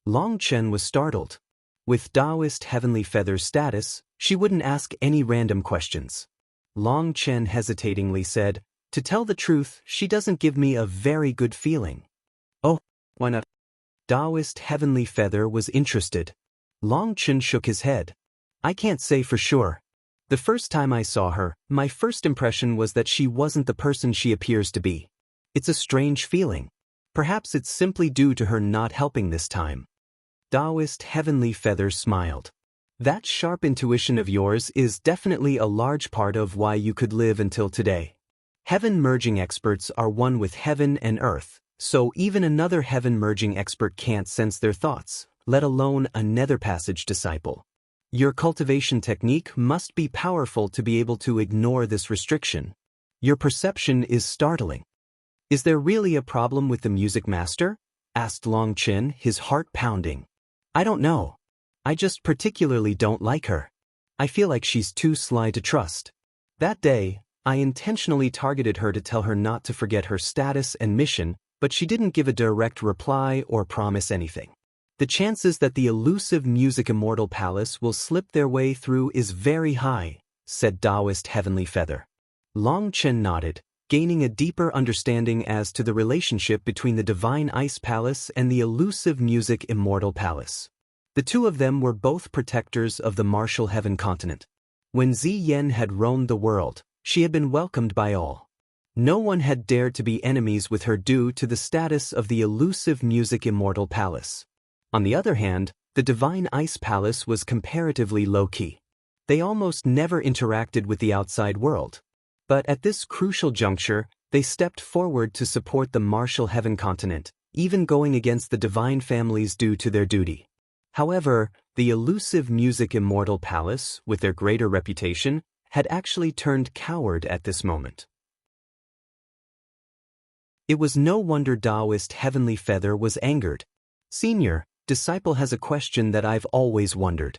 Longchen was startled. With Taoist Heavenly Feather's status, she wouldn't ask any random questions. Longchen hesitatingly said, "To tell the truth, she doesn't give me a very good feeling." "Oh, why not?" Taoist Heavenly Feather was interested. Longchen shook his head. "I can't say for sure. The first time I saw her, my first impression was that she wasn't the person she appears to be. It's a strange feeling. Perhaps it's simply due to her not helping this time." Taoist Heavenly Feather smiled. "That sharp intuition of yours is definitely a large part of why you could live until today. Heaven merging experts are one with heaven and earth, so even another heaven merging expert can't sense their thoughts, let alone a nether passage disciple. Your cultivation technique must be powerful to be able to ignore this restriction. Your perception is startling." "Is there really a problem with the music master?" asked Longchen, his heart pounding. "I don't know. I just particularly don't like her. I feel like she's too sly to trust. That day, I intentionally targeted her to tell her not to forget her status and mission, but she didn't give a direct reply or promise anything. The chances that the elusive Music Immortal Palace will slip their way through is very high," said Taoist Heavenly Feather. Longchen nodded. gaining a deeper understanding as to the relationship between the Divine Ice Palace and the elusive Music Immortal Palace. The two of them were both protectors of the martial heaven continent. When Ziyen had roamed the world, she had been welcomed by all. No one had dared to be enemies with her due to the status of the elusive Music Immortal Palace. On the other hand, the Divine Ice Palace was comparatively low-key. They almost never interacted with the outside world. But at this crucial juncture, they stepped forward to support the martial heaven continent, even going against the divine families due to their duty. However, the elusive Music Immortal Palace, with their greater reputation, had actually turned coward at this moment. It was no wonder Taoist Heavenly Feather was angered. "Senior, disciple has a question that I've always wondered.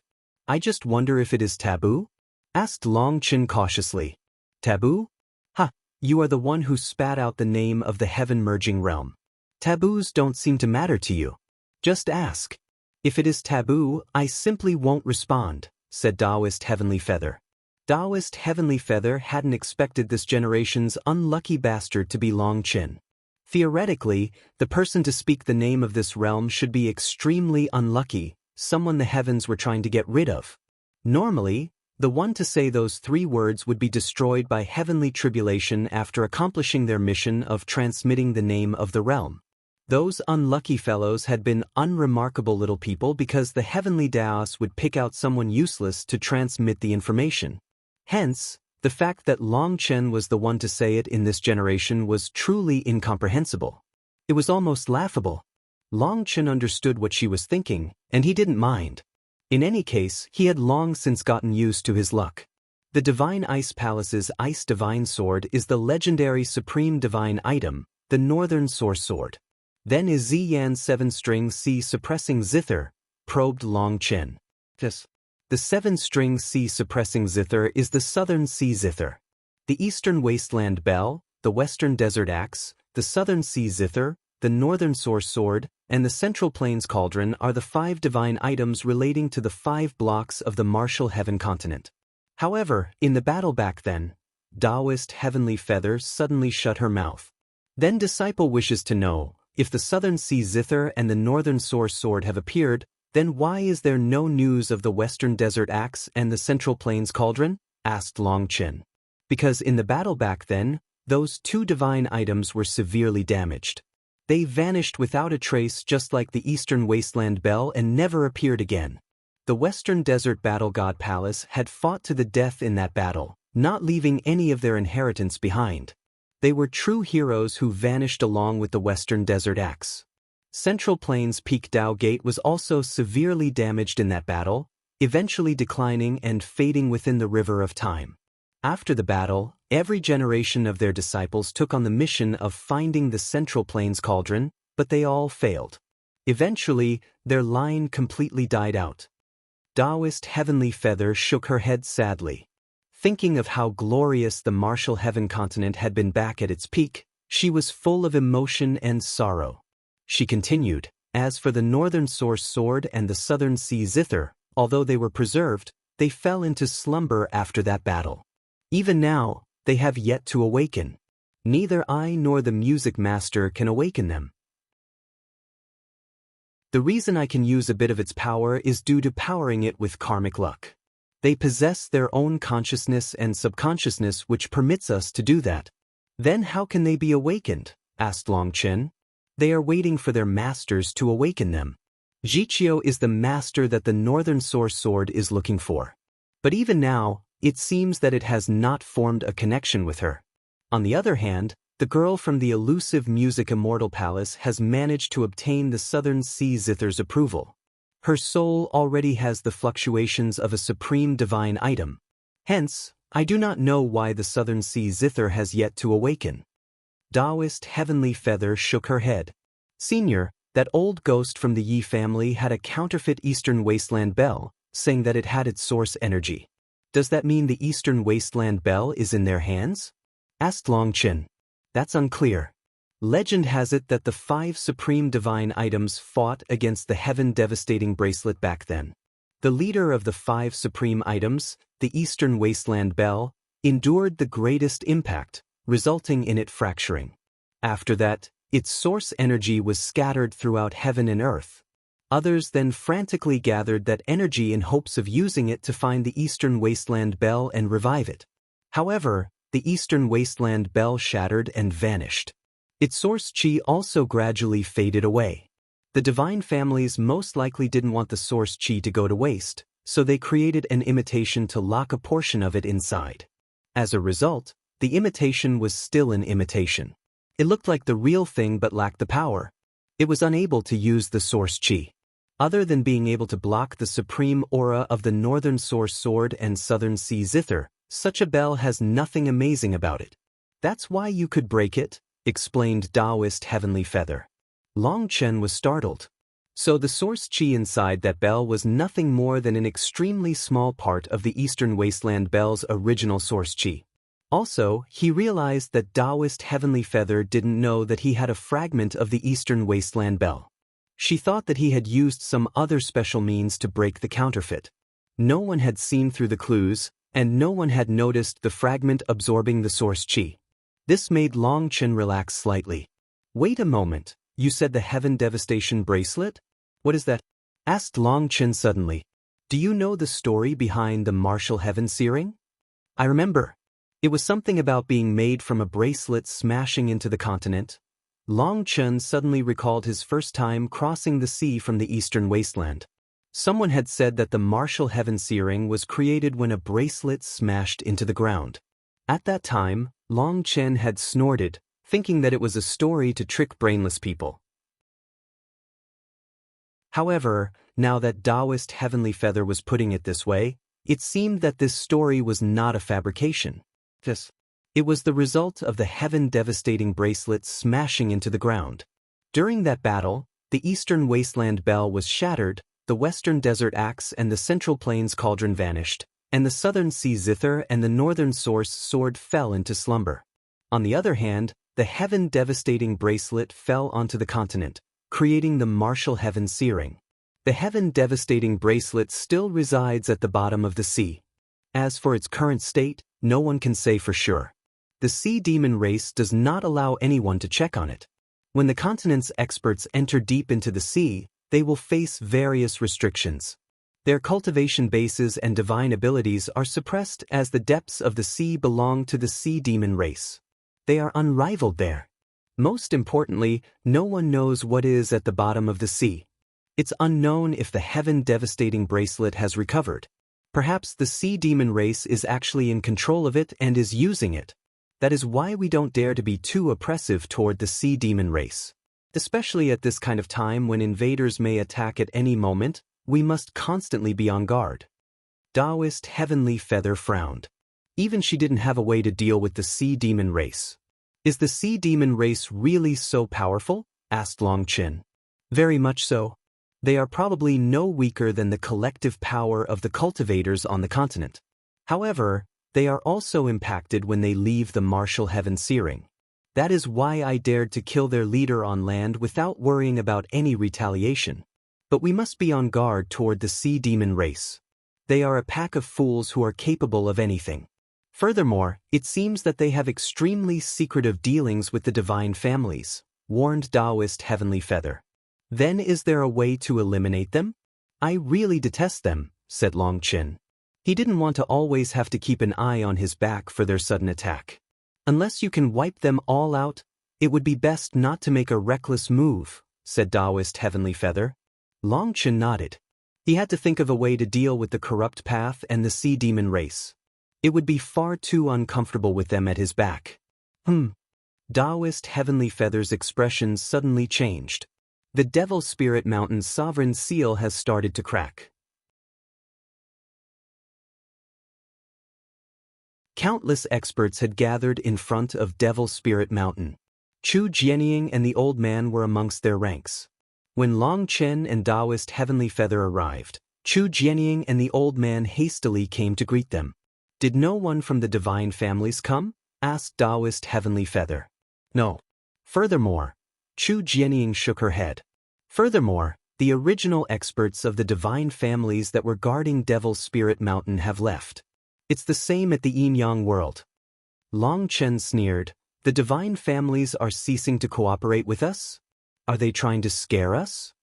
I just wonder if it is taboo?" asked Long Chen cautiously. "Taboo? Ha, you are the one who spat out the name of the heaven-merging realm. Taboos don't seem to matter to you. Just ask. If it is taboo, I simply won't respond," said Taoist Heavenly Feather. Taoist Heavenly Feather hadn't expected this generation's unlucky bastard to be Long Chen. Theoretically, the person to speak the name of this realm should be extremely unlucky, someone the heavens were trying to get rid of. Normally, the one to say those 3 words would be destroyed by heavenly tribulation after accomplishing their mission of transmitting the name of the realm. Those unlucky fellows had been unremarkable little people because the heavenly Daos would pick out someone useless to transmit the information. Hence, the fact that Long Chen was the one to say it in this generation was truly incomprehensible. It was almost laughable. Long Chen understood what she was thinking, and he didn't mind. In any case, he had long since gotten used to his luck. The Divine Ice Palace's Ice Divine Sword is the legendary supreme divine item, the Northern Source Sword. Then is Ziyan's 7-string C suppressing zither, probed Long Chen. The 7-string C suppressing zither is the Southern Sea Zither. The Eastern Wasteland Bell, the Western Desert Axe, the Southern Sea Zither, the Northern Source Sword, and the Central Plains Cauldron are the 5 divine items relating to the 5 blocks of the martial heaven continent. However, in the battle back then, Taoist Heavenly Feather suddenly shut her mouth. Then disciple wishes to know, if the Southern Sea Zither and the Northern Source Sword have appeared, then why is there no news of the Western Desert Axe and the Central Plains Cauldron? Asked Long Chen. Because in the battle back then, those 2 divine items were severely damaged. They vanished without a trace just like the Eastern Wasteland Bell and never appeared again. The Western Desert Battle God Palace had fought to the death in that battle, not leaving any of their inheritance behind. They were true heroes who vanished along with the Western Desert Axe. Central Plains Peak Dao Gate was also severely damaged in that battle, eventually declining and fading within the river of time. After the battle, every generation of their disciples took on the mission of finding the Central Plains Cauldron, but they all failed. Eventually, their line completely died out. Taoist Heavenly Feather shook her head sadly. Thinking of how glorious the martial heaven continent had been back at its peak, she was full of emotion and sorrow. She continued, "As for the Northern Source Sword and the Southern Sea Zither, although they were preserved, they fell into slumber after that battle. Even now, they have yet to awaken. Neither I nor the Music Master can awaken them. The reason I can use a bit of its power is due to powering it with karmic luck. They possess their own consciousness and subconsciousness which permits us to do that." "Then how can they be awakened?" asked Long Chen. "They are waiting for their masters to awaken them. Jiqiu is the master that the Northern Source Sword is looking for. But even now, it seems that it has not formed a connection with her. On the other hand, the girl from the elusive Music Immortal Palace has managed to obtain the Southern Sea Zither's approval. Her soul already has the fluctuations of a supreme divine item. Hence, I do not know why the Southern Sea Zither has yet to awaken." Taoist Heavenly Feather shook her head. "Senior, that old ghost from the Yi family had a counterfeit Eastern Wasteland Bell, saying that it had its source energy. Does that mean the Eastern Wasteland Bell is in their hands?" asked Long Chen. "That's unclear. Legend has it that the 5 supreme divine items fought against the heaven-devastating bracelet back then. The leader of the 5 supreme items, the Eastern Wasteland Bell, endured the greatest impact, resulting in it fracturing. After that, its source energy was scattered throughout heaven and earth. Others then frantically gathered that energy in hopes of using it to find the Eastern Wasteland Bell and revive it. However, the Eastern Wasteland Bell shattered and vanished. Its source chi also gradually faded away. The divine families most likely didn't want the source chi to go to waste, so they created an imitation to lock a portion of it inside. As a result, the imitation was still an imitation. It looked like the real thing but lacked the power. It was unable to use the source chi. Other than being able to block the supreme aura of the Northern Source Sword and Southern Sea Zither, such a bell has nothing amazing about it. That's why you could break it, explained Taoist Heavenly Feather. Long Chen was startled. So the source chi inside that bell was nothing more than an extremely small part of the Eastern Wasteland Bell's original source chi. Also, he realized that Taoist Heavenly Feather didn't know that he had a fragment of the Eastern Wasteland Bell. She thought that he had used some other special means to break the counterfeit. No one had seen through the clues, and no one had noticed the fragment absorbing the source chi. This made Long Chen relax slightly. Wait a moment, you said the Heaven Devastation Bracelet? What is that? Asked Long Chen suddenly. Do you know the story behind the martial heaven searing? I remember. It was something about being made from a bracelet smashing into the continent. Long Chen suddenly recalled his first time crossing the sea from the Eastern Wasteland. Someone had said that the martial heaven searing was created when a bracelet smashed into the ground. At that time, Long Chen had snorted, thinking that it was a story to trick brainless people. However, now that Taoist Heavenly Feather was putting it this way, it seemed that this story was not a fabrication. It was the result of the heaven-devastating bracelet smashing into the ground. During that battle, the Eastern Wasteland Bell was shattered, the Western Desert Axe and the Central Plains Cauldron vanished, and the Southern Sea Zither and the Northern Source Sword fell into slumber. On the other hand, the heaven-devastating bracelet fell onto the continent, creating the martial heaven searing. The heaven-devastating bracelet still resides at the bottom of the sea. As for its current state, no one can say for sure. The sea demon race does not allow anyone to check on it. When the continent's experts enter deep into the sea, they will face various restrictions. Their cultivation bases and divine abilities are suppressed as the depths of the sea belong to the sea demon race. They are unrivaled there. Most importantly, no one knows what is at the bottom of the sea. It's unknown if the heaven-devastating bracelet has recovered. Perhaps the sea demon race is actually in control of it and is using it. That is why we don't dare to be too oppressive toward the sea demon race. Especially at this kind of time when invaders may attack at any moment, we must constantly be on guard. Taoist Heavenly Feather frowned. Even she didn't have a way to deal with the sea demon race. Is the sea demon race really so powerful? Asked Long Chen. Very much so. They are probably no weaker than the collective power of the cultivators on the continent. However, they are also impacted when they leave the martial heaven searing. That is why I dared to kill their leader on land without worrying about any retaliation. But we must be on guard toward the sea demon race. They are a pack of fools who are capable of anything. Furthermore, it seems that they have extremely secretive dealings with the divine families, warned Taoist Heavenly Feather. Then is there a way to eliminate them? I really detest them, said Long Chen. He didn't want to always have to keep an eye on his back for their sudden attack. Unless you can wipe them all out, it would be best not to make a reckless move, said Taoist Heavenly Feather. Long Chen nodded. He had to think of a way to deal with the corrupt path and the sea demon race. It would be far too uncomfortable with them at his back. Taoist Heavenly Feather's expression suddenly changed. The Devil Spirit Mountain's sovereign seal has started to crack. Countless experts had gathered in front of Devil Spirit Mountain. Chu Jianying and the old man were amongst their ranks. When Long Chen and Taoist Heavenly Feather arrived, Chu Jianying and the old man hastily came to greet them. Did no one from the divine families come? Asked Taoist Heavenly Feather. No. Furthermore, Chu Jianying shook her head. Furthermore, the original experts of the divine families that were guarding Devil Spirit Mountain have left. It's the same at the Yin Yang world. Long Chen sneered. The divine families are ceasing to cooperate with us? Are they trying to scare us?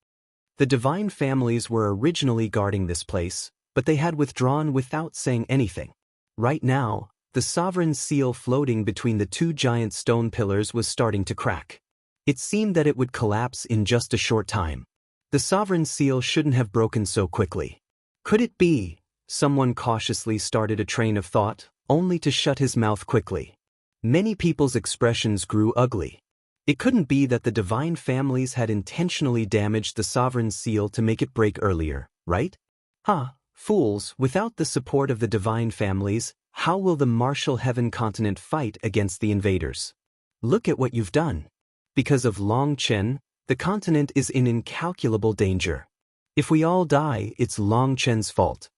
The divine families were originally guarding this place, but they had withdrawn without saying anything. Right now, the sovereign seal floating between the two giant stone pillars was starting to crack. It seemed that it would collapse in just a short time. The sovereign seal shouldn't have broken so quickly. Could it be? Someone cautiously started a train of thought, only to shut his mouth quickly. Many people's expressions grew ugly. It couldn't be that the divine families had intentionally damaged the sovereign seal to make it break earlier, right? Fools, without the support of the divine families, how will the martial heaven continent fight against the invaders? Look at what you've done. Because of Long Chen, the continent is in incalculable danger. If we all die, it's Long Chen's fault.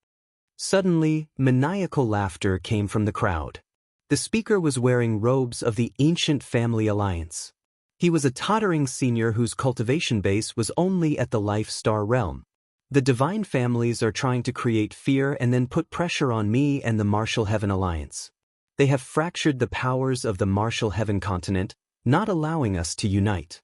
Suddenly, maniacal laughter came from the crowd. The speaker was wearing robes of the ancient family alliance. He was a tottering senior whose cultivation base was only at the life star realm. The divine families are trying to create fear and then put pressure on me and the Martial Heaven Alliance. They have fractured the powers of the Martial Heaven continent, not allowing us to unite.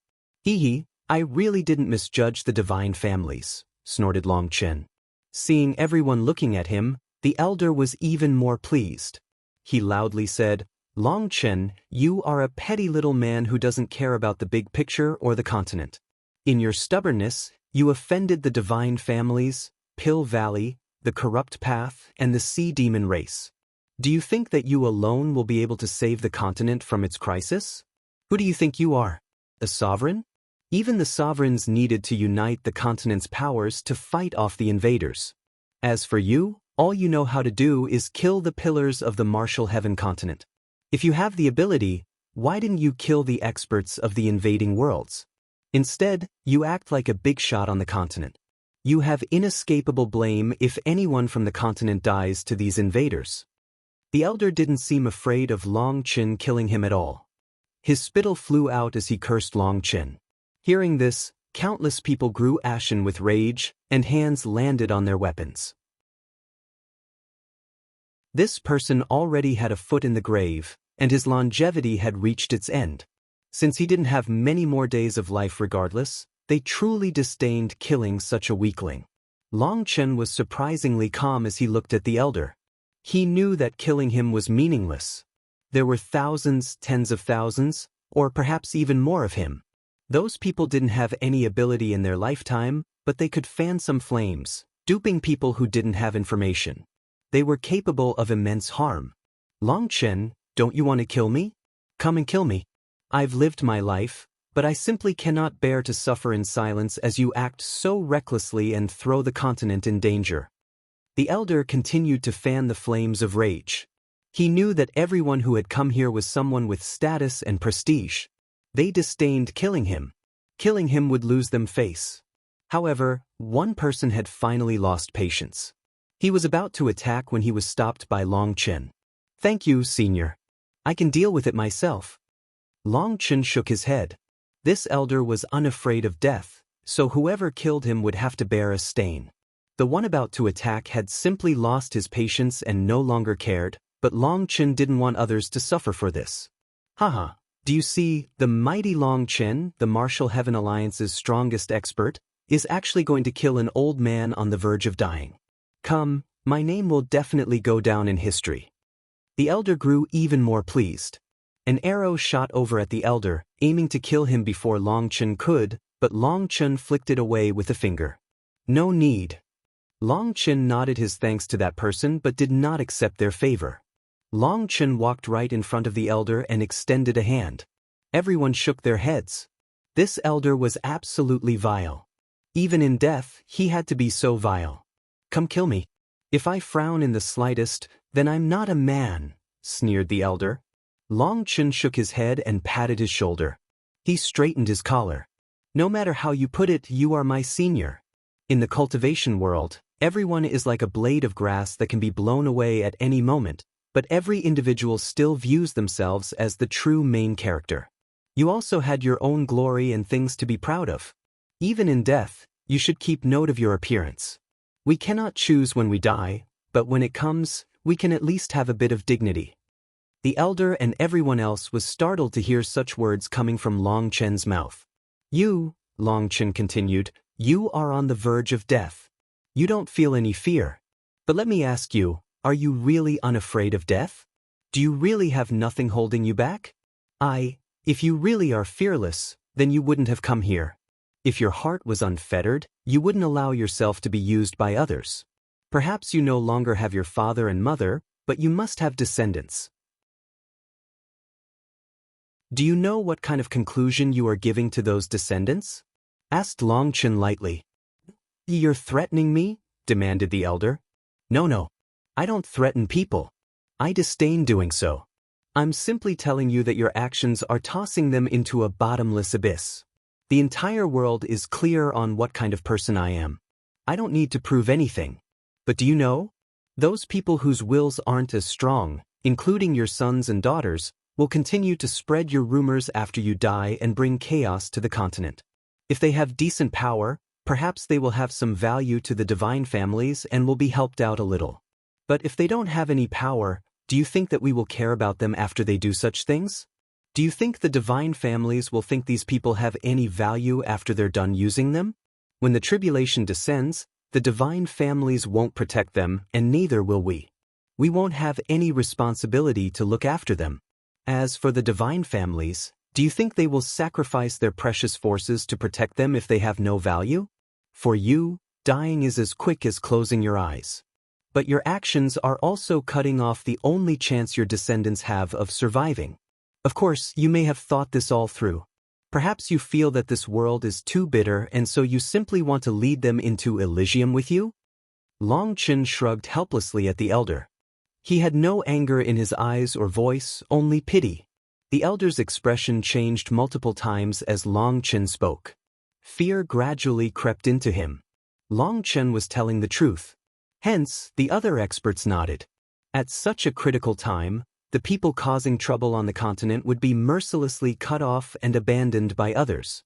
I really didn't misjudge the divine families, snorted Long Chen. Seeing everyone looking at him, the elder was even more pleased. He loudly said, Long Chen, you are a petty little man who doesn't care about the big picture or the continent. In your stubbornness, you offended the divine families, Pill Valley, the corrupt path, and the sea demon race. Do you think that you alone will be able to save the continent from its crisis? Who do you think you are? A sovereign? Even the sovereigns needed to unite the continent's powers to fight off the invaders. As for you, all you know how to do is kill the pillars of the Martial Heaven continent. If you have the ability, why didn't you kill the experts of the invading worlds? Instead, you act like a big shot on the continent. You have inescapable blame if anyone from the continent dies to these invaders. The elder didn't seem afraid of Long Chen killing him at all. His spittle flew out as he cursed Long Chen. Hearing this, countless people grew ashen with rage, and hands landed on their weapons. This person already had a foot in the grave, and his longevity had reached its end. Since he didn't have many more days of life regardless, they truly disdained killing such a weakling. Long Chen was surprisingly calm as he looked at the elder. He knew that killing him was meaningless. There were thousands, tens of thousands, or perhaps even more of him. Those people didn't have any ability in their lifetime, but they could fan some flames, duping people who didn't have information. They were capable of immense harm. Long Chen, don't you want to kill me? Come and kill me. I've lived my life, but I simply cannot bear to suffer in silence as you act so recklessly and throw the continent in danger. The elder continued to fan the flames of rage. He knew that everyone who had come here was someone with status and prestige. They disdained killing him. Killing him would lose them face. However, one person had finally lost patience. He was about to attack when he was stopped by Long Chen. Thank you, Senior. I can deal with it myself. Long Chen shook his head. This elder was unafraid of death, so whoever killed him would have to bear a stain. The one about to attack had simply lost his patience and no longer cared, but Long Chen didn't want others to suffer for this. Haha, do you see, the mighty Long Chen, the Martial Heaven Alliance's strongest expert, is actually going to kill an old man on the verge of dying. Come, my name will definitely go down in history. The elder grew even more pleased. An arrow shot over at the elder, aiming to kill him before Long Chen could, but Long Chen flicked it away with a finger. No need. Long Chen nodded his thanks to that person but did not accept their favor. Long Chen walked right in front of the elder and extended a hand. Everyone shook their heads. This elder was absolutely vile. Even in death, he had to be so vile. Come kill me. If I frown in the slightest, then I'm not a man, sneered the elder. Long Chen shook his head and patted his shoulder. He straightened his collar. No matter how you put it, you are my senior. In the cultivation world, everyone is like a blade of grass that can be blown away at any moment, but every individual still views themselves as the true main character. You also had your own glory and things to be proud of. Even in death, you should keep note of your appearance. We cannot choose when we die, but when it comes, we can at least have a bit of dignity. The elder and everyone else was startled to hear such words coming from Long Chen's mouth. You, Long Chen continued, you are on the verge of death. You don't feel any fear. But let me ask you, are you really unafraid of death? Do you really have nothing holding you back? If you really are fearless, then you wouldn't have come here. If your heart was unfettered, you wouldn't allow yourself to be used by others. Perhaps you no longer have your father and mother, but you must have descendants. Do you know what kind of conclusion you are giving to those descendants? Asked Long Chen lightly. You're threatening me? Demanded the elder. No. I don't threaten people. I disdain doing so. I'm simply telling you that your actions are tossing them into a bottomless abyss. The entire world is clear on what kind of person I am. I don't need to prove anything. But do you know? Those people whose wills aren't as strong, including your sons and daughters, will continue to spread your rumors after you die and bring chaos to the continent. If they have decent power, perhaps they will have some value to the divine families and will be helped out a little. But if they don't have any power, do you think that we will care about them after they do such things? Do you think the divine families will think these people have any value after they're done using them? When the tribulation descends, the divine families won't protect them, and neither will we. We won't have any responsibility to look after them. As for the divine families, do you think they will sacrifice their precious forces to protect them if they have no value? For you, dying is as quick as closing your eyes. But your actions are also cutting off the only chance your descendants have of surviving. Of course, you may have thought this all through. Perhaps you feel that this world is too bitter and so you simply want to lead them into Elysium with you? Long Chen shrugged helplessly at the elder. He had no anger in his eyes or voice, only pity. The elder's expression changed multiple times as Long Chen spoke. Fear gradually crept into him. Long Chen was telling the truth. Hence, the other experts nodded. At such a critical time, the people causing trouble on the continent would be mercilessly cut off and abandoned by others.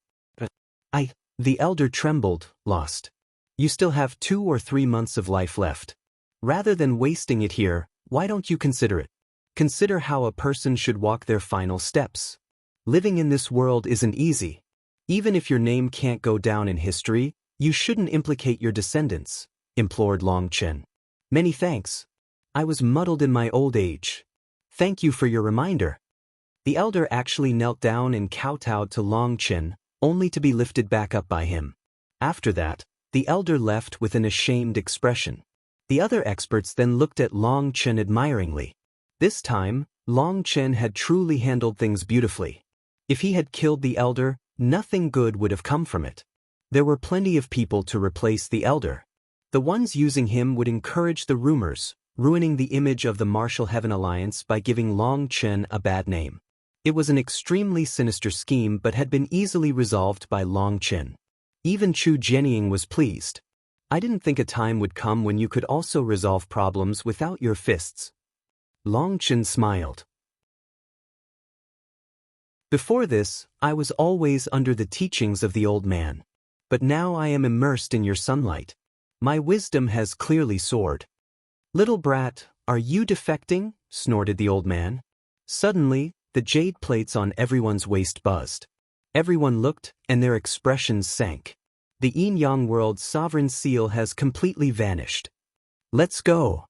The elder trembled, lost. You still have 2 or 3 months of life left. Rather than wasting it here, why don't you consider it? Consider how a person should walk their final steps. Living in this world isn't easy. Even if your name can't go down in history, you shouldn't implicate your descendants, implored Long Chen. Many thanks. I was muddled in my old age. Thank you for your reminder. The elder actually knelt down and kowtowed to Long Chen, only to be lifted back up by him. After that, the elder left with an ashamed expression. The other experts then looked at Long Chen admiringly. This time, Long Chen had truly handled things beautifully. If he had killed the elder, nothing good would have come from it. There were plenty of people to replace the elder. The ones using him would encourage the rumors, ruining the image of the Martial Heaven Alliance by giving Long Chen a bad name. It was an extremely sinister scheme but had been easily resolved by Long Chen. Even Chu Jianying was pleased. I didn't think a time would come when you could also resolve problems without your fists. Long Chen smiled. Before this, I was always under the teachings of the old man. But now I am immersed in your sunlight. My wisdom has clearly soared. Little brat, are you defecting? Snorted the old man. Suddenly, the jade plates on everyone's waist buzzed. Everyone looked, and their expressions sank. The yin-yang world's sovereign seal has completely vanished. Let's go.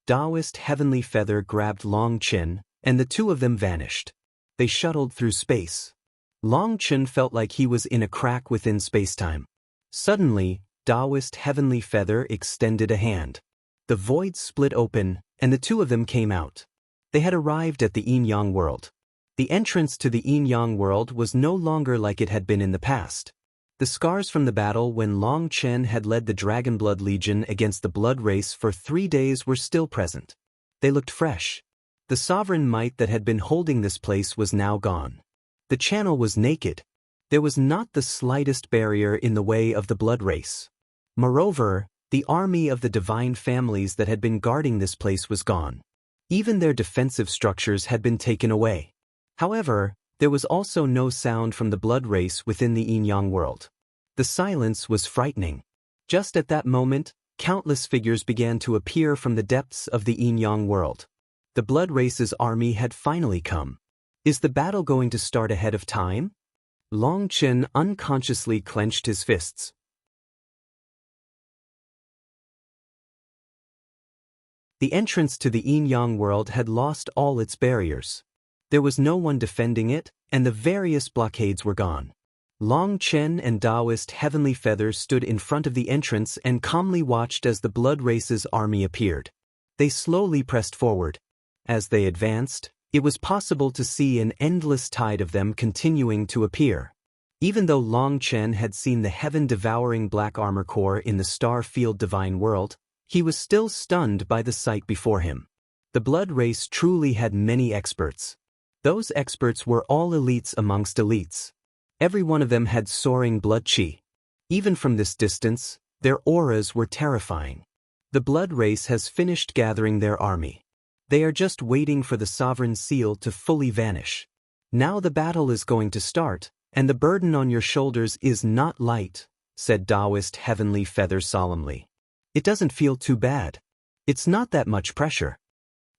Taoist Heavenly Feather grabbed Long Chen, and the two of them vanished. They shuttled through space. Long Chen felt like he was in a crack within spacetime. Suddenly, Taoist Heavenly Feather extended a hand. The void split open, and the two of them came out. They had arrived at the yin-yang world. The entrance to the yin-yang world was no longer like it had been in the past. The scars from the battle when Long Chen had led the Dragonblood Legion against the Blood Race for 3 days were still present. They looked fresh. The sovereign might that had been holding this place was now gone. The channel was naked. There was not the slightest barrier in the way of the Blood Race. Moreover, the army of the divine families that had been guarding this place was gone. Even their defensive structures had been taken away. However, there was also no sound from the Blood Race within the yin-yang world. The silence was frightening. Just at that moment, countless figures began to appear from the depths of the yin-yang world. The Blood Race's army had finally come. Is the battle going to start ahead of time? Long Chen unconsciously clenched his fists. The entrance to the yin-yang world had lost all its barriers. There was no one defending it, and the various blockades were gone. Long Chen and Taoist Heavenly Feather stood in front of the entrance and calmly watched as the Blood Race's army appeared. They slowly pressed forward. As they advanced, it was possible to see an endless tide of them continuing to appear. Even though Long Chen had seen the heaven-devouring Black Armor Corps in the Star-Field Divine World, he was still stunned by the sight before him. The Blood Race truly had many experts. Those experts were all elites amongst elites. Every one of them had soaring blood qi. Even from this distance, their auras were terrifying. The Blood Race has finished gathering their army. They are just waiting for the Sovereign Seal to fully vanish. Now the battle is going to start, and the burden on your shoulders is not light, said Taoist Heavenly Feather solemnly. It doesn't feel too bad. It's not that much pressure.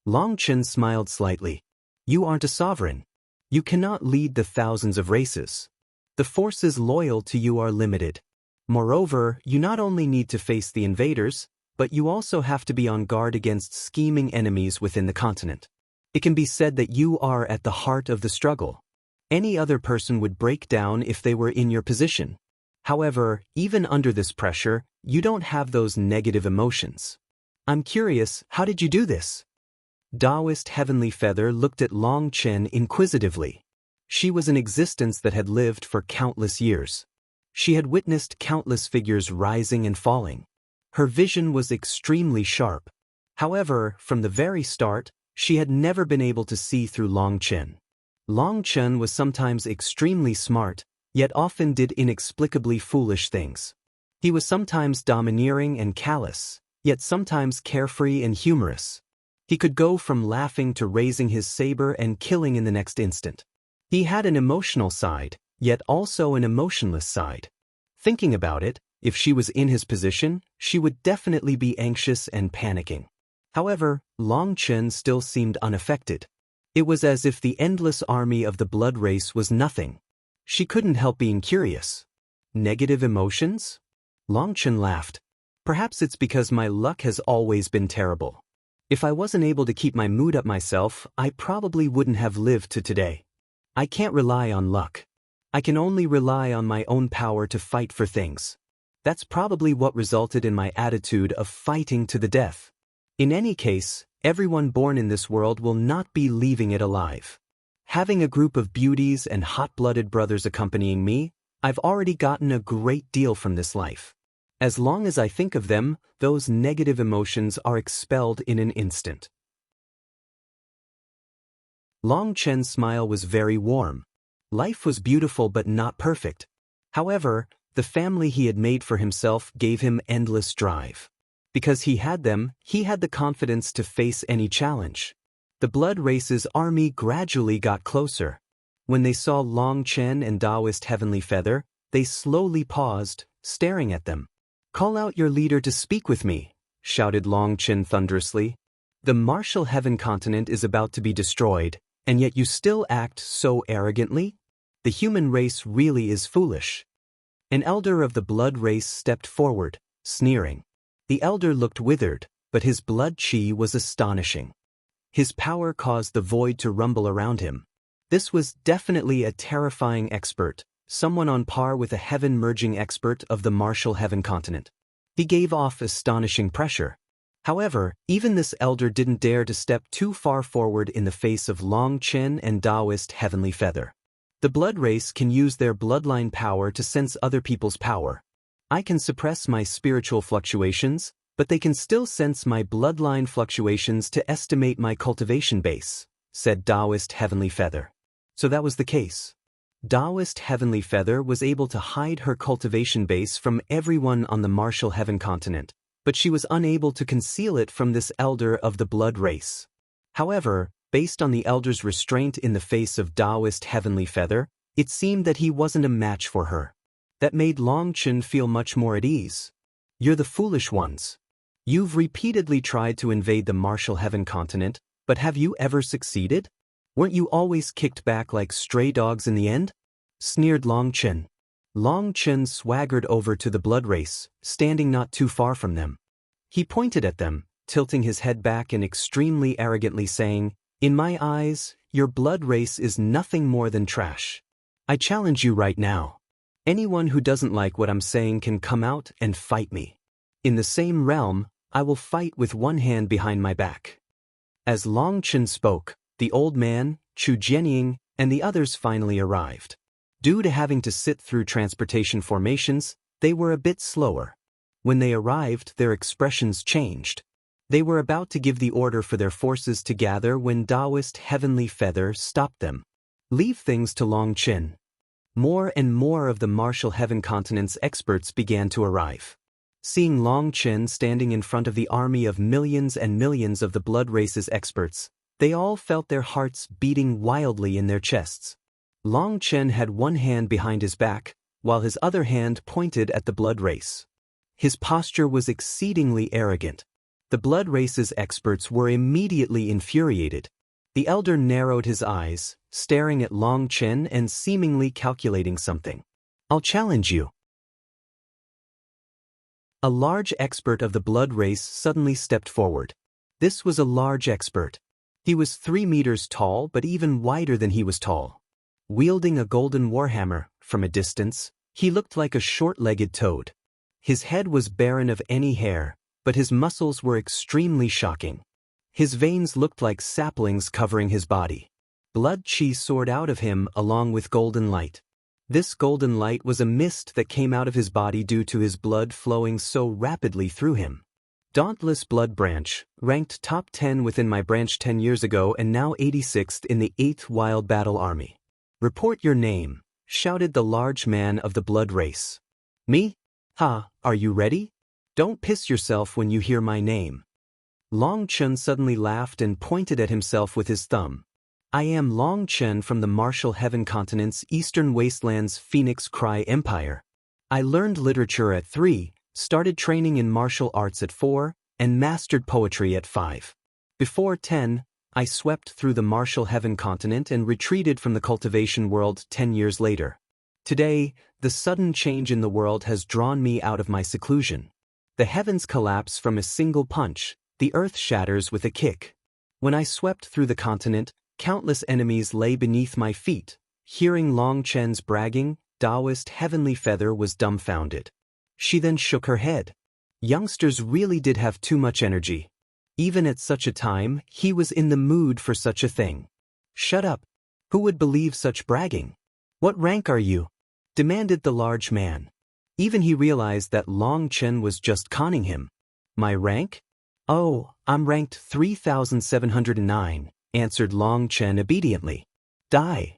Long Chen smiled slightly. You aren't a sovereign. You cannot lead the thousands of races. The forces loyal to you are limited. Moreover, you not only need to face the invaders, but you also have to be on guard against scheming enemies within the continent. It can be said that you are at the heart of the struggle. Any other person would break down if they were in your position. However, even under this pressure, you don't have those negative emotions. I'm curious, how did you do this? Taoist Heavenly Feather looked at Long Chen inquisitively. She was an existence that had lived for countless years. She had witnessed countless figures rising and falling. Her vision was extremely sharp. However, from the very start, she had never been able to see through Long Chen. Long Chen was sometimes extremely smart, yet often did inexplicably foolish things. He was sometimes domineering and callous, yet sometimes carefree and humorous. He could go from laughing to raising his saber and killing in the next instant. He had an emotional side, yet also an emotionless side. Thinking about it, if she was in his position, she would definitely be anxious and panicking. However, Long Chen still seemed unaffected. It was as if the endless army of the Blood Race was nothing. She couldn't help being curious. Negative emotions? Long Chen laughed. Perhaps it's because my luck has always been terrible. If I wasn't able to keep my mood up myself, I probably wouldn't have lived to today. I can't rely on luck. I can only rely on my own power to fight for things. That's probably what resulted in my attitude of fighting to the death. In any case, everyone born in this world will not be leaving it alive. Having a group of beauties and hot-blooded brothers accompanying me, I've already gotten a great deal from this life. As long as I think of them, those negative emotions are expelled in an instant. Long Chen's smile was very warm. Life was beautiful but not perfect. However, the family he had made for himself gave him endless drive. Because he had them, he had the confidence to face any challenge. The Blood Race's army gradually got closer. When they saw Long Chen and Taoist Heavenly Feather, they slowly paused, staring at them. "Call out your leader to speak with me," shouted Long Chen thunderously. "The martial heaven continent is about to be destroyed, and yet you still act so arrogantly? The human race really is foolish." An elder of the Blood Race stepped forward, sneering. The elder looked withered, but his blood qi was astonishing. His power caused the void to rumble around him. This was definitely a terrifying expert, someone on par with a heaven-merging expert of the martial heaven continent. He gave off astonishing pressure. However, even this elder didn't dare to step too far forward in the face of Long Chen and Taoist Heavenly Feather. The Blood Race can use their bloodline power to sense other people's power. I can suppress my spiritual fluctuations, but they can still sense my bloodline fluctuations to estimate my cultivation base, said Taoist Heavenly Feather. So that was the case. Taoist Heavenly Feather was able to hide her cultivation base from everyone on the martial heaven continent, but she was unable to conceal it from this elder of the Blood Race. However, based on the elder's restraint in the face of Taoist Heavenly Feather, it seemed that he wasn't a match for her. That made Long Chen feel much more at ease. "You're the foolish ones. You've repeatedly tried to invade the martial heaven continent, But have you ever succeeded? Weren't you always kicked back like stray dogs in the end? Sneered Long Chen. Long Chen swaggered over to the blood race, standing not too far from them. He pointed at them, tilting his head back and extremely arrogantly saying, "In my eyes, your blood race is nothing more than trash. I challenge you right now. Anyone who doesn't like what I'm saying can come out and fight me. In the same realm, I will fight with one hand behind my back." As Long Chen spoke, the old man, Chu Jianying, and the others finally arrived. Due to having to sit through transportation formations, they were a bit slower. When they arrived, their expressions changed. They were about to give the order for their forces to gather when Taoist Heavenly Feather stopped them. "Leave things to Long Chen." More and more of the Martial Heaven Continent's experts began to arrive. Seeing Long Chen standing in front of the army of millions and millions of the blood race's experts, they all felt their hearts beating wildly in their chests. Long Chen had one hand behind his back, while his other hand pointed at the blood race. His posture was exceedingly arrogant. The blood race's experts were immediately infuriated. The elder narrowed his eyes, staring at Long Chen and seemingly calculating something. "I'll challenge you." A large expert of the blood race suddenly stepped forward. This was a large expert. He was 3 meters tall but even wider than he was tall. Wielding a golden warhammer, from a distance, he looked like a short-legged toad. His head was barren of any hair, but his muscles were extremely shocking. His veins looked like saplings covering his body. Blood chi soared out of him along with golden light. This golden light was a mist that came out of his body due to his blood flowing so rapidly through him. Dauntless Blood Branch, ranked top 10 within my branch 10 years ago and now 86th in the 8th Wild Battle Army. "Report your name," shouted the large man of the blood race. "Me? Ha, are you ready? Don't piss yourself when you hear my name." Long Chen suddenly laughed and pointed at himself with his thumb. "I am Long Chen from the Martial Heaven Continent's Eastern Wastelands Phoenix Cry Empire. I learned literature at 3, started training in martial arts at 4, and mastered poetry at 5. Before 10, I swept through the Martial Heaven Continent and retreated from the cultivation world 10 years later. Today, the sudden change in the world has drawn me out of my seclusion. The heavens collapse from a single punch, the earth shatters with a kick. When I swept through the continent, countless enemies lay beneath my feet." Hearing Long Chen's bragging, Taoist Heavenly Feather was dumbfounded. She then shook her head. Youngsters really did have too much energy. Even at such a time, he was in the mood for such a thing. "Shut up. Who would believe such bragging? What rank are you?" demanded the large man. Even he realized that Long Chen was just conning him. "My rank? Oh, I'm ranked 3709, answered Long Chen obediently. "Die."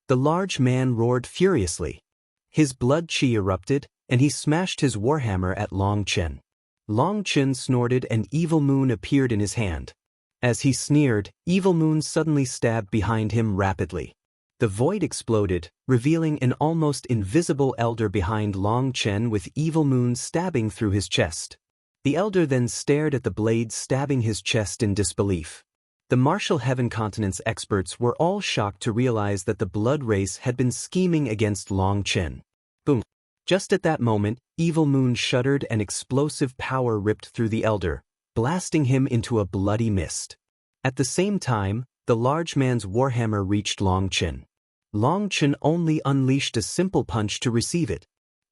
The large man roared furiously. His blood chi erupted, and he smashed his warhammer at Long Chen. Long Chen snorted and Evil Moon appeared in his hand. As he sneered, Evil Moon suddenly stabbed behind him rapidly. The void exploded, revealing an almost invisible elder behind Long Chen with Evil Moon stabbing through his chest. The elder then stared at the blade stabbing his chest in disbelief. The Martial Heaven Continent's experts were all shocked to realize that the blood race had been scheming against Long Chen. Boom. Just at that moment, Evil Moon shuddered and explosive power ripped through the elder, blasting him into a bloody mist. At the same time, the large man's warhammer reached Long Chen. Long Chen only unleashed a simple punch to receive it.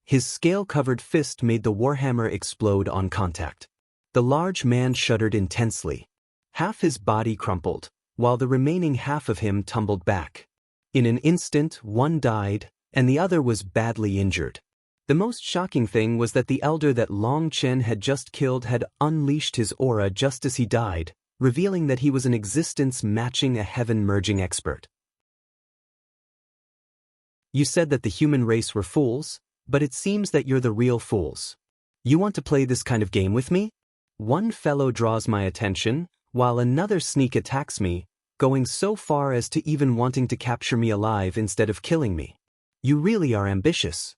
His scale-covered fist made the warhammer explode on contact. The large man shuddered intensely. Half his body crumpled, while the remaining half of him tumbled back. In an instant, one died, and the other was badly injured. The most shocking thing was that the elder that Long Chen had just killed had unleashed his aura just as he died, revealing that he was an existence matching a heaven-merging expert. "You said that the human race were fools, but it seems that you're the real fools. You want to play this kind of game with me?" One fellow draws my attention, while another sneak attacks me, going so far as to even wanting to capture me alive instead of killing me. "You really are ambitious."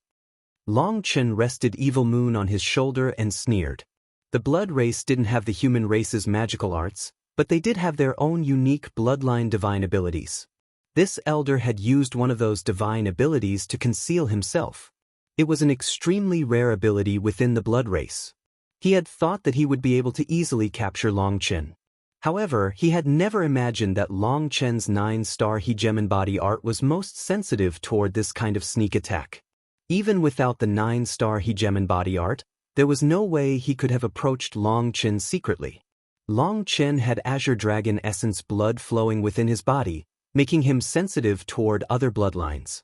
Long Chen rested Evil Moon on his shoulder and sneered. The blood race didn't have the human race's magical arts, But they did have their own unique bloodline divine abilities. This elder had used one of those divine abilities to conceal himself. It was an extremely rare ability within the blood race. He had thought that he would be able to easily capture Long Chen. However, he had never imagined that Long Chen's 9-star Hegemon body art was most sensitive toward this kind of sneak attack. Even without the 9-star Hegemon body art, there was no way he could have approached Long Chen secretly. Long Chen had Azure Dragon Essence blood flowing within his body, making him sensitive toward other bloodlines.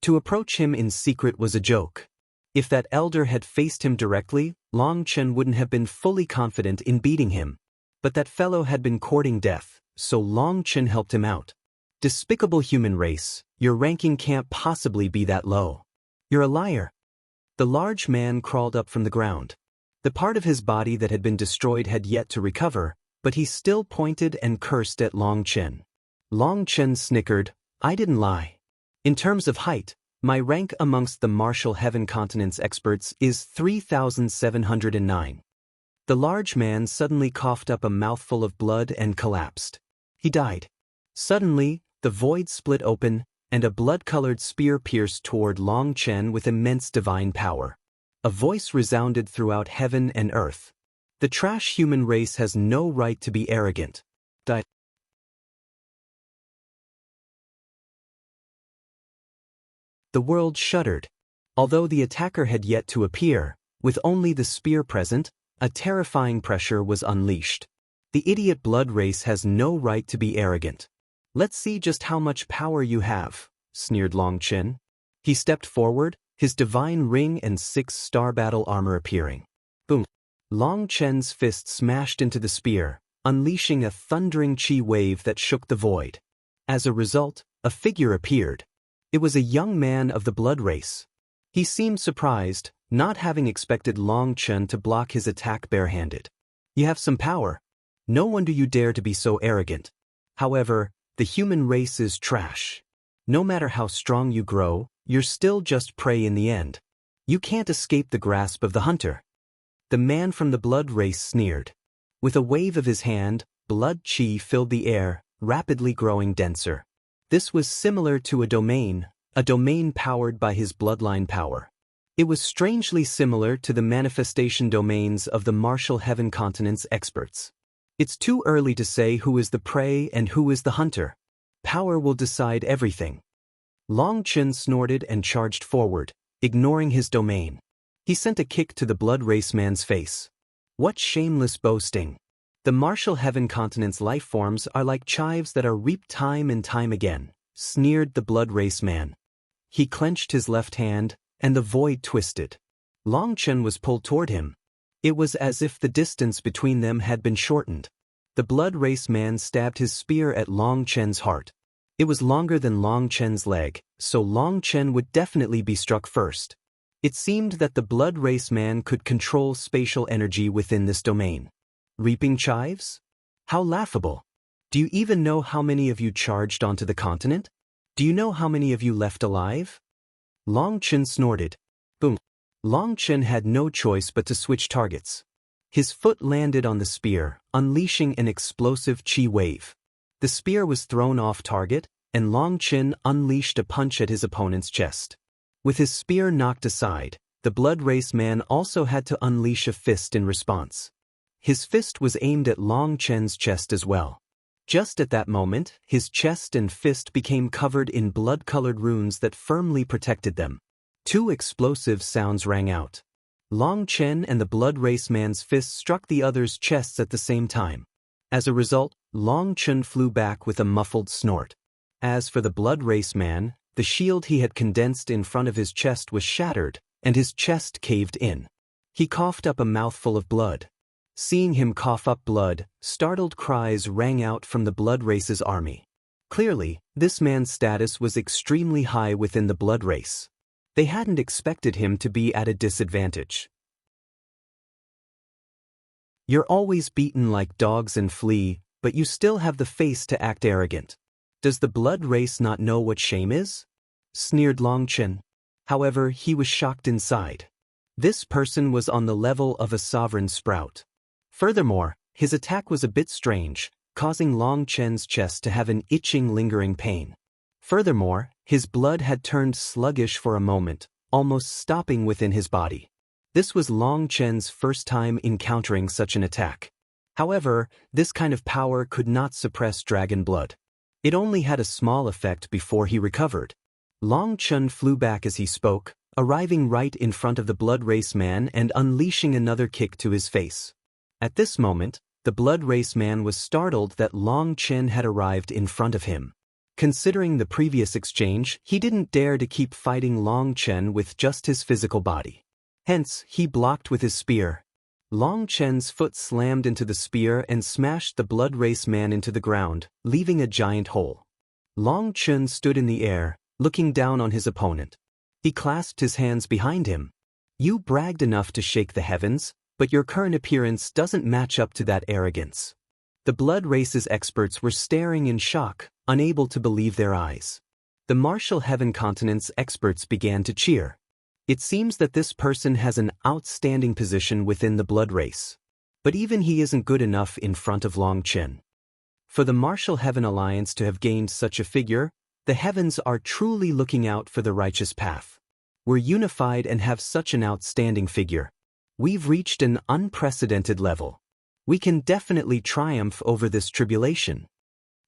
To approach him in secret was a joke. If that elder had faced him directly, Long Chen wouldn't have been fully confident in beating him. But that fellow had been courting death, so Long Chen helped him out. Despicable human race, your ranking can't possibly be that low. You're a liar. The large man crawled up from the ground. The part of his body that had been destroyed had yet to recover, but he still pointed and cursed at Long Chen. Long Chen snickered, "I didn't lie. In terms of height, my rank amongst the martial heaven continent's experts is 3,709. The large man suddenly coughed up a mouthful of blood and collapsed. He died. Suddenly, the void split open, and a blood-colored spear pierced toward Long Chen with immense divine power. A voice resounded throughout heaven and earth. The trash human race has no right to be arrogant. The world shuddered. Although the attacker had yet to appear, with only the spear present, a terrifying pressure was unleashed. The idiot blood race has no right to be arrogant. Let's see just how much power you have, sneered Long Chen. He stepped forward, his divine ring and 6-star battle armor appearing. Boom! Long Chen's fist smashed into the spear, unleashing a thundering chi wave that shook the void. As a result, a figure appeared. It was a young man of the blood race. He seemed surprised, not having expected Long Chen to block his attack barehanded. You have some power. No wonder you dare to be so arrogant. However, the human race is trash. No matter how strong you grow, you're still just prey in the end. You can't escape the grasp of the hunter. The man from the blood race sneered. With a wave of his hand, blood chi filled the air, rapidly growing denser. This was similar to a domain powered by his bloodline power. It was strangely similar to the manifestation domains of the martial heaven continent's experts. It's too early to say who is the prey and who is the hunter. Power will decide everything. Long Chen snorted and charged forward, ignoring his domain. He sent a kick to the blood race man's face. What shameless boasting! The martial heaven continent's life forms are like chives that are reaped time and time again, sneered the blood race man. He clenched his left hand, and the void twisted. Long Chen was pulled toward him. It was as if the distance between them had been shortened. The blood race man stabbed his spear at Long Chen's heart. It was longer than Long Chen's leg, so Long Chen would definitely be struck first. It seemed that the blood race man could control spatial energy within this domain. Reaping chives? How laughable! Do you even know how many of you charged onto the continent? Do you know how many of you left alive? Long Chen snorted. Boom! Long Chen had no choice but to switch targets. His foot landed on the spear, unleashing an explosive chi wave. The spear was thrown off target, and Long Chen unleashed a punch at his opponent's chest. With his spear knocked aside, the blood race man also had to unleash a fist in response. His fist was aimed at Long Chen's chest as well. Just at that moment, his chest and fist became covered in blood-colored runes that firmly protected them. Two explosive sounds rang out. Long Chen and the blood race man's fists struck the other's chests at the same time. As a result, Long Chen flew back with a muffled snort. As for the blood race man, the shield he had condensed in front of his chest was shattered, and his chest caved in. He coughed up a mouthful of blood. Seeing him cough up blood, startled cries rang out from the blood race's army. Clearly, this man's status was extremely high within the blood race. They hadn't expected him to be at a disadvantage. You're always beaten like dogs and flee, but you still have the face to act arrogant. Does the blood race not know what shame is? Sneered Long Chen. However, he was shocked inside. This person was on the level of a sovereign sprout. Furthermore, his attack was a bit strange, causing Long Chen's chest to have an itching, lingering pain. Furthermore, his blood had turned sluggish for a moment, almost stopping within his body. This was Long Chen's first time encountering such an attack. However, this kind of power could not suppress dragon blood. It only had a small effect before he recovered. Long Chen flew back as he spoke, arriving right in front of the Blood Race man and unleashing another kick to his face. At this moment, the Blood Race man was startled that Long Chen had arrived in front of him. Considering the previous exchange, he didn't dare to keep fighting Long Chen with just his physical body. Hence, he blocked with his spear. Long Chen's foot slammed into the spear and smashed the Blood Race man into the ground, leaving a giant hole. Long Chen stood in the air, looking down on his opponent. He clasped his hands behind him. You bragged enough to shake the heavens, but your current appearance doesn't match up to that arrogance. The Blood Race's experts were staring in shock, unable to believe their eyes. The Martial Heaven Continent's experts began to cheer. It seems that this person has an outstanding position within the Blood Race. But even he isn't good enough in front of Long Chen. For the Martial Heaven Alliance to have gained such a figure, the heavens are truly looking out for the righteous path. We're unified and have such an outstanding figure. We've reached an unprecedented level. We can definitely triumph over this tribulation.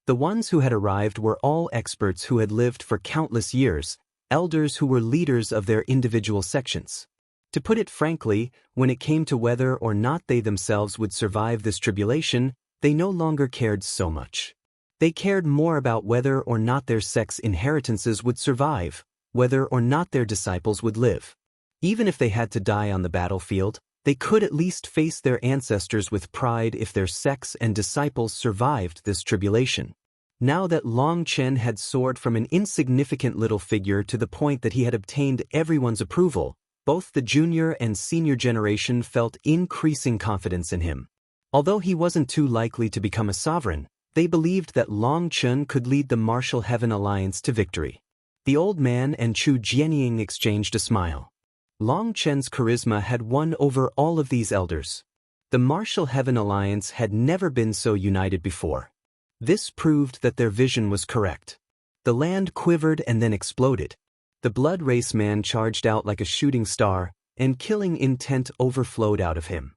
The ones who had arrived were all experts who had lived for countless years, elders who were leaders of their individual sections. To put it frankly, when it came to whether or not they themselves would survive this tribulation, they no longer cared so much. They cared more about whether or not their sect's inheritances would survive, whether or not their disciples would live. Even if they had to die on the battlefield, they could at least face their ancestors with pride if their sects and disciples survived this tribulation. Now that Long Chen had soared from an insignificant little figure to the point that he had obtained everyone's approval, both the junior and senior generation felt increasing confidence in him. Although he wasn't too likely to become a sovereign, they believed that Long Chen could lead the Martial Heaven Alliance to victory. The old man and Chu Jianying exchanged a smile. Long Chen's charisma had won over all of these elders. The Martial Heaven Alliance had never been so united before. This proved that their vision was correct. The land quivered and then exploded. The Blood Race man charged out like a shooting star, and killing intent overflowed out of him.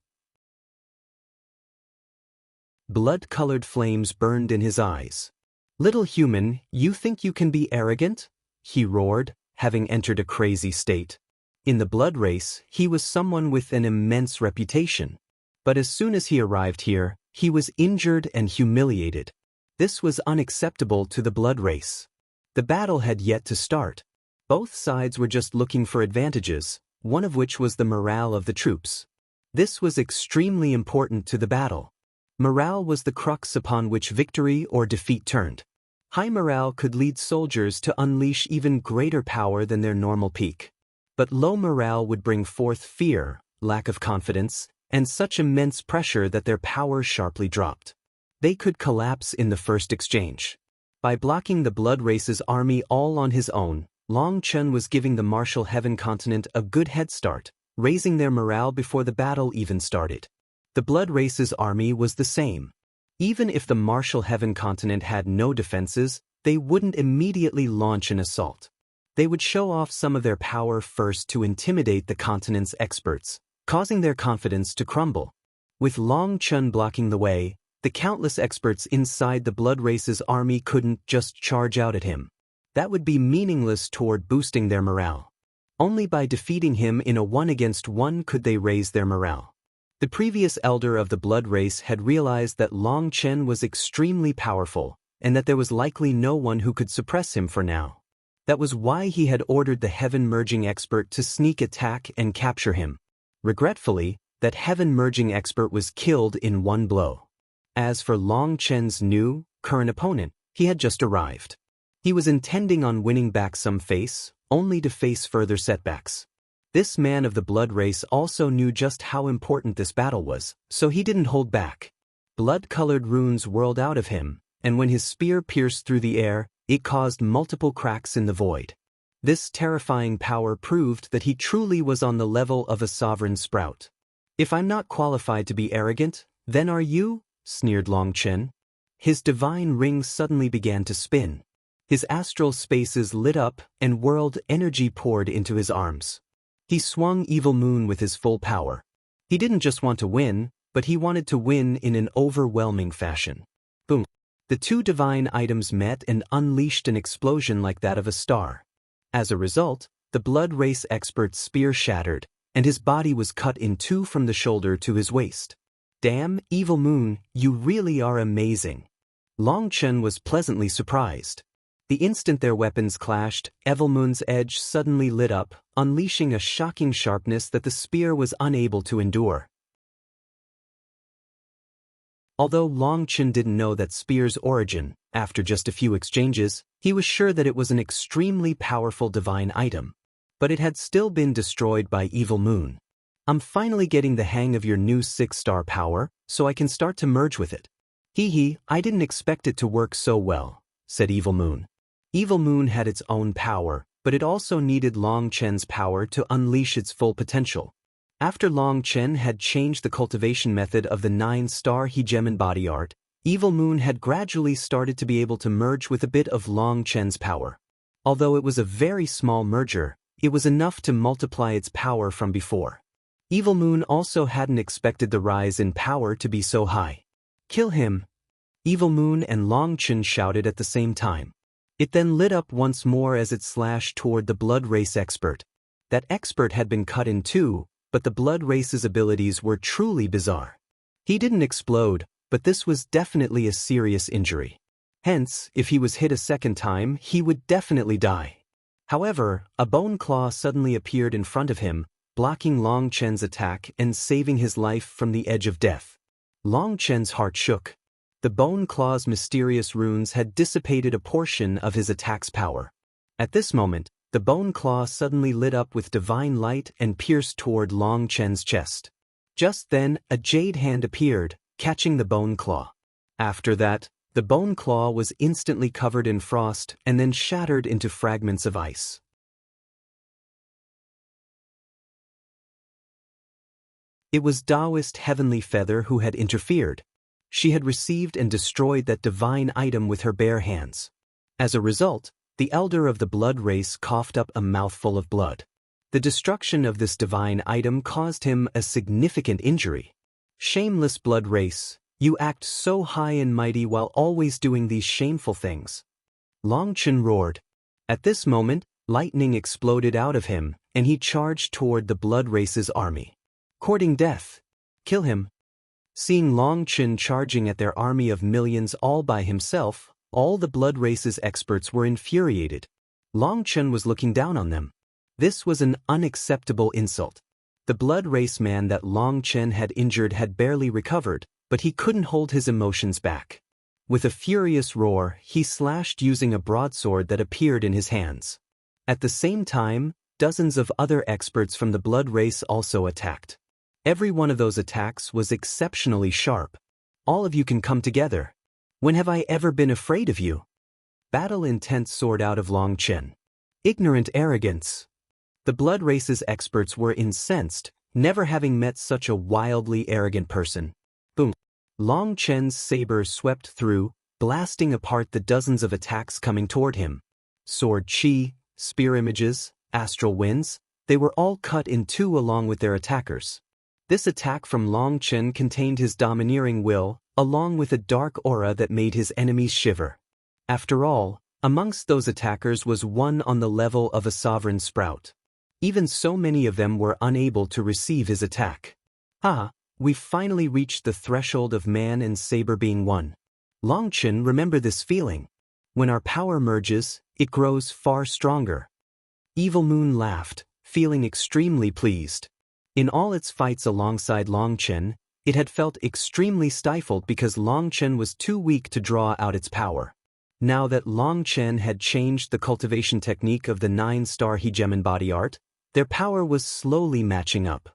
Blood-colored flames burned in his eyes. "Little human, you think you can be arrogant?" he roared, having entered a crazy state. In the Blood Race, he was someone with an immense reputation. But as soon as he arrived here, he was injured and humiliated. This was unacceptable to the Blood Race. The battle had yet to start. Both sides were just looking for advantages, one of which was the morale of the troops. This was extremely important to the battle. Morale was the crux upon which victory or defeat turned. High morale could lead soldiers to unleash even greater power than their normal peak. But low morale would bring forth fear, lack of confidence, and such immense pressure that their power sharply dropped. They could collapse in the first exchange. By blocking the Blood Race's army all on his own, Long Chen was giving the Martial Heaven Continent a good head start, raising their morale before the battle even started. The Blood Race's army was the same. Even if the Martial Heaven Continent had no defenses, they wouldn't immediately launch an assault. They would show off some of their power first to intimidate the continent's experts, causing their confidence to crumble. With Long Chen blocking the way, the countless experts inside the Blood Race's army couldn't just charge out at him. That would be meaningless toward boosting their morale. Only by defeating him in a one-against-one could they raise their morale. The previous elder of the Blood Race had realized that Long Chen was extremely powerful, and that there was likely no one who could suppress him for now. That was why he had ordered the Heaven-Merging expert to sneak attack and capture him. Regretfully, that Heaven-Merging expert was killed in one blow. As for Long Chen's new, current opponent, he had just arrived. He was intending on winning back some face, only to face further setbacks. This man of the Blood Race also knew just how important this battle was, so he didn't hold back. Blood-colored runes whirled out of him, and when his spear pierced through the air, it caused multiple cracks in the void. This terrifying power proved that he truly was on the level of a sovereign sprout. "If I'm not qualified to be arrogant, then are you?" sneered Long Chen. his divine ring suddenly began to spin. His astral spaces lit up and world energy poured into his arms. He swung Evil Moon with his full power. He didn't just want to win, but he wanted to win in an overwhelming fashion. Boom. The two divine items met and unleashed an explosion like that of a star. As a result, the blood race expert's spear shattered, and his body was cut in two from the shoulder to his waist. Damn, Evil Moon, you really are amazing. Long Chen was pleasantly surprised. The instant their weapons clashed, Evil Moon's edge suddenly lit up, unleashing a shocking sharpness that the spear was unable to endure. Although Long Chen didn't know that spear's origin, after just a few exchanges, he was sure that it was an extremely powerful divine item. But it had still been destroyed by Evil Moon. I'm finally getting the hang of your new 6-star power, so I can start to merge with it. Hee, I didn't expect it to work so well, said Evil Moon. Evil Moon had its own power, but it also needed Long Chen's power to unleash its full potential. After Long Chen had changed the cultivation method of the 9-star Hegemon body art, Evil Moon had gradually started to be able to merge with a bit of Long Chen's power. Although it was a very small merger, it was enough to multiply its power from before. Evil Moon also hadn't expected the rise in power to be so high. Kill him! Evil Moon and Long Chen shouted at the same time. It then lit up once more as it slashed toward the blood race expert. That expert had been cut in two, but the blood race's abilities were truly bizarre. He didn't explode, but this was definitely a serious injury. Hence, if he was hit a second time, he would definitely die. However, a bone claw suddenly appeared in front of him, blocking Long Chen's attack and saving his life from the edge of death. Long Chen's heart shook. The bone claw's mysterious runes had dissipated a portion of his attack's power. At this moment, the bone claw suddenly lit up with divine light and pierced toward Long Chen's chest. Just then, a jade hand appeared, catching the bone claw. After that, the bone claw was instantly covered in frost and then shattered into fragments of ice. It was Taoist Heavenly Feather who had interfered. She had received and destroyed that divine item with her bare hands. As a result, the elder of the blood race coughed up a mouthful of blood. The destruction of this divine item caused him a significant injury. Shameless blood race, you act so high and mighty while always doing these shameful things. Long Chen roared. At this moment, lightning exploded out of him, and he charged toward the blood race's army. Courting death. Kill him. Seeing Long Chen charging at their army of millions all by himself, all the blood race's experts were infuriated. Long Chen was looking down on them. This was an unacceptable insult. The blood race man that Long Chen had injured had barely recovered, but he couldn't hold his emotions back. With a furious roar, he slashed using a broadsword that appeared in his hands. At the same time, dozens of other experts from the blood race also attacked. Every one of those attacks was exceptionally sharp. All of you can come together. When have I ever been afraid of you? Battle intent soared out of Long Chen. Ignorant arrogance. The blood race's experts were incensed, never having met such a wildly arrogant person. Boom. Long Chen's saber swept through, blasting apart the dozens of attacks coming toward him. Sword chi, spear images, astral winds, they were all cut in two along with their attackers. This attack from Long Chen contained his domineering will, along with a dark aura that made his enemies shiver. After all, amongst those attackers was one on the level of a sovereign sprout. Even so many of them were unable to receive his attack. We've finally reached the threshold of man and saber being one. Long Chen, remember this feeling. When our power merges, it grows far stronger. Evil Moon laughed, feeling extremely pleased. In all its fights alongside Long Chen, it had felt extremely stifled because Long Chen was too weak to draw out its power. Now that Long Chen had changed the cultivation technique of the 9-star Hegemon body art, their power was slowly matching up.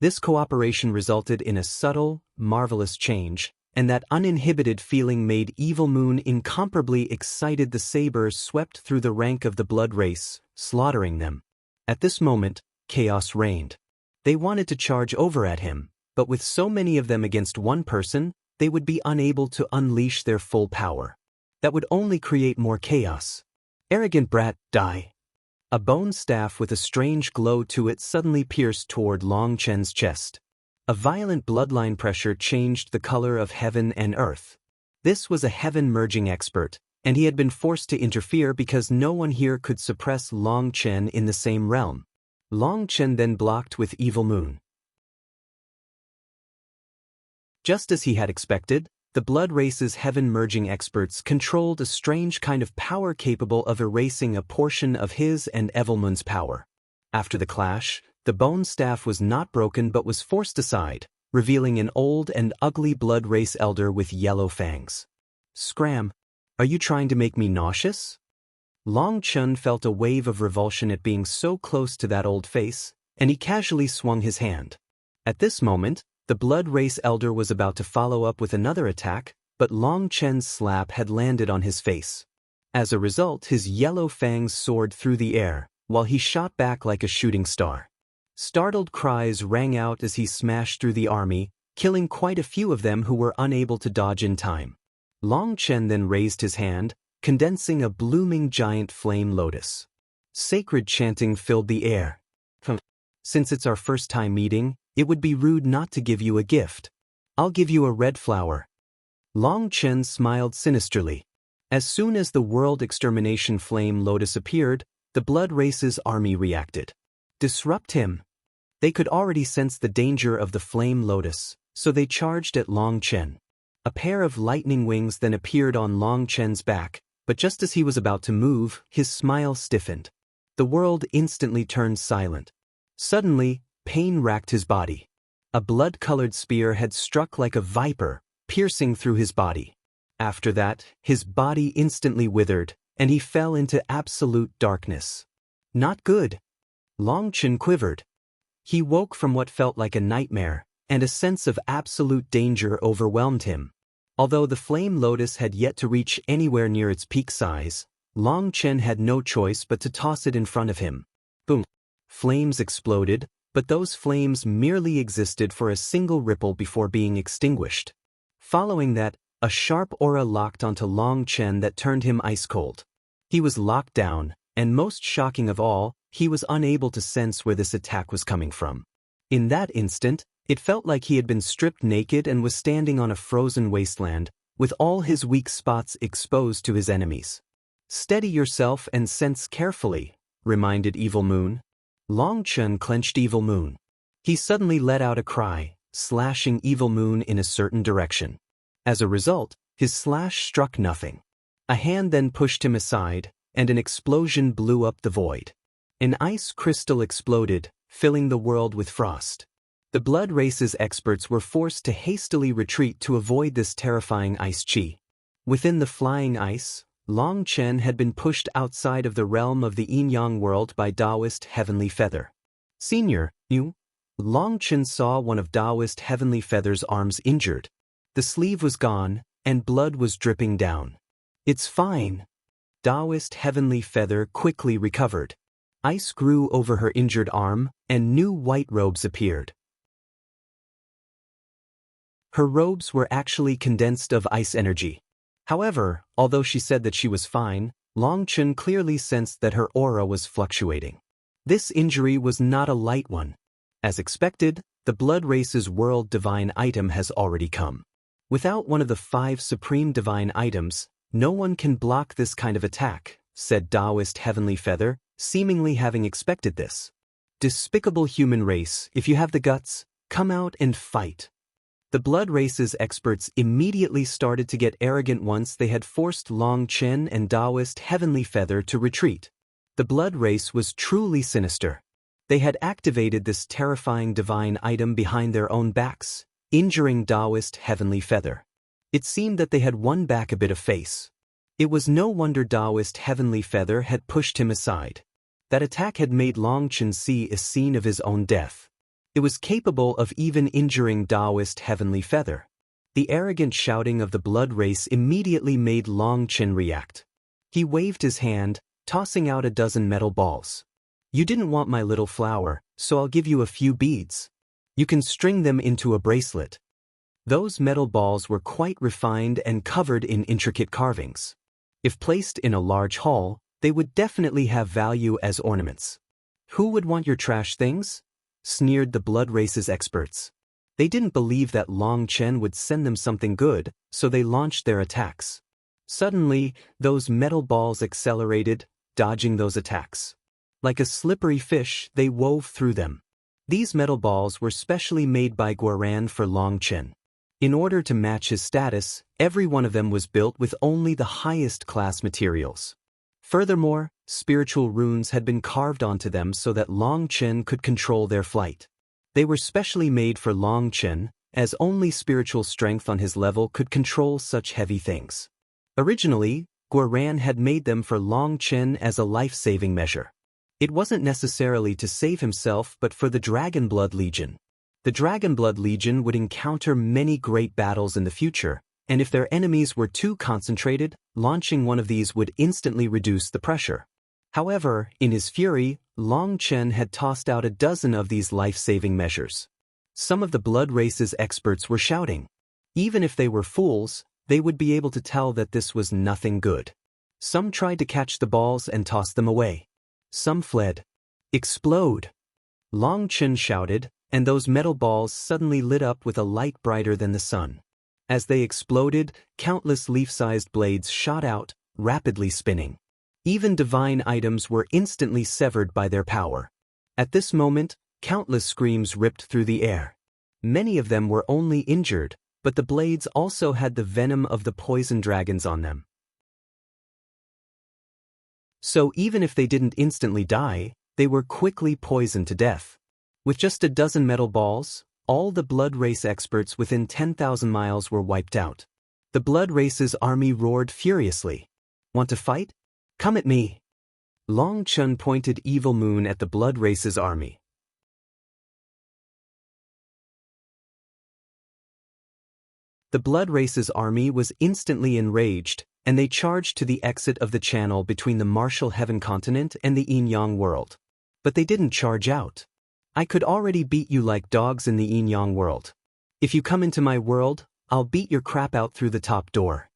This cooperation resulted in a subtle, marvelous change, and that uninhibited feeling made Evil Moon incomparably excited. The saber swept through the rank of the blood race, slaughtering them. At this moment, chaos reigned. They wanted to charge over at him, but with so many of them against one person, they would be unable to unleash their full power. That would only create more chaos. Arrogant brat, die. A bone staff with a strange glow to it suddenly pierced toward Long Chen's chest. A violent bloodline pressure changed the color of heaven and earth. This was a heaven-merging expert, and he had been forced to interfere because no one here could suppress Long Chen in the same realm. Long Chen then blocked with Evil Moon. Just as he had expected, the Blood Race's heaven-merging experts controlled a strange kind of power capable of erasing a portion of his and Evil Moon's power. After the clash, the bone staff was not broken but was forced aside, revealing an old and ugly Blood Race elder with yellow fangs. Scram, are you trying to make me nauseous? Long Chen felt a wave of revulsion at being so close to that old face, and he casually swung his hand. At this moment, the Blood Race elder was about to follow up with another attack, but Long Chen's slap had landed on his face. As a result, his yellow fangs soared through the air, while he shot back like a shooting star. Startled cries rang out as he smashed through the army, killing quite a few of them who were unable to dodge in time. Long Chen then raised his hand, condensing a blooming giant flame lotus. Sacred chanting filled the air. Since it's our first time meeting, it would be rude not to give you a gift. I'll give you a red flower. Long Chen smiled sinisterly. As soon as the World Extermination Flame Lotus appeared, the Blood Race's army reacted. Disrupt him. They could already sense the danger of the Flame Lotus, so they charged at Long Chen. A pair of lightning wings then appeared on Long Chen's back, but just as he was about to move, his smile stiffened. The world instantly turned silent. Suddenly, pain racked his body. A blood-colored spear had struck like a viper, piercing through his body. After that, his body instantly withered, and he fell into absolute darkness. Not good. Long Chen quivered. He woke from what felt like a nightmare, and a sense of absolute danger overwhelmed him. Although the Flame Lotus had yet to reach anywhere near its peak size, Long Chen had no choice but to toss it in front of him. Boom! Flames exploded, but those flames merely existed for a single ripple before being extinguished. Following that, a sharp aura locked onto Long Chen that turned him ice-cold. He was locked down, and most shocking of all, he was unable to sense where this attack was coming from. In that instant, it felt like he had been stripped naked and was standing on a frozen wasteland, with all his weak spots exposed to his enemies. Steady yourself and sense carefully, reminded Evil Moon. Long Chen clenched Evil Moon. He suddenly let out a cry, slashing Evil Moon in a certain direction. As a result, his slash struck nothing. A hand then pushed him aside, and an explosion blew up the void. An ice crystal exploded, filling the world with frost. The Blood Race's experts were forced to hastily retreat to avoid this terrifying ice chi. Within the flying ice, Long Chen had been pushed outside of the realm of the Yin-Yang world by Taoist Heavenly Feather. Senior, you? Long Chen saw one of Taoist Heavenly Feather's arms injured. The sleeve was gone, and blood was dripping down. It's fine. Taoist Heavenly Feather quickly recovered. Ice grew over her injured arm, and new white robes appeared. Her robes were actually condensed of ice energy. However, although she said that she was fine, Long Chen clearly sensed that her aura was fluctuating. This injury was not a light one. As expected, the Blood Race's World Divine item has already come. Without one of the 5 Supreme Divine items, no one can block this kind of attack, said Taoist Heavenly Feather, seemingly having expected this. Despicable human race, if you have the guts, come out and fight. The Blood Race's experts immediately started to get arrogant once they had forced Long Chen and Taoist Heavenly Feather to retreat. The Blood Race was truly sinister. They had activated this terrifying divine item behind their own backs, injuring Taoist Heavenly Feather. It seemed that they had won back a bit of face. It was no wonder Taoist Heavenly Feather had pushed him aside. That attack had made Long Chen see a scene of his own death. It was capable of even injuring Taoist Heavenly Feather. The arrogant shouting of the Blood Race immediately made Long Chen react. He waved his hand, tossing out a dozen metal balls. You didn't want my little flower, so I'll give you a few beads. You can string them into a bracelet. Those metal balls were quite refined and covered in intricate carvings. If placed in a large hall, they would definitely have value as ornaments. Who would want your trash things? Sneered the blood race's experts. They didn't believe that Long Chen would send them something good, so they launched their attacks. Suddenly, those metal balls accelerated, dodging those attacks. Like a slippery fish, they wove through them. These metal balls were specially made by Guoran for Long Chen. In order to match his status, every one of them was built with only the highest class materials. Furthermore, spiritual runes had been carved onto them so that Long Chen could control their flight. They were specially made for Long Chen, as only spiritual strength on his level could control such heavy things. Originally, Guoran had made them for Long Chen as a life-saving measure. It wasn't necessarily to save himself but for the Dragon Blood Legion. The Dragon Blood Legion would encounter many great battles in the future, and if their enemies were too concentrated, launching one of these would instantly reduce the pressure. However, in his fury, Long Chen had tossed out a dozen of these life-saving measures. Some of the blood race's experts were shouting. Even if they were fools, they would be able to tell that this was nothing good. Some tried to catch the balls and toss them away. Some fled. Explode! Long Chen shouted, and those metal balls suddenly lit up with a light brighter than the sun. As they exploded, countless leaf-sized blades shot out, rapidly spinning. Even divine items were instantly severed by their power. At this moment, countless screams ripped through the air. Many of them were only injured, but the blades also had the venom of the poison dragons on them. So even if they didn't instantly die, they were quickly poisoned to death. With just a dozen metal balls, all the blood race experts within 10,000 miles were wiped out. The blood race's army roared furiously. Want to fight? Come at me! Long Chen pointed Evil Moon at the blood race's army. The blood race's army was instantly enraged, and they charged to the exit of the channel between the Martial Heaven continent and the Yin-Yang world. But they didn't charge out. I could already beat you like dogs in the Yin-Yang world. If you come into my world, I'll beat your crap out through the top door.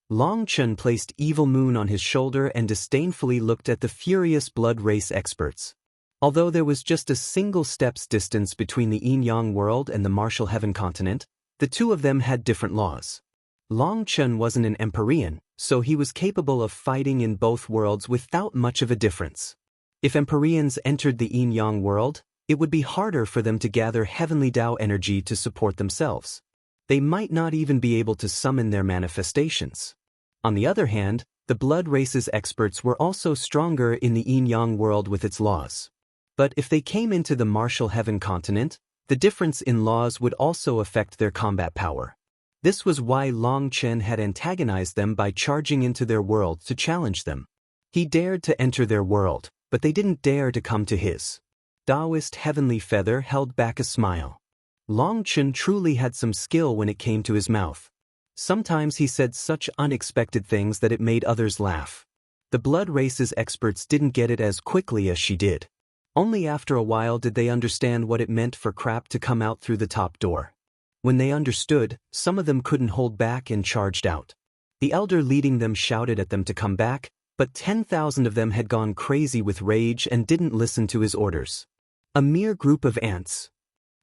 Long Chen placed Evil Moon on his shoulder and disdainfully looked at the furious blood race experts. Although there was just a single step's distance between the Yin-Yang world and the Martial Heaven continent, the two of them had different laws. Long Chen wasn't an Empyrean, so he was capable of fighting in both worlds without much of a difference. If Empyreans entered the Yin-Yang world, it would be harder for them to gather heavenly Tao energy to support themselves. They might not even be able to summon their manifestations. On the other hand, the blood race's experts were also stronger in the Yin-Yang world with its laws. But if they came into the Martial Heaven continent, the difference in laws would also affect their combat power. This was why Long Chen had antagonized them by charging into their world to challenge them. He dared to enter their world, but they didn't dare to come to his. Taoist Heavenly Feather held back a smile. Long Chen truly had some skill when it came to his mouth. Sometimes he said such unexpected things that it made others laugh. The blood race's experts didn't get it as quickly as she did. Only after a while did they understand what it meant for crap to come out through the top door. When they understood, some of them couldn't hold back and charged out. The elder leading them shouted at them to come back, but 10,000 of them had gone crazy with rage and didn't listen to his orders. A mere group of ants.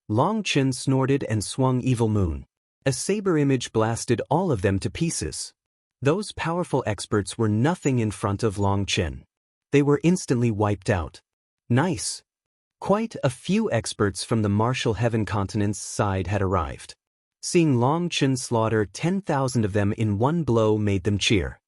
Long Chen snorted and swung Evil Moon. A saber image blasted all of them to pieces. Those powerful experts were nothing in front of Long Chen. They were instantly wiped out. Nice. Quite a few experts from the Martial Heaven continent's side had arrived. Seeing Long Chen slaughter 10,000 of them in one blow made them cheer.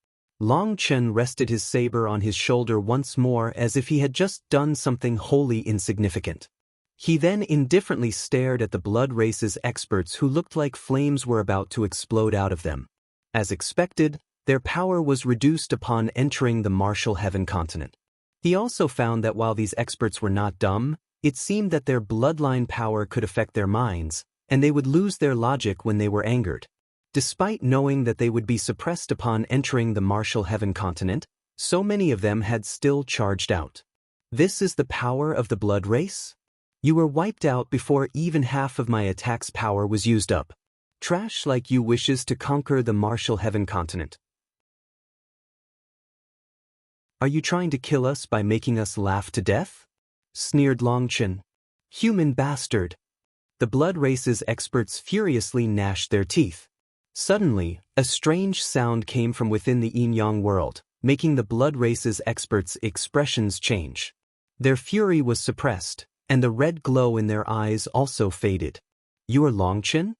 Long Chen rested his saber on his shoulder once more as if he had just done something wholly insignificant. He then indifferently stared at the blood race's experts who looked like flames were about to explode out of them. As expected, their power was reduced upon entering the Martial Heaven continent. He also found that while these experts were not dumb, it seemed that their bloodline power could affect their minds, and they would lose their logic when they were angered. Despite knowing that they would be suppressed upon entering the Martial Heaven continent, so many of them had still charged out. This is the power of the blood race? You were wiped out before even half of my attack's power was used up. Trash like you wishes to conquer the martial heaven continent. Are you trying to kill us by making us laugh to death? Sneered Longchen. Human bastard. The blood race's experts furiously gnashed their teeth. Suddenly, a strange sound came from within the yin-yang world, making the blood race's experts' expressions change. Their fury was suppressed, and the red glow in their eyes also faded. You are Longchen?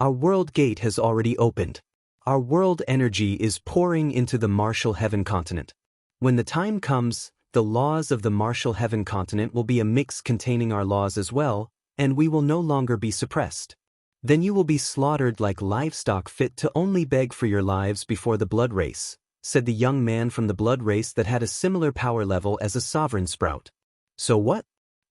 Our world gate has already opened. Our world energy is pouring into the martial heaven continent. When the time comes, the laws of the martial heaven continent will be a mix containing our laws as well, and we will no longer be suppressed. Then you will be slaughtered like livestock fit to only beg for your lives before the blood race, said the young man from the blood race that had a similar power level as a sovereign sprout. So what?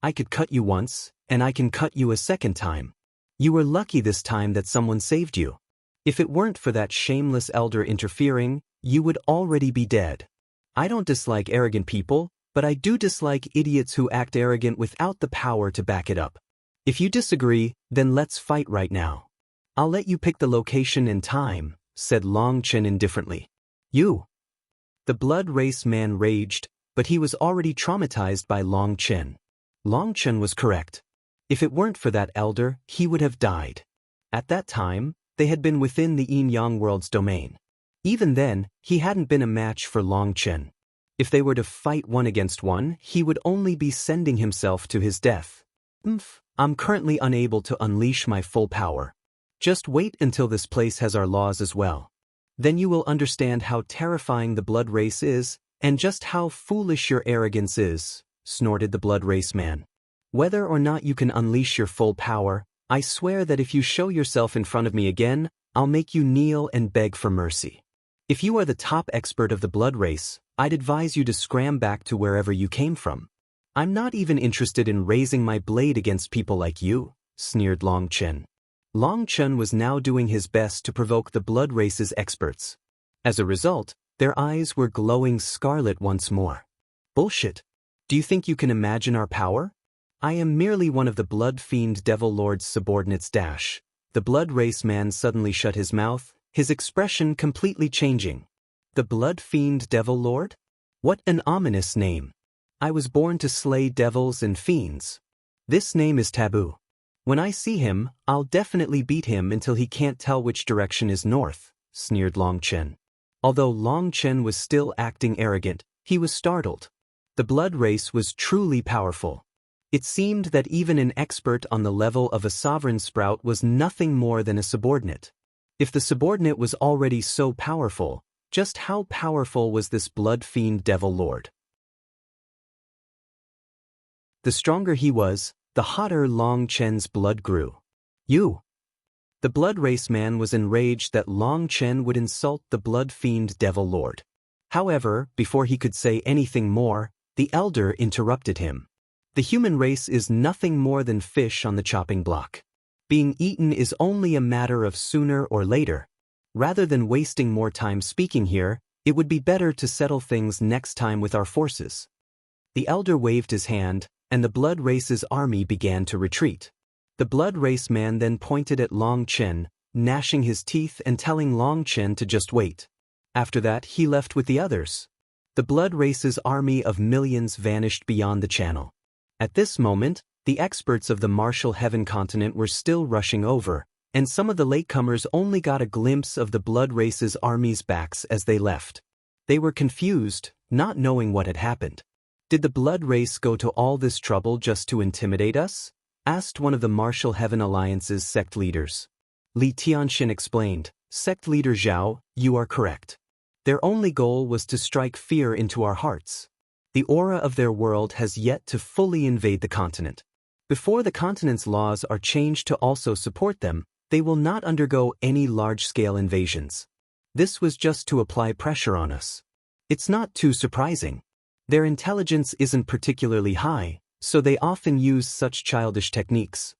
I could cut you once, and I can cut you a second time. You were lucky this time that someone saved you. If it weren't for that shameless elder interfering, you would already be dead. I don't dislike arrogant people, but I do dislike idiots who act arrogant without the power to back it up. If you disagree, then let's fight right now. I'll let you pick the location and time, said Longchen indifferently. You. The blood race man raged, but he was already traumatized by Longchen. Longchen was correct. If it weren't for that elder, he would have died. At that time, they had been within the yin-yang world's domain. Even then, he hadn't been a match for Longchen. If they were to fight one against one, he would only be sending himself to his death. I'm currently unable to unleash my full power. Just wait until this place has our laws as well. Then you will understand how terrifying the blood race is, and just how foolish your arrogance is, snorted the blood race man. Whether or not you can unleash your full power, I swear that if you show yourself in front of me again, I'll make you kneel and beg for mercy. If you are the top expert of the blood race, I'd advise you to scram back to wherever you came from. I'm not even interested in raising my blade against people like you, sneered Longchen. Longchen was now doing his best to provoke the blood race's experts. As a result, their eyes were glowing scarlet once more. Bullshit. Do you think you can imagine our power? I am merely one of the blood fiend devil lord's subordinates. The blood race man suddenly shut his mouth, his expression completely changing. The blood fiend devil lord? What an ominous name. I was born to slay devils and fiends. This name is taboo. When I see him, I'll definitely beat him until he can't tell which direction is north, sneered Longchen. Although Longchen was still acting arrogant, he was startled. The blood race was truly powerful. It seemed that even an expert on the level of a sovereign sprout was nothing more than a subordinate. If the subordinate was already so powerful, just how powerful was this blood fiend devil lord? The stronger he was, the hotter Longchen's blood grew. You! The blood race man was enraged that Longchen would insult the blood fiend devil lord. However, before he could say anything more, the elder interrupted him. The human race is nothing more than fish on the chopping block. Being eaten is only a matter of sooner or later. Rather than wasting more time speaking here, it would be better to settle things next time with our forces. The elder waved his hand, and the blood race's army began to retreat. The blood race man then pointed at Longchen, gnashing his teeth and telling Longchen to just wait. After that, he left with the others. The blood race's army of millions vanished beyond the channel. At this moment, the experts of the martial heaven continent were still rushing over, and some of the latecomers only got a glimpse of the blood race's army's backs as they left. They were confused, not knowing what had happened. Did the blood race go to all this trouble just to intimidate us? Asked one of the Martial Heaven Alliance's sect leaders. Li Tianxin explained, Sect leader Zhao, you are correct. Their only goal was to strike fear into our hearts. The aura of their world has yet to fully invade the continent. Before the continent's laws are changed to also support them, they will not undergo any large-scale invasions. This was just to apply pressure on us. It's not too surprising. Their intelligence isn't particularly high, so they often use such childish techniques.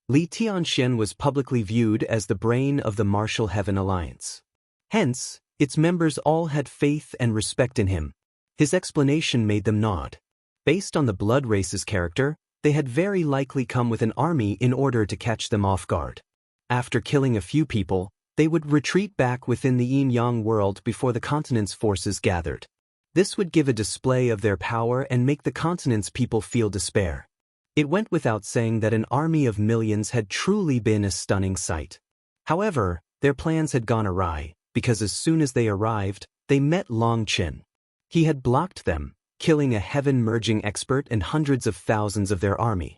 Li Tianxian was publicly viewed as the brain of the Martial Heaven Alliance. Hence, its members all had faith and respect in him. His explanation made them nod. Based on the blood race's character, they had very likely come with an army in order to catch them off guard. After killing a few people, they would retreat back within the yin-yang world before the continent's forces gathered. This would give a display of their power and make the continent's people feel despair. It went without saying that an army of millions had truly been a stunning sight. However, their plans had gone awry, because as soon as they arrived, they met Long Chen. He had blocked them, killing a heaven-merging expert and hundreds of thousands of their army.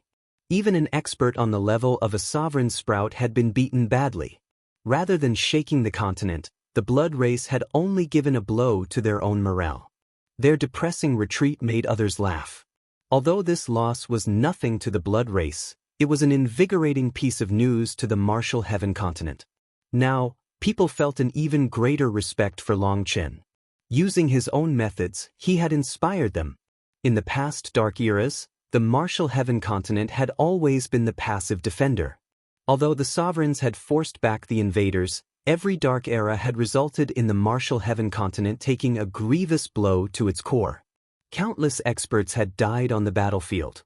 Even an expert on the level of a sovereign sprout had been beaten badly. Rather than shaking the continent, the blood race had only given a blow to their own morale. Their depressing retreat made others laugh. Although this loss was nothing to the blood race, it was an invigorating piece of news to the martial heaven continent. Now, people felt an even greater respect for Long Chen. Using his own methods, he had inspired them. In the past dark eras, the martial heaven continent had always been the passive defender. Although the sovereigns had forced back the invaders, every dark era had resulted in the martial heaven continent taking a grievous blow to its core. Countless experts had died on the battlefield.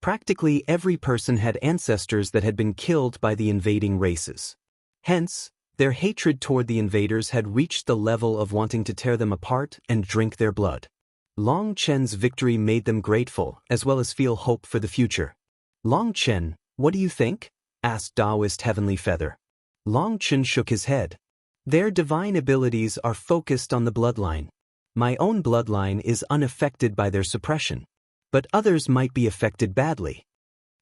Practically every person had ancestors that had been killed by the invading races. Hence, their hatred toward the invaders had reached the level of wanting to tear them apart and drink their blood. Long Chen's victory made them grateful, as well as feel hope for the future. Long Chen, what do you think? Asked Taoist Heavenly Feather. Long Chen shook his head. Their divine abilities are focused on the bloodline. My own bloodline is unaffected by their suppression. But others might be affected badly.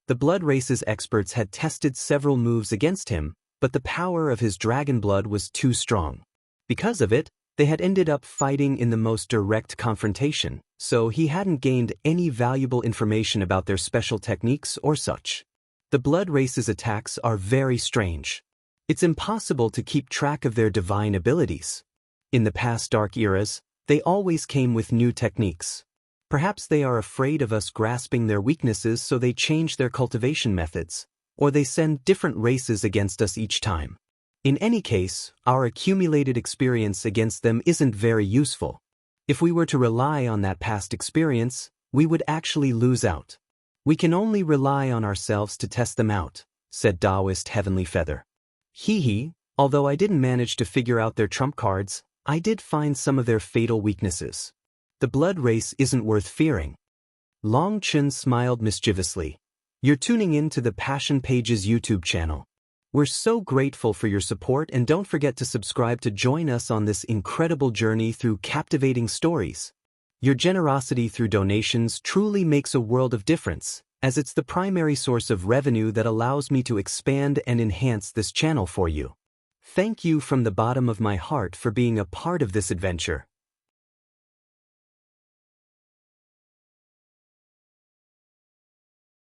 The blood race's experts had tested several moves against him, but the power of his dragon blood was too strong. Because of it, they had ended up fighting in the most direct confrontation, so he hadn't gained any valuable information about their special techniques or such. The blood race's attacks are very strange. It's impossible to keep track of their divine abilities. In the past dark eras, they always came with new techniques. Perhaps they are afraid of us grasping their weaknesses, so they change their cultivation methods, or they send different races against us each time. In any case, our accumulated experience against them isn't very useful. If we were to rely on that past experience, we would actually lose out. We can only rely on ourselves to test them out, said Taoist Heavenly Feather. Hee, although I didn't manage to figure out their trump cards, I did find some of their fatal weaknesses. The blood race isn't worth fearing. Long Chen smiled mischievously. You're tuning in to the Passion Pages YouTube channel. We're so grateful for your support, and don't forget to subscribe to join us on this incredible journey through captivating stories. Your generosity through donations truly makes a world of difference, as it's the primary source of revenue that allows me to expand and enhance this channel for you. Thank you from the bottom of my heart for being a part of this adventure.